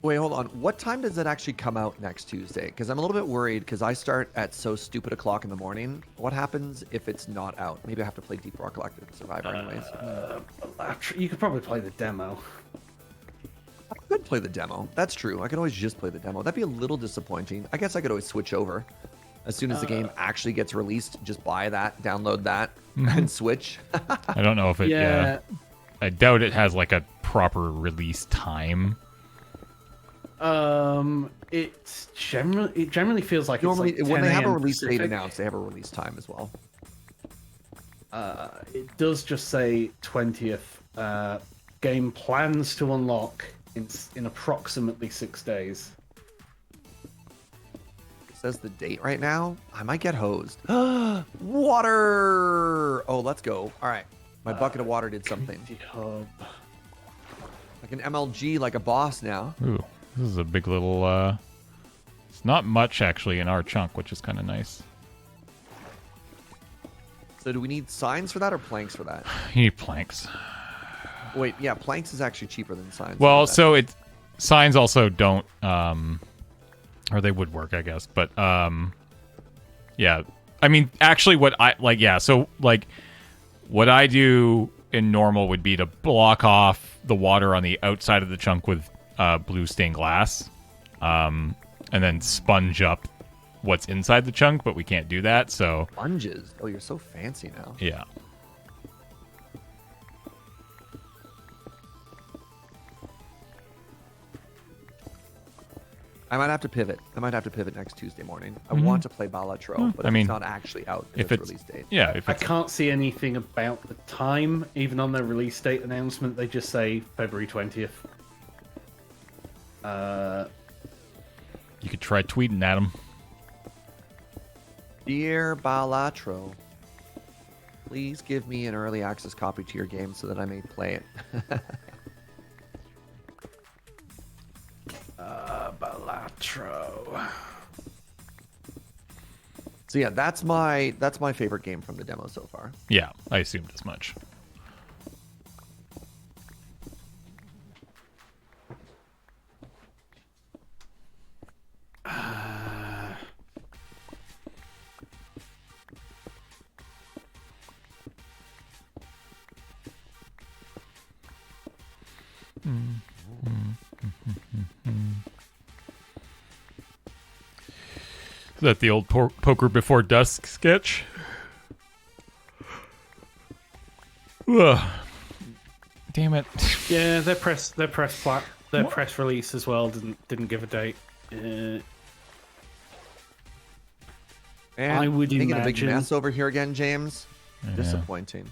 Wait, hold on. What time does it actually come out next Tuesday? Because I'm a little bit worried because I start at so stupid o'clock in the morning. What happens if it's not out? Maybe I have to play Deep Rock Galactic Survivor anyways. You could probably play the demo. I could play the demo. That's true. I could always just play the demo. That'd be a little disappointing. I guess I could always switch over. As soon as the game actually gets released, just buy that, download that, and switch. I don't know if it. Yeah. I doubt it has like a proper release time. It generally feels like Normally, it's like when 10 they have a a.m. release date Pacific. announced, they have a release time as well. It does just say 20th. Game plans to unlock in approximately 6 days. It says the date right now. I might get hosed. Water! Oh, let's go. All right. My bucket of water did something. Hub. Like an MLG, like a boss now. Ooh, this is a big little. It's not much actually in our chunk, which is kind of nice. So do we need signs for that or planks for that? You need planks. Wait, yeah, planks is actually cheaper than signs. Well, Like that. so signs also don't, or they would work, I guess. But yeah. I mean, actually, what I do in normal would be to block off the water on the outside of the chunk with blue stained glass, and then sponge up what's inside the chunk. But we can't do that, so sponges. Oh, you're so fancy now. yeah. I might have to pivot. Next Tuesday morning. I want to play Balatro, but I mean, it's not actually out in if its it's release date. yeah, if I it's can't see anything about the time, even on their release date announcement. They just say February 20th. you could try tweeting at them. Dear Balatro, please give me an early access copy to your game so that I may play it. Balatro. So yeah, that's my favorite game from the demo so far. Yeah, I assumed as much. Is that the old poker before dusk sketch? Ugh. Damn it. Yeah, their press release as well didn't give a date. And I would making a big imagine- mess over here again, James. Yeah. Disappointing.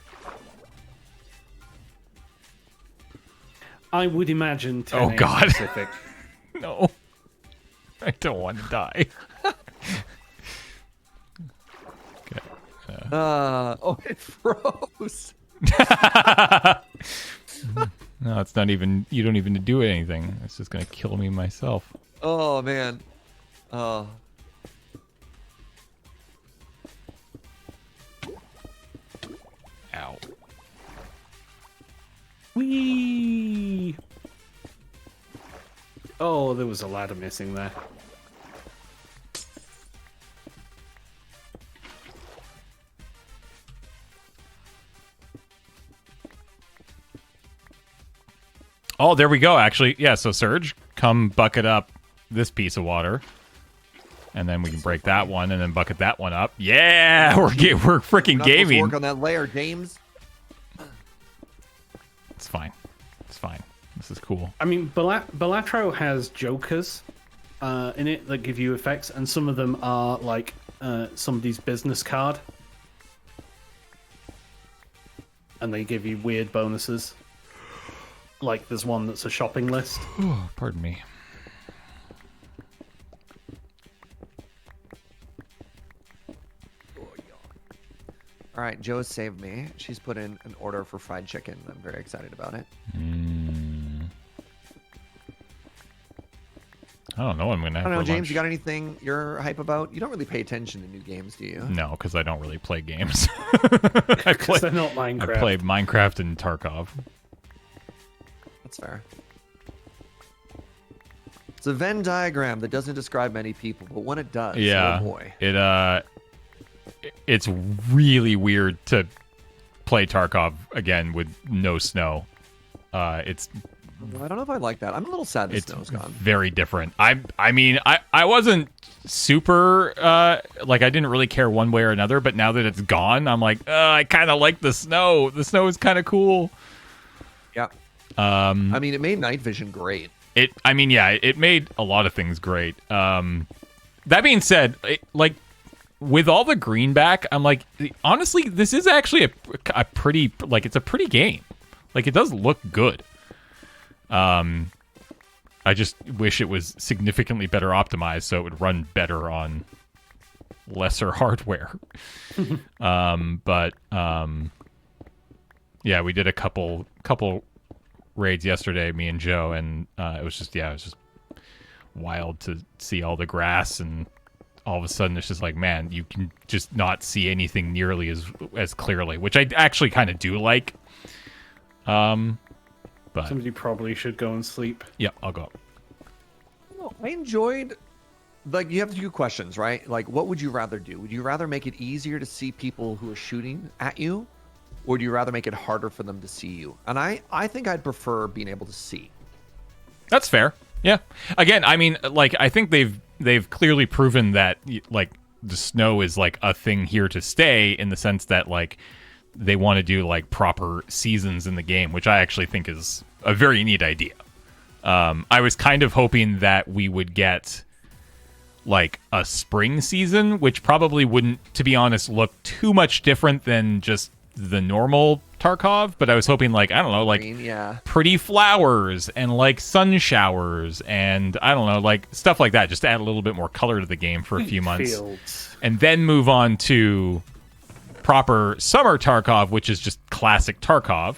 I would imagine 10 Oh, a.m. God. Pacific. No. I don't want to die. Okay. Oh, it froze. No, it's not even. You don't even do anything. It's just gonna kill me myself. Oh man. Oh. Ow. Whee! Oh, there was a ladder missing there. Oh, there we go. Actually, yeah. So Surge, come bucket up this piece of water, and then we can break that one, and then bucket that one up. Yeah, we're freaking Not supposed to gaming. work on that layer, James. It's fine. It's fine. This is cool. I mean, Balatro has jokers in it that give you effects, and some of them are like somebody's business card, and they give you weird bonuses. Like there's one that's a shopping list. Oh, pardon me. All right, Joe saved me. She's put in an order for fried chicken. I'm very excited about it. I don't know what I'm gonna I have don't know, for James. lunch. You got anything you're hype about? You don't really pay attention to new games, do you? No, because I don't really play games. I Because they're not Minecraft. I play Minecraft and Tarkov. That's fair. It's a Venn diagram that doesn't describe many people, but when it does, Yeah, oh boy. it's really weird to play Tarkov again with no snow. It's I don't know if I like that. I'm a little sad the it's snow's gone. very different. I mean, I wasn't super like I didn't really care one way or another, but now that it's gone, I'm like, I kind of like the snow. The snow is kind of cool. Yeah. I mean, it made night vision great. It made a lot of things great. That being said, like with all the greenback, I'm like, honestly, this is actually a pretty, like, it's a pretty game. Like, it does look good. I just wish it was significantly better optimized so it would run better on lesser hardware. Yeah, we did a couple raids yesterday, me and Joe, and it was just wild to see all the grass, and all of a sudden it's just like, man, you can just not see anything nearly as clearly, which I actually kind of do like. But Somebody probably should go and sleep. yeah, I'll go. No, I enjoyed, like, you have a few questions, right? Like, what would you rather do? Would you rather make it easier to see people who are shooting at you, or would you rather make it harder for them to see you? And I think I'd prefer being able to see. That's fair. Yeah. Again, I mean, like, I think they've clearly proven that, like, the snow is like a thing here to stay, in the sense that, like, they want to do like proper seasons in the game, which I actually think is a very neat idea. I was kind of hoping that we would get like a spring season, which probably wouldn't, to be honest, look too much different than just the normal Tarkov. But I was hoping, like, I don't know, like Yeah. pretty flowers and like sun showers and I don't know, like stuff like that, just to add a little bit more color to the game for a few months, Fields. and then move on to proper summer Tarkov, which is just classic Tarkov,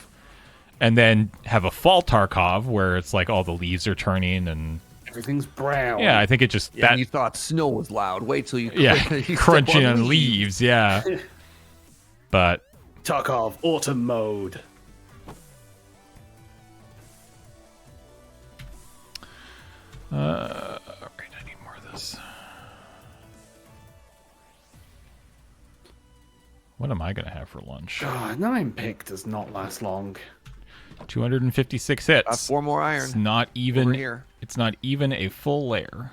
and then have a fall Tarkov where it's like all the leaves are turning, and Everything's brown. yeah, I think it just Yeah, that you thought snow was loud. Wait till you yeah you step crunching on leaves. leaves, yeah. But Tarkov autumn mode. all right, I need more of this. What am I gonna have for lunch? God, 9 pick does not last long. 256 hits. 4 more It's iron. not even Over here. It's not even a full layer.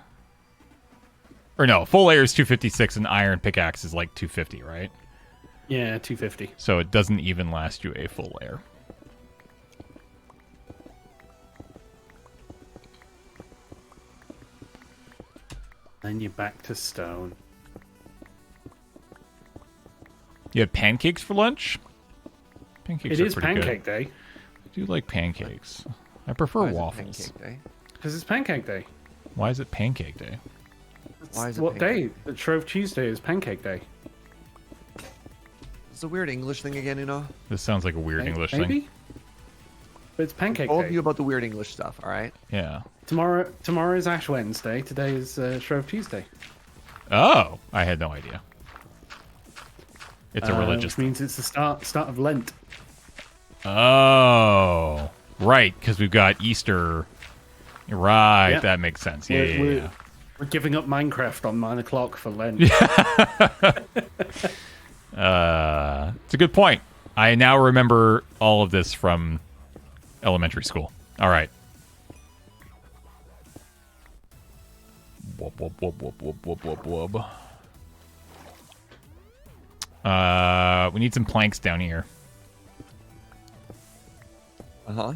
Or no, full layer is 256 and iron pickaxe is like 250, right? Yeah, 250. So it doesn't even last you a full layer. Then you're back to stone. You had pancakes for lunch? Pancakes It are is pretty pancake good. day. I do like pancakes. I prefer Why is it waffles. Pancake day? Because it's pancake day. Why is it pancake day? Why is it What pancake day? The Shrove Tuesday is pancake day. It's a weird English thing again, you know? This sounds like a weird English Maybe? thing. But it's pancake Told day. you about the weird English stuff, all right? Yeah. Tomorrow is Ash Wednesday. Today is Shrove Tuesday. Oh, I had no idea. It's a religious Which means it's the start of Lent. Oh, right, because we've got Easter. Right, Yeah. that makes sense. Yeah, We're- yeah. We're giving up Minecraft on 9 o'clock for Lent. It's a good point. I now remember all of this from elementary school. All right. Whoop, whoop, whoop, whoop, whoop, whoop, whoop, whoop. We need some planks down here. Uh-huh.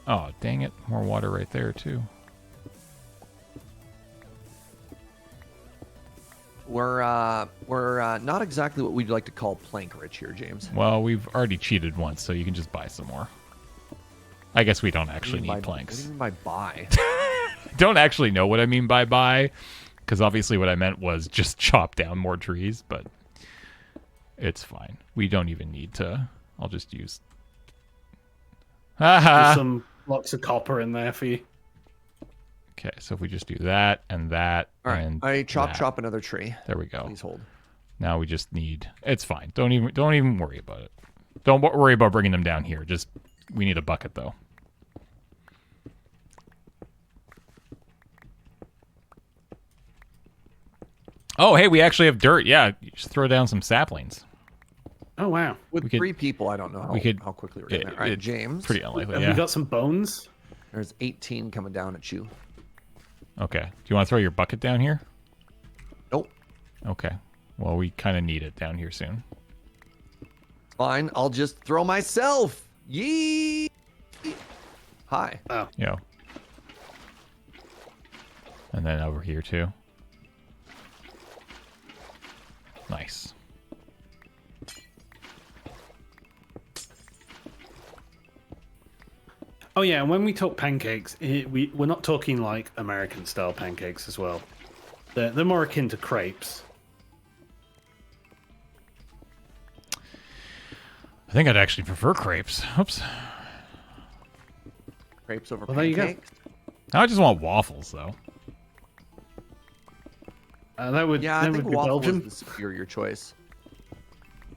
Oh, dang it. More water right there, too. We're not exactly what we'd like to call plank rich here, James. Well, we've already cheated once, so you can just buy some more. I guess we don't actually What do you need mean by- What do planks. you mean by buy? Don't actually know what I mean by buy, because obviously what I meant was just chop down more trees, but it's fine. We don't even need to. I'll just use... There's Haha! some blocks of copper in there for you. Okay, so if we just do that and that All right. and I that. chop another tree. There we go. Please hold. Now we just need. It's fine. Don't even worry about it. Don't worry about bringing them down here. Just we need a bucket though. Oh, hey, we actually have dirt. Yeah, you just throw down some saplings. Oh wow. With We could- 3 people, I don't know how quickly we're getting there. All right, James. Pretty unlikely. Have Yeah. we got some bones? There's 18 coming down at you. Okay. Do you want to throw your bucket down here? Nope. Okay. Well, we kind of need it down here soon. Fine. I'll just throw myself. Yee. Hi. Oh, Yeah. And then over here too. Nice. oh yeah. And when we talk pancakes, we're not talking like American style pancakes as well. They're more akin to crepes. I think I'd actually prefer crepes. Oops. Crepes over Well, there you go. pancakes. I just want waffles though. That would Yeah, I that think would be waffle Belgium. is the superior choice.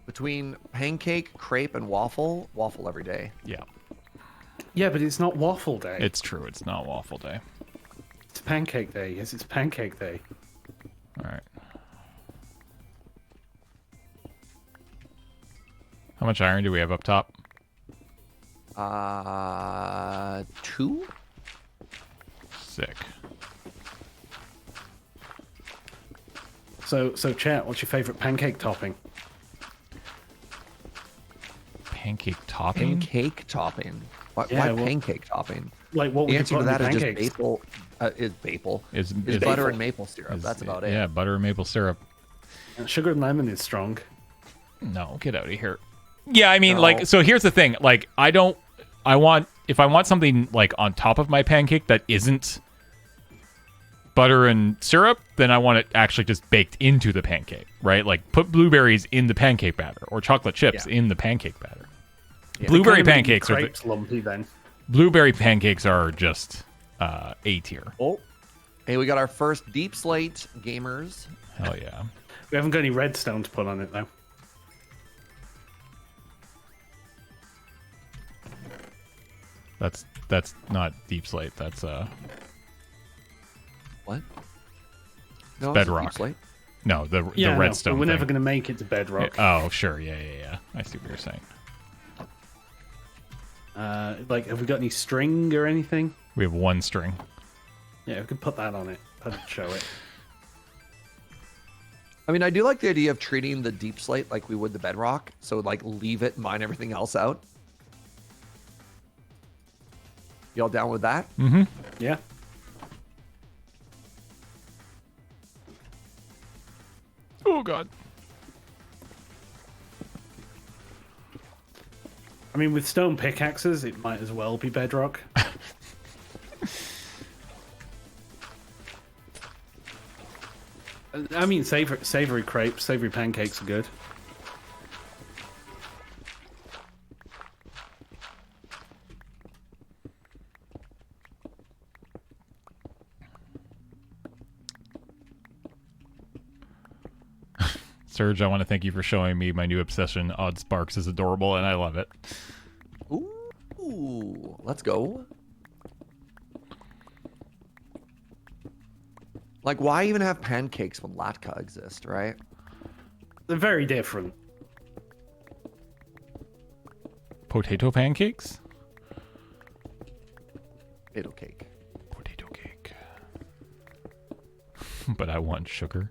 Between pancake, crepe, and waffle every day. Yeah. Yeah, but it's not waffle day. It's true. It's not waffle day. It's pancake day. Yes, it's pancake day. All right. How much iron do we have up top? 2? Sick. So chat, what's your favorite pancake topping? Pancake topping? Pancake topping. Why Yeah, well- pancake topping? Like what would The you answer put to in that the is just pancakes? maple. Is maple. Is Is butter maple. and maple syrup. is- That's about it. Yeah, butter and maple syrup. Sugar and lemon is strong. No, get out of here. Yeah, I mean, No. like, so here's the thing. Like, if I want something, like, on top of my pancake that isn't butter and syrup, then I want it actually just baked into the pancake, right? Like, put blueberries in the pancake batter or chocolate chips Yeah. in the pancake batter. Yeah. Blueberry Kinda make pancakes are crepes lumpy then. blueberry pancakes are just A tier. Oh. Hey, we got our first deep slate gamers. Hell yeah. We haven't got any redstone to put on it though. That's not deep slate. That's What? No, it's a bedrock. deep slate. no the Yeah, no, redstone. but we're never thing. going to make it to bedrock. Oh, sure. Yeah. I see what you're saying. Like, have we got any string or anything? We have one string. Yeah, we could put that on it. That'd show it. I mean, I do like the idea of treating the deep slate like we would the bedrock. So, like, leave it, mine everything else out. Y'all down with that? Yeah. Oh god. I mean, with stone pickaxes, it might as well be bedrock. I mean, savory crepes, savory pancakes are good. Serge, I want to thank you for showing me my new obsession. Odd Sparks is adorable, and I love it. Ooh, let's go. Like, why even have pancakes when latke exist, right? They're very different. Potato pancakes? Potato cake. Potato cake. But I want sugar.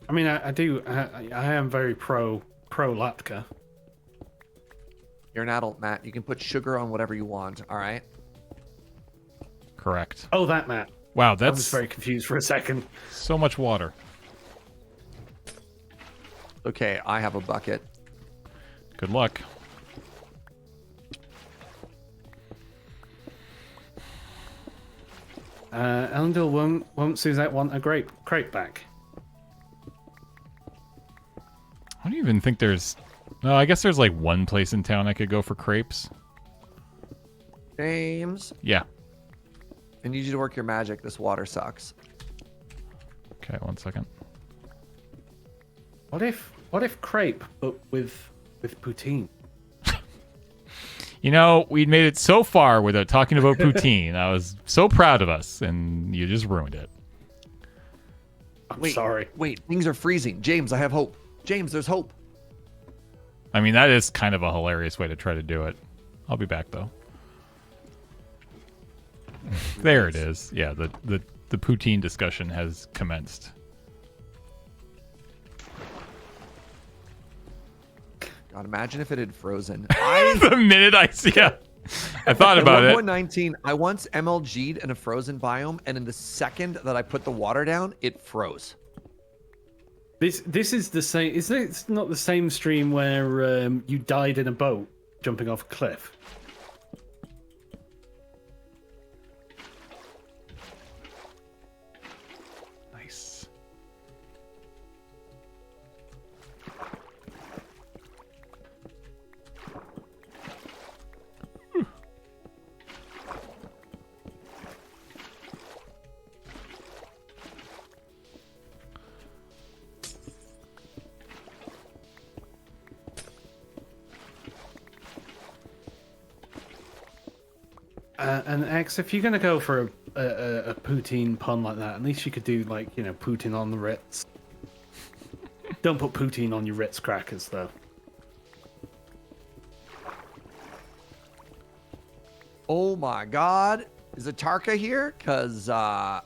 I mean, I am very pro latke. You're an adult, Matt. You can put sugar on whatever you want, all right? Correct. Oh, that Matt. Wow, I was that's very confused for a second. so much water. Okay, I have a bucket. Good luck. Elendil won't Suzette want a crepe back? I don't even think there's... No, I guess there's like one place in town I could go for crepes. James. Yeah. I need you to work your magic. This water sucks. Okay, 1 second. What if crepe, but with poutine? You know, we'd made it so far without talking about poutine. I was so proud of us, and you just ruined it. I'm sorry. Wait, things are freezing. James, I have hope. James, there's hope. I mean, that is kind of a hilarious way to try to do it. I'll be back, though. There it is. Yeah, the poutine discussion has commenced. God, imagine if it had frozen. The minute I see it, I thought about At it. 1.19, I once MLG'd in a frozen biome, and in the second that I put the water down, it froze. This is the same. Is it not the same stream where you died in a boat jumping off a cliff? Nice. And X, if you're gonna go for a poutine pun like that, at least you could do like Putin on the Ritz. Don't put poutine on your Ritz crackers though. Oh my God. Is Atarka here? Because Oh,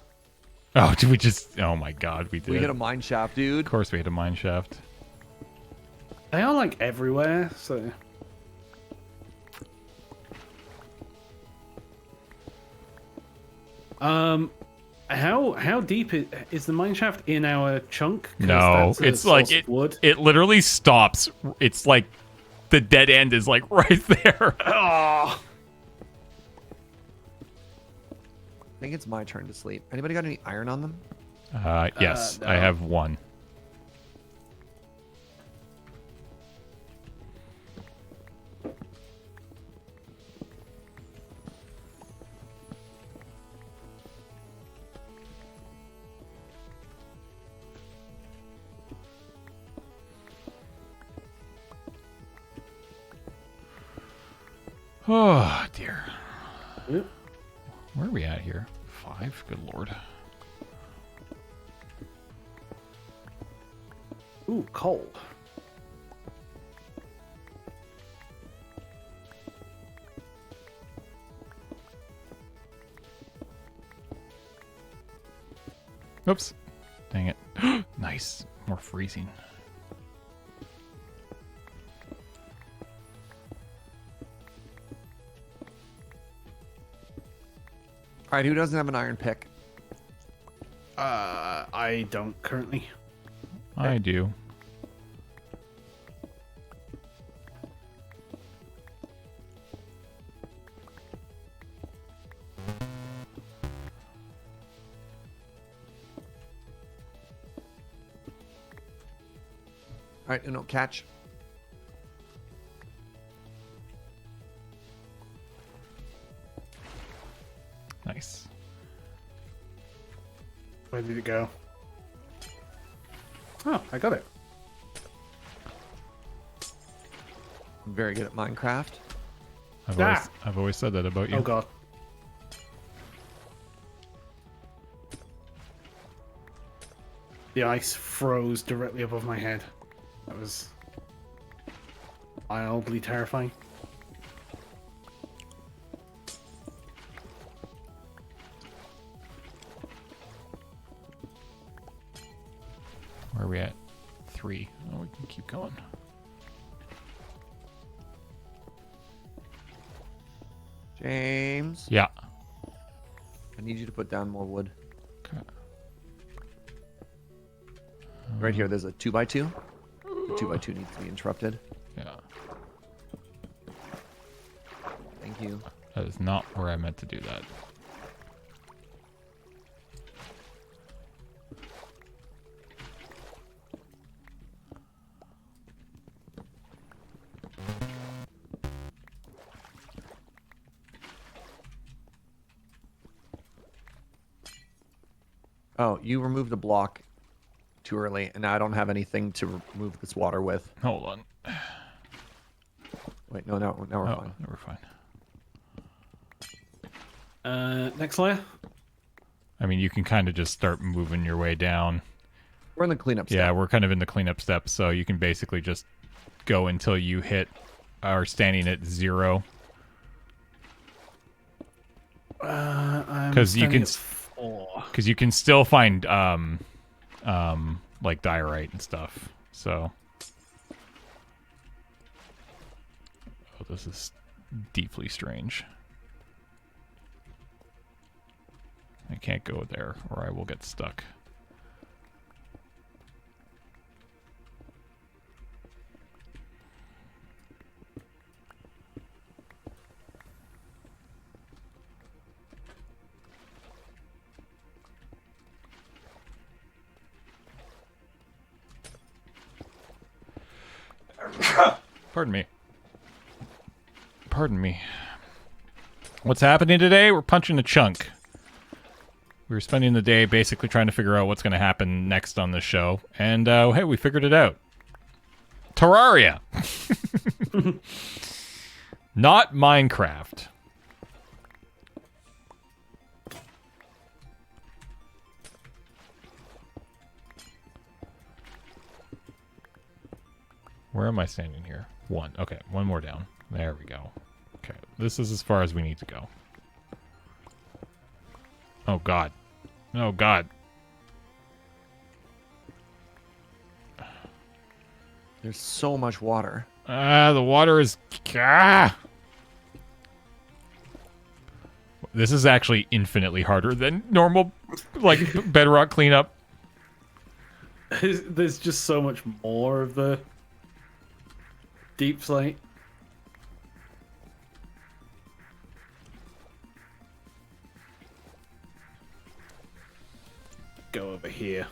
did we just... Oh my god, we did. we hit a mine shaft, dude. Of course we hit a mine shaft. They are like everywhere, so. How deep is the mine shaft in our chunk? 'Cause No, that's a it's like source of wood. it literally stops. It's like the dead end is like right there. Oh, I think it's my turn to sleep. Anybody got any iron on them? Yes, no. I have one. Oh dear. Yep. Where are we at here? 5? Good lord. Ooh, cold. Oops. Dang it. Nice. More freezing. All right, who doesn't have an iron pick? I don't currently. I do. All right, Uno, catch. Nice. Where did it go? Oh, I got it. I'm very good at Minecraft. I've always said that about you. Oh god. The ice froze directly above my head. That was mildly terrifying. Where are we at? 3. Oh, we can keep going. James, Yeah. I need you to put down more wood. Okay. Right here, there's a 2x2. The 2x2 needs to be interrupted. Yeah. Thank you. That is not where I meant to do that. Oh, you removed the block too early, and now I don't have anything to remove this water with. Hold on. Wait, no, now we're Oh, fine. we're fine. Next layer. I mean, you can kind of just start moving your way down. We're in the cleanup Yeah, step. we're kind of in the cleanup steps, so you can basically just go until you hit are standing at 0. Because you can 4. Because you can still find like diorite and stuff. So, oh, this is deeply strange. I can't go there, or I will get stuck. Pardon me. Pardon me. What's happening today? We're punching a chunk. We were spending the day basically trying to figure out what's going to happen next on the show. And, hey, we figured it out. Terraria! Not Minecraft. Where am I standing here? 1. Okay, 1 more down. There we go. Okay, this is as far as we need to go. Oh, God. Oh, God. There's so much water. The water is... Ah! This is actually infinitely harder than normal, like, bedrock cleanup. There's just so much more of the deep slate. Go over here.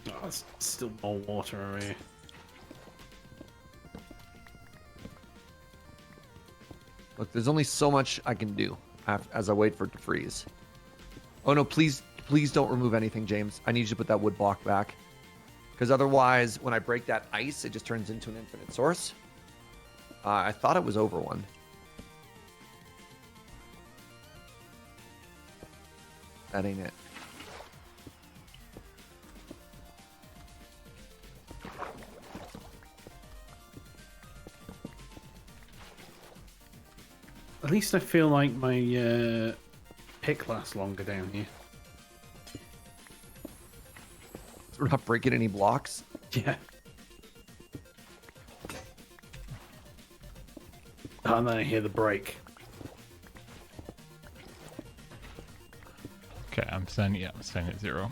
Oh, there's still more water over here. Look, there's only so much I can do as I wait for it to freeze. Oh no, please don't remove anything, James. I need you to put that wood block back. Because otherwise, when I break that ice, it just turns into an infinite source. I thought it was over 1. That ain't it. At least I feel like my pick lasts longer down here. We're not breaking any blocks. Yeah. Oh, and then I hear the break. Okay, I'm standing at 0.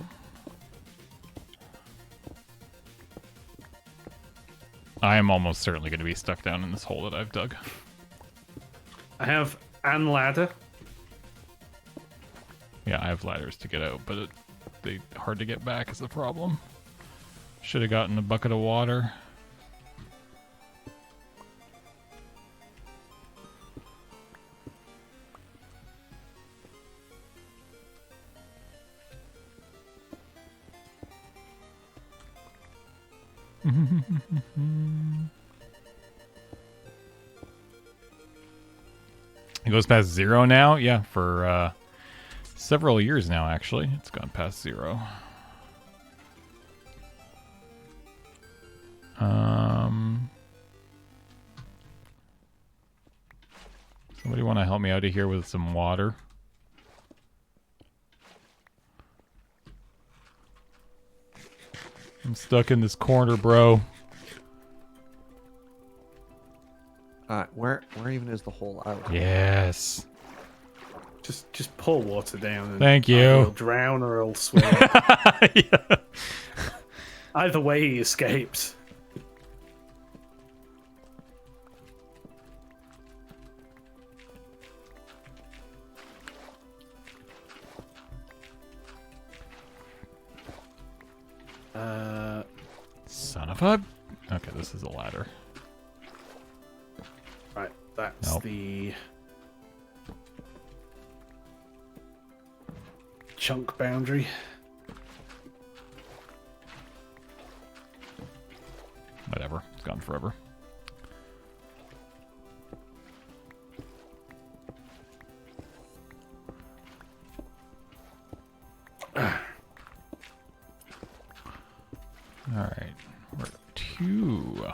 I am almost certainly going to be stuck down in this hole that I've dug. I have an ladder. Yeah, I have ladders to get out, but they hard to get back is the problem. Should have gotten a bucket of water. It goes past 0 now? Yeah, for several years now, actually. It's gone past 0. Somebody want to help me out of here with some water? I'm stuck in this corner, bro. Where even is the hole out? Yes. Just pour water down. And Thank you. either he'll drown or he'll swim. Yeah. Either way, he escapes. Son of a... Okay, this is a ladder. Right, that's Nope. the... chunk boundary. Whatever. It's gone forever. All right. We're at 2.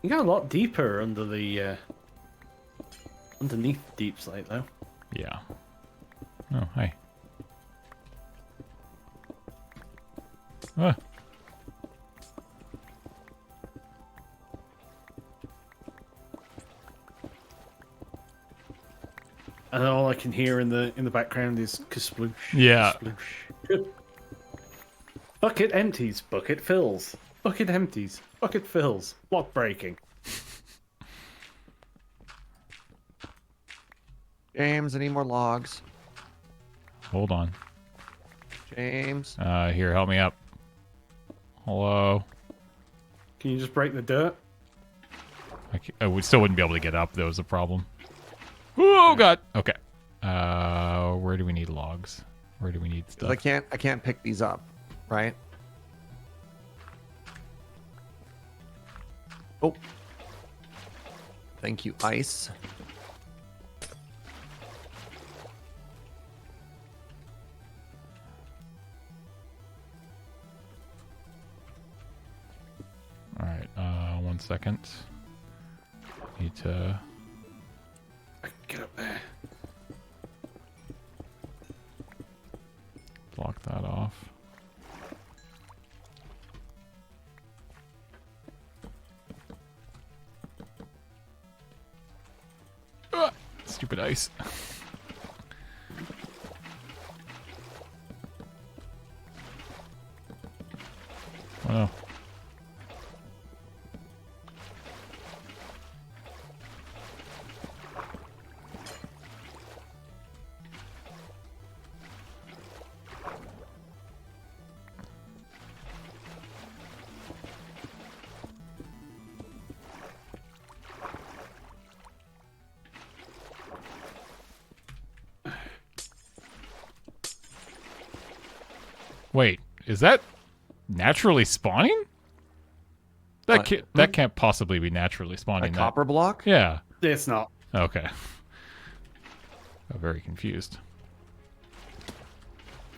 You got a lot deeper under the underneath the deep slate though. Yeah. Oh, hi. Ah. And all I can hear in the background is kasploosh. Yeah. Kasploosh. Bucket empties, bucket fills. Bucket empties, bucket fills. Block breaking. James, I need more logs. Hold on. James. Here, help me up. Hello. Can you just break the dirt? I would still wouldn't be able to get up. That was a problem. Oh God. Okay. Where do we need logs? Where do we need stuff? Because I can't pick these up, right? Oh. Thank you, ice. All right. 1 second. Need to. I can get up there. Block that off. Stupid ice. Oh no. Wait, is that naturally spawning? What? That can't possibly be naturally A spawning. That. copper block? Yeah. It's not. Okay. I'm very confused.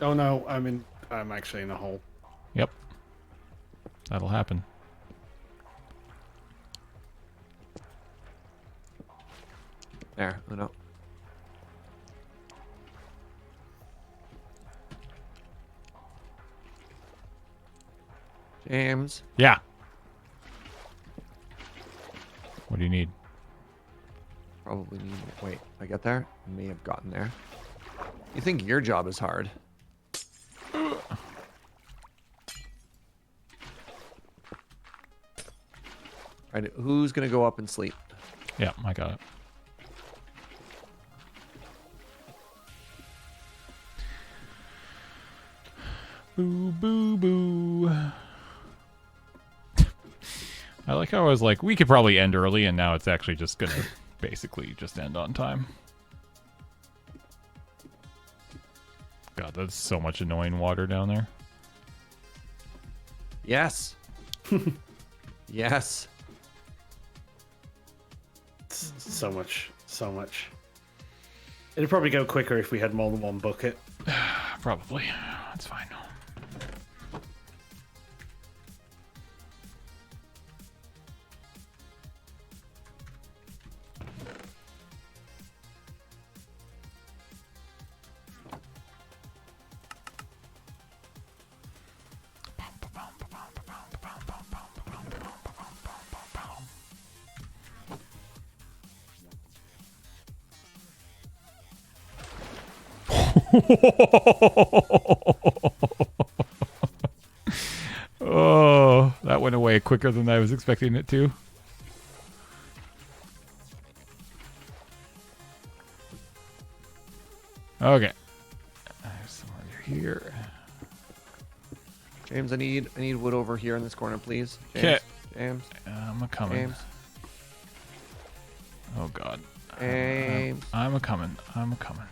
Oh no, I'm actually in a hole. Yep. That'll happen. There, Uno. James. Yeah. What do you need? Probably need. Wait, I get there? I may have gotten there. You think your job is hard? Right, who's gonna go up and sleep? Yeah, I got it. Boo, boo, boo. I like how I was like, we could probably end early, and now it's actually just gonna basically just end on time. God, that's so much annoying water down there. Yes. Yes. So much. It'd probably go quicker if we had more than one bucket. Probably. That's fine. Oh, that went away quicker than I was expecting it to. Okay. There's somewhere here. James, I need wood over here in this corner, please. James. Okay. James. I'm a coming. James. Oh God. James. I'm a coming. I'm a coming.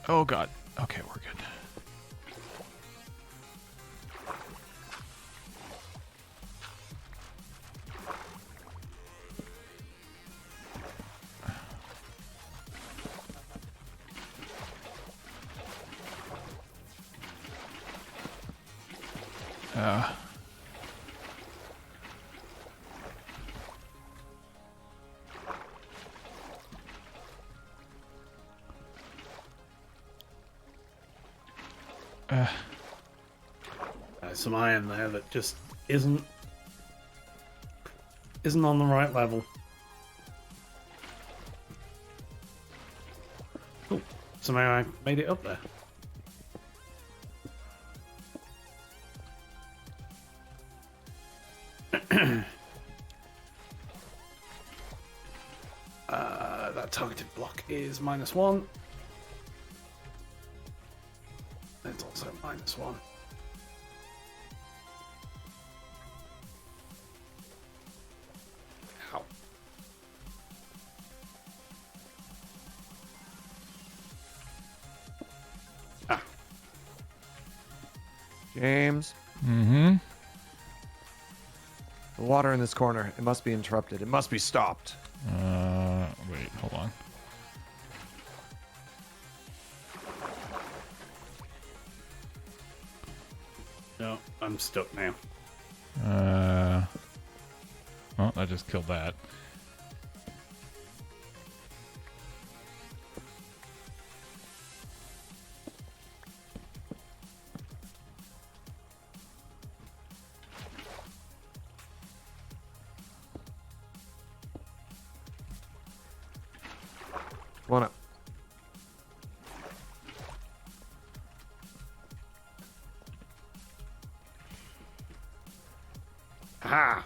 Oh God. Okay, we're good. There's some iron there that just isn't on the right level. Oh, somehow I made it up there. That targeted block is -1. It's also -1. Ow. Ah. James. Mm-hmm. The water in this corner. It must be interrupted. It must be stopped. Wait, hold on. No, I'm stuck now. Well, I just killed that. Come on up. Aha!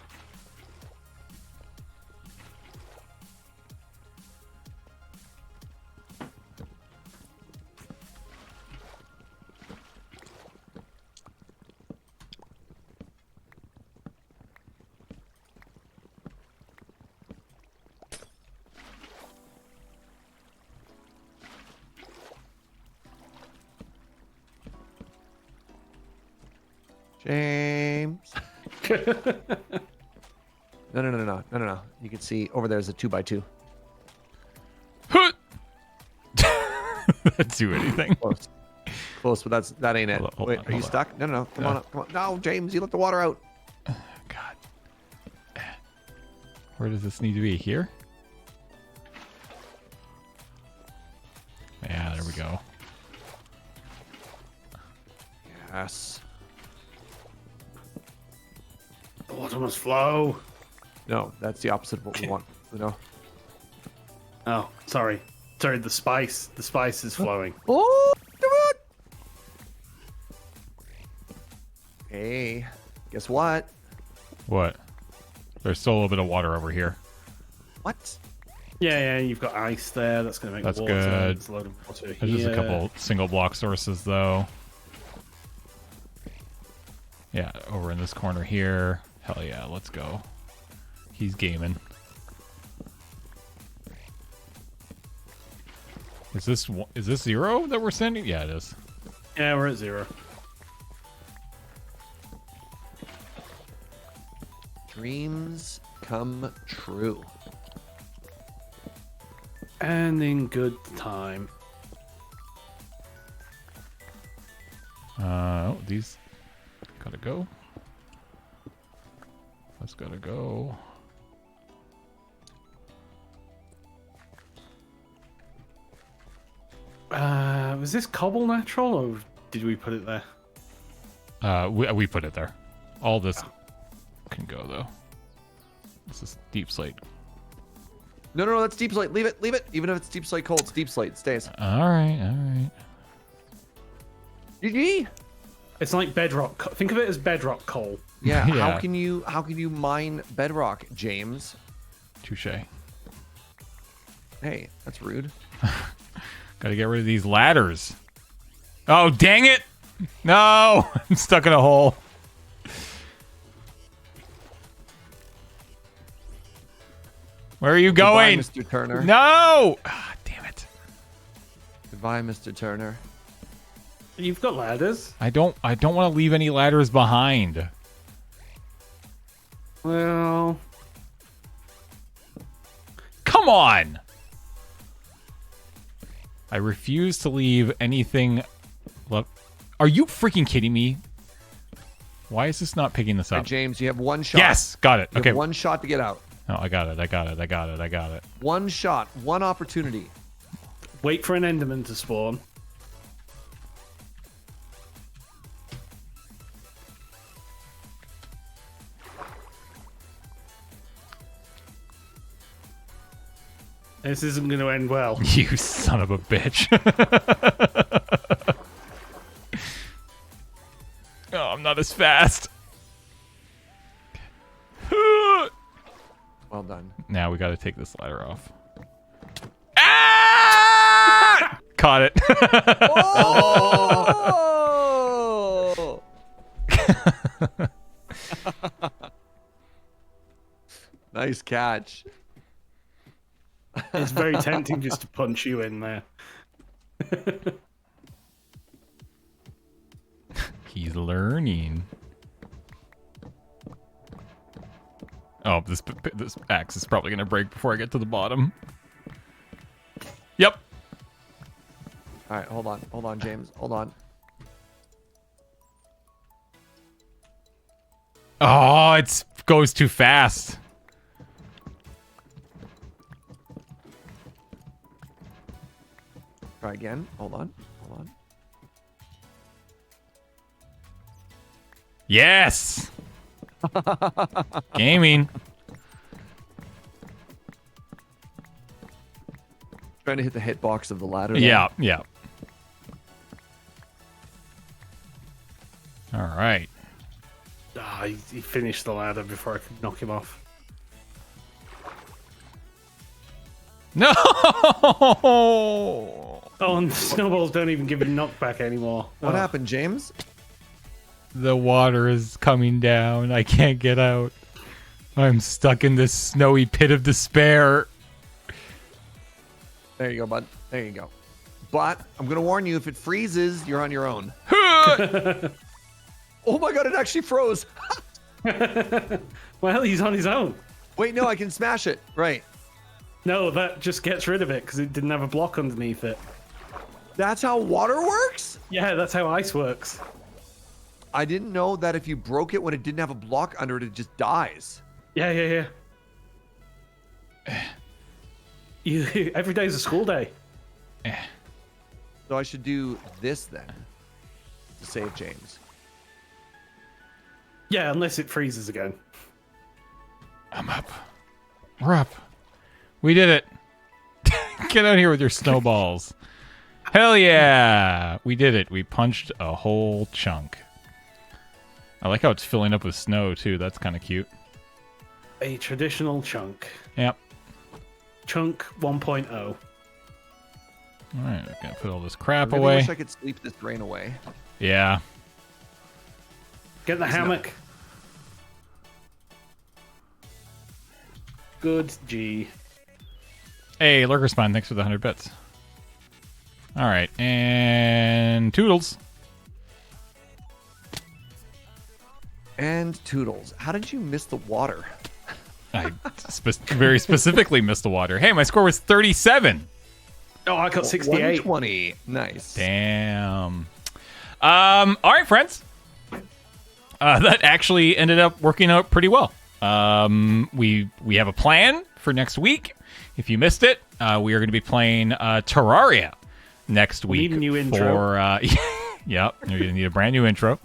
James. No. You can see over there's a 2x2. Do anything? Close, but that ain't it. Hold Wait, on, are you hold on. stuck? No. Come on up. Come on. No, James, you let the water out. God. Where does this need to be? Here? Yeah, there we go. Yes. The water must flow. No, that's the opposite of what we want. You know. Oh, sorry. Sorry, the spice. The spice is flowing. Oh, come on. Hey, guess what? What? There's still a little bit of water over here. What? Yeah, you've got ice there. That's going to make That's water. good. There's a load of water There's just a here. couple single block sources, though. Yeah, over in this corner here. Hell yeah, let's go. He's gaming. Is this 0 that we're sending? Yeah, it is. Yeah, we're at 0. Dreams come true. And in good time. Oh, these gotta go. That's gotta go. Was this cobble natural, or did we put it there? We put it there. All this can go though. This is deep slate. No, that's deep slate. Leave it. Even if it's deep slate cold, it's deep slate. It stays. All right. GG. It's like bedrock. Think of it as bedrock coal. Yeah. Yeah. How can you mine bedrock, James? Touche. Hey, that's rude. Gotta get rid of these ladders. Oh, dang it! No! I'm stuck in a hole. Where are you Goodbye, going? Mr. Turner. No! Ah, damn it. Goodbye, Mr. Turner. You've got ladders. I don't want to leave any ladders behind. Well, Come on! I refuse to leave anything. Look, are you freaking kidding me? Why is this not picking this All up? right, James, you have one shot. Yes, got it. You Okay. have one shot to get out. Oh, I got it. One shot, one opportunity. wait for an Enderman to spawn. This isn't going to end well. You son of a bitch. Oh, I'm not as fast. Well done. Now we got to take this ladder off. Ah! Caught it. Oh! Nice catch. It's very tempting just to punch you in there. He's learning. Oh, this axe is probably gonna break before I get to the bottom. Yep. All right, hold on, James, hold on. Oh, it goes too fast. Try again. Hold on. Yes. Gaming. Trying to hit the hitbox of the ladder. there. Yeah, yeah. All right. Ah, he finished the ladder before I could knock him off. No. Oh, and the snowballs don't even give him knockback anymore. What Oh. happened, James? The water is coming down. I can't get out. I'm stuck in this snowy pit of despair. There you go, bud. There you go. But I'm gonna warn you: if it freezes, you're on your own. Oh my god, it actually froze. Well, he's on his own. Wait, no, I can smash it. Right. No, that just gets rid of it because it didn't have a block underneath it. That's how water works? Yeah, that's how ice works. I didn't know that if you broke it when it didn't have a block under it, it just dies. Yeah. Every day's a school day. So I should do this then to save James. Yeah, unless it freezes again. I'm up. We're up. We did it. Get out here with your snowballs. Hell yeah. We did it. We punched a whole chunk. I like how it's filling up with snow, too. That's kind of cute. A traditional chunk. Yep. Chunk 1.0. All right. I'm going to put all this crap I really away. wish I could sleep this rain away. Yeah. Get the hammock. Good G. Hey, Lurker Spawn, thanks for the 100 bits. All right. And Toodles. And Toodles, how did you miss the water? I very specifically missed the water. Hey, my score was 37. Oh, I got 68. 120. Nice. Damn. All right, friends. That actually ended up working out pretty well. We have a plan for next week. If you missed it, we are going to be playing Terraria next week. Need a new intro. For, yep, you're going to need a brand new intro.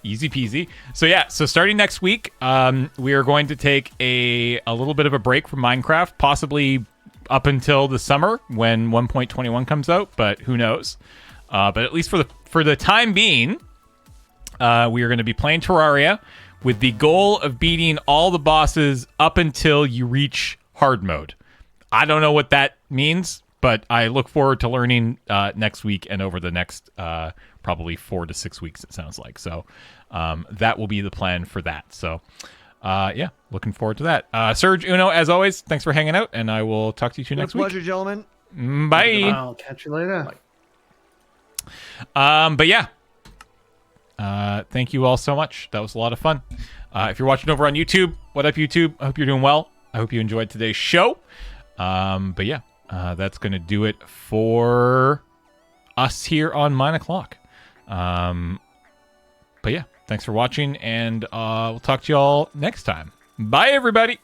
Easy peasy. So yeah, so starting next week, we are going to take a little bit of a break from Minecraft, possibly up until the summer when 1.21 comes out, but who knows? But at least for the time being, we are going to be playing Terraria with the goal of beating all the bosses up until you reach hard mode. I don't know what that means. But I look forward to learning next week and over the next probably 4 to 6 weeks, it sounds like. So that will be the plan for that. So, yeah, looking forward to that. Serge, Uno, as always, thanks for hanging out, and I will talk to you two next week. Pleasure, gentlemen. Bye. I'll catch you later. But yeah, thank you all so much. That was a lot of fun. If you're watching over on YouTube, what up, YouTube? I hope you're doing well. I hope you enjoyed today's show. But yeah, that's going to do it for us here on 9 o'clock. But yeah, thanks for watching, and we'll talk to you all next time. Bye, everybody.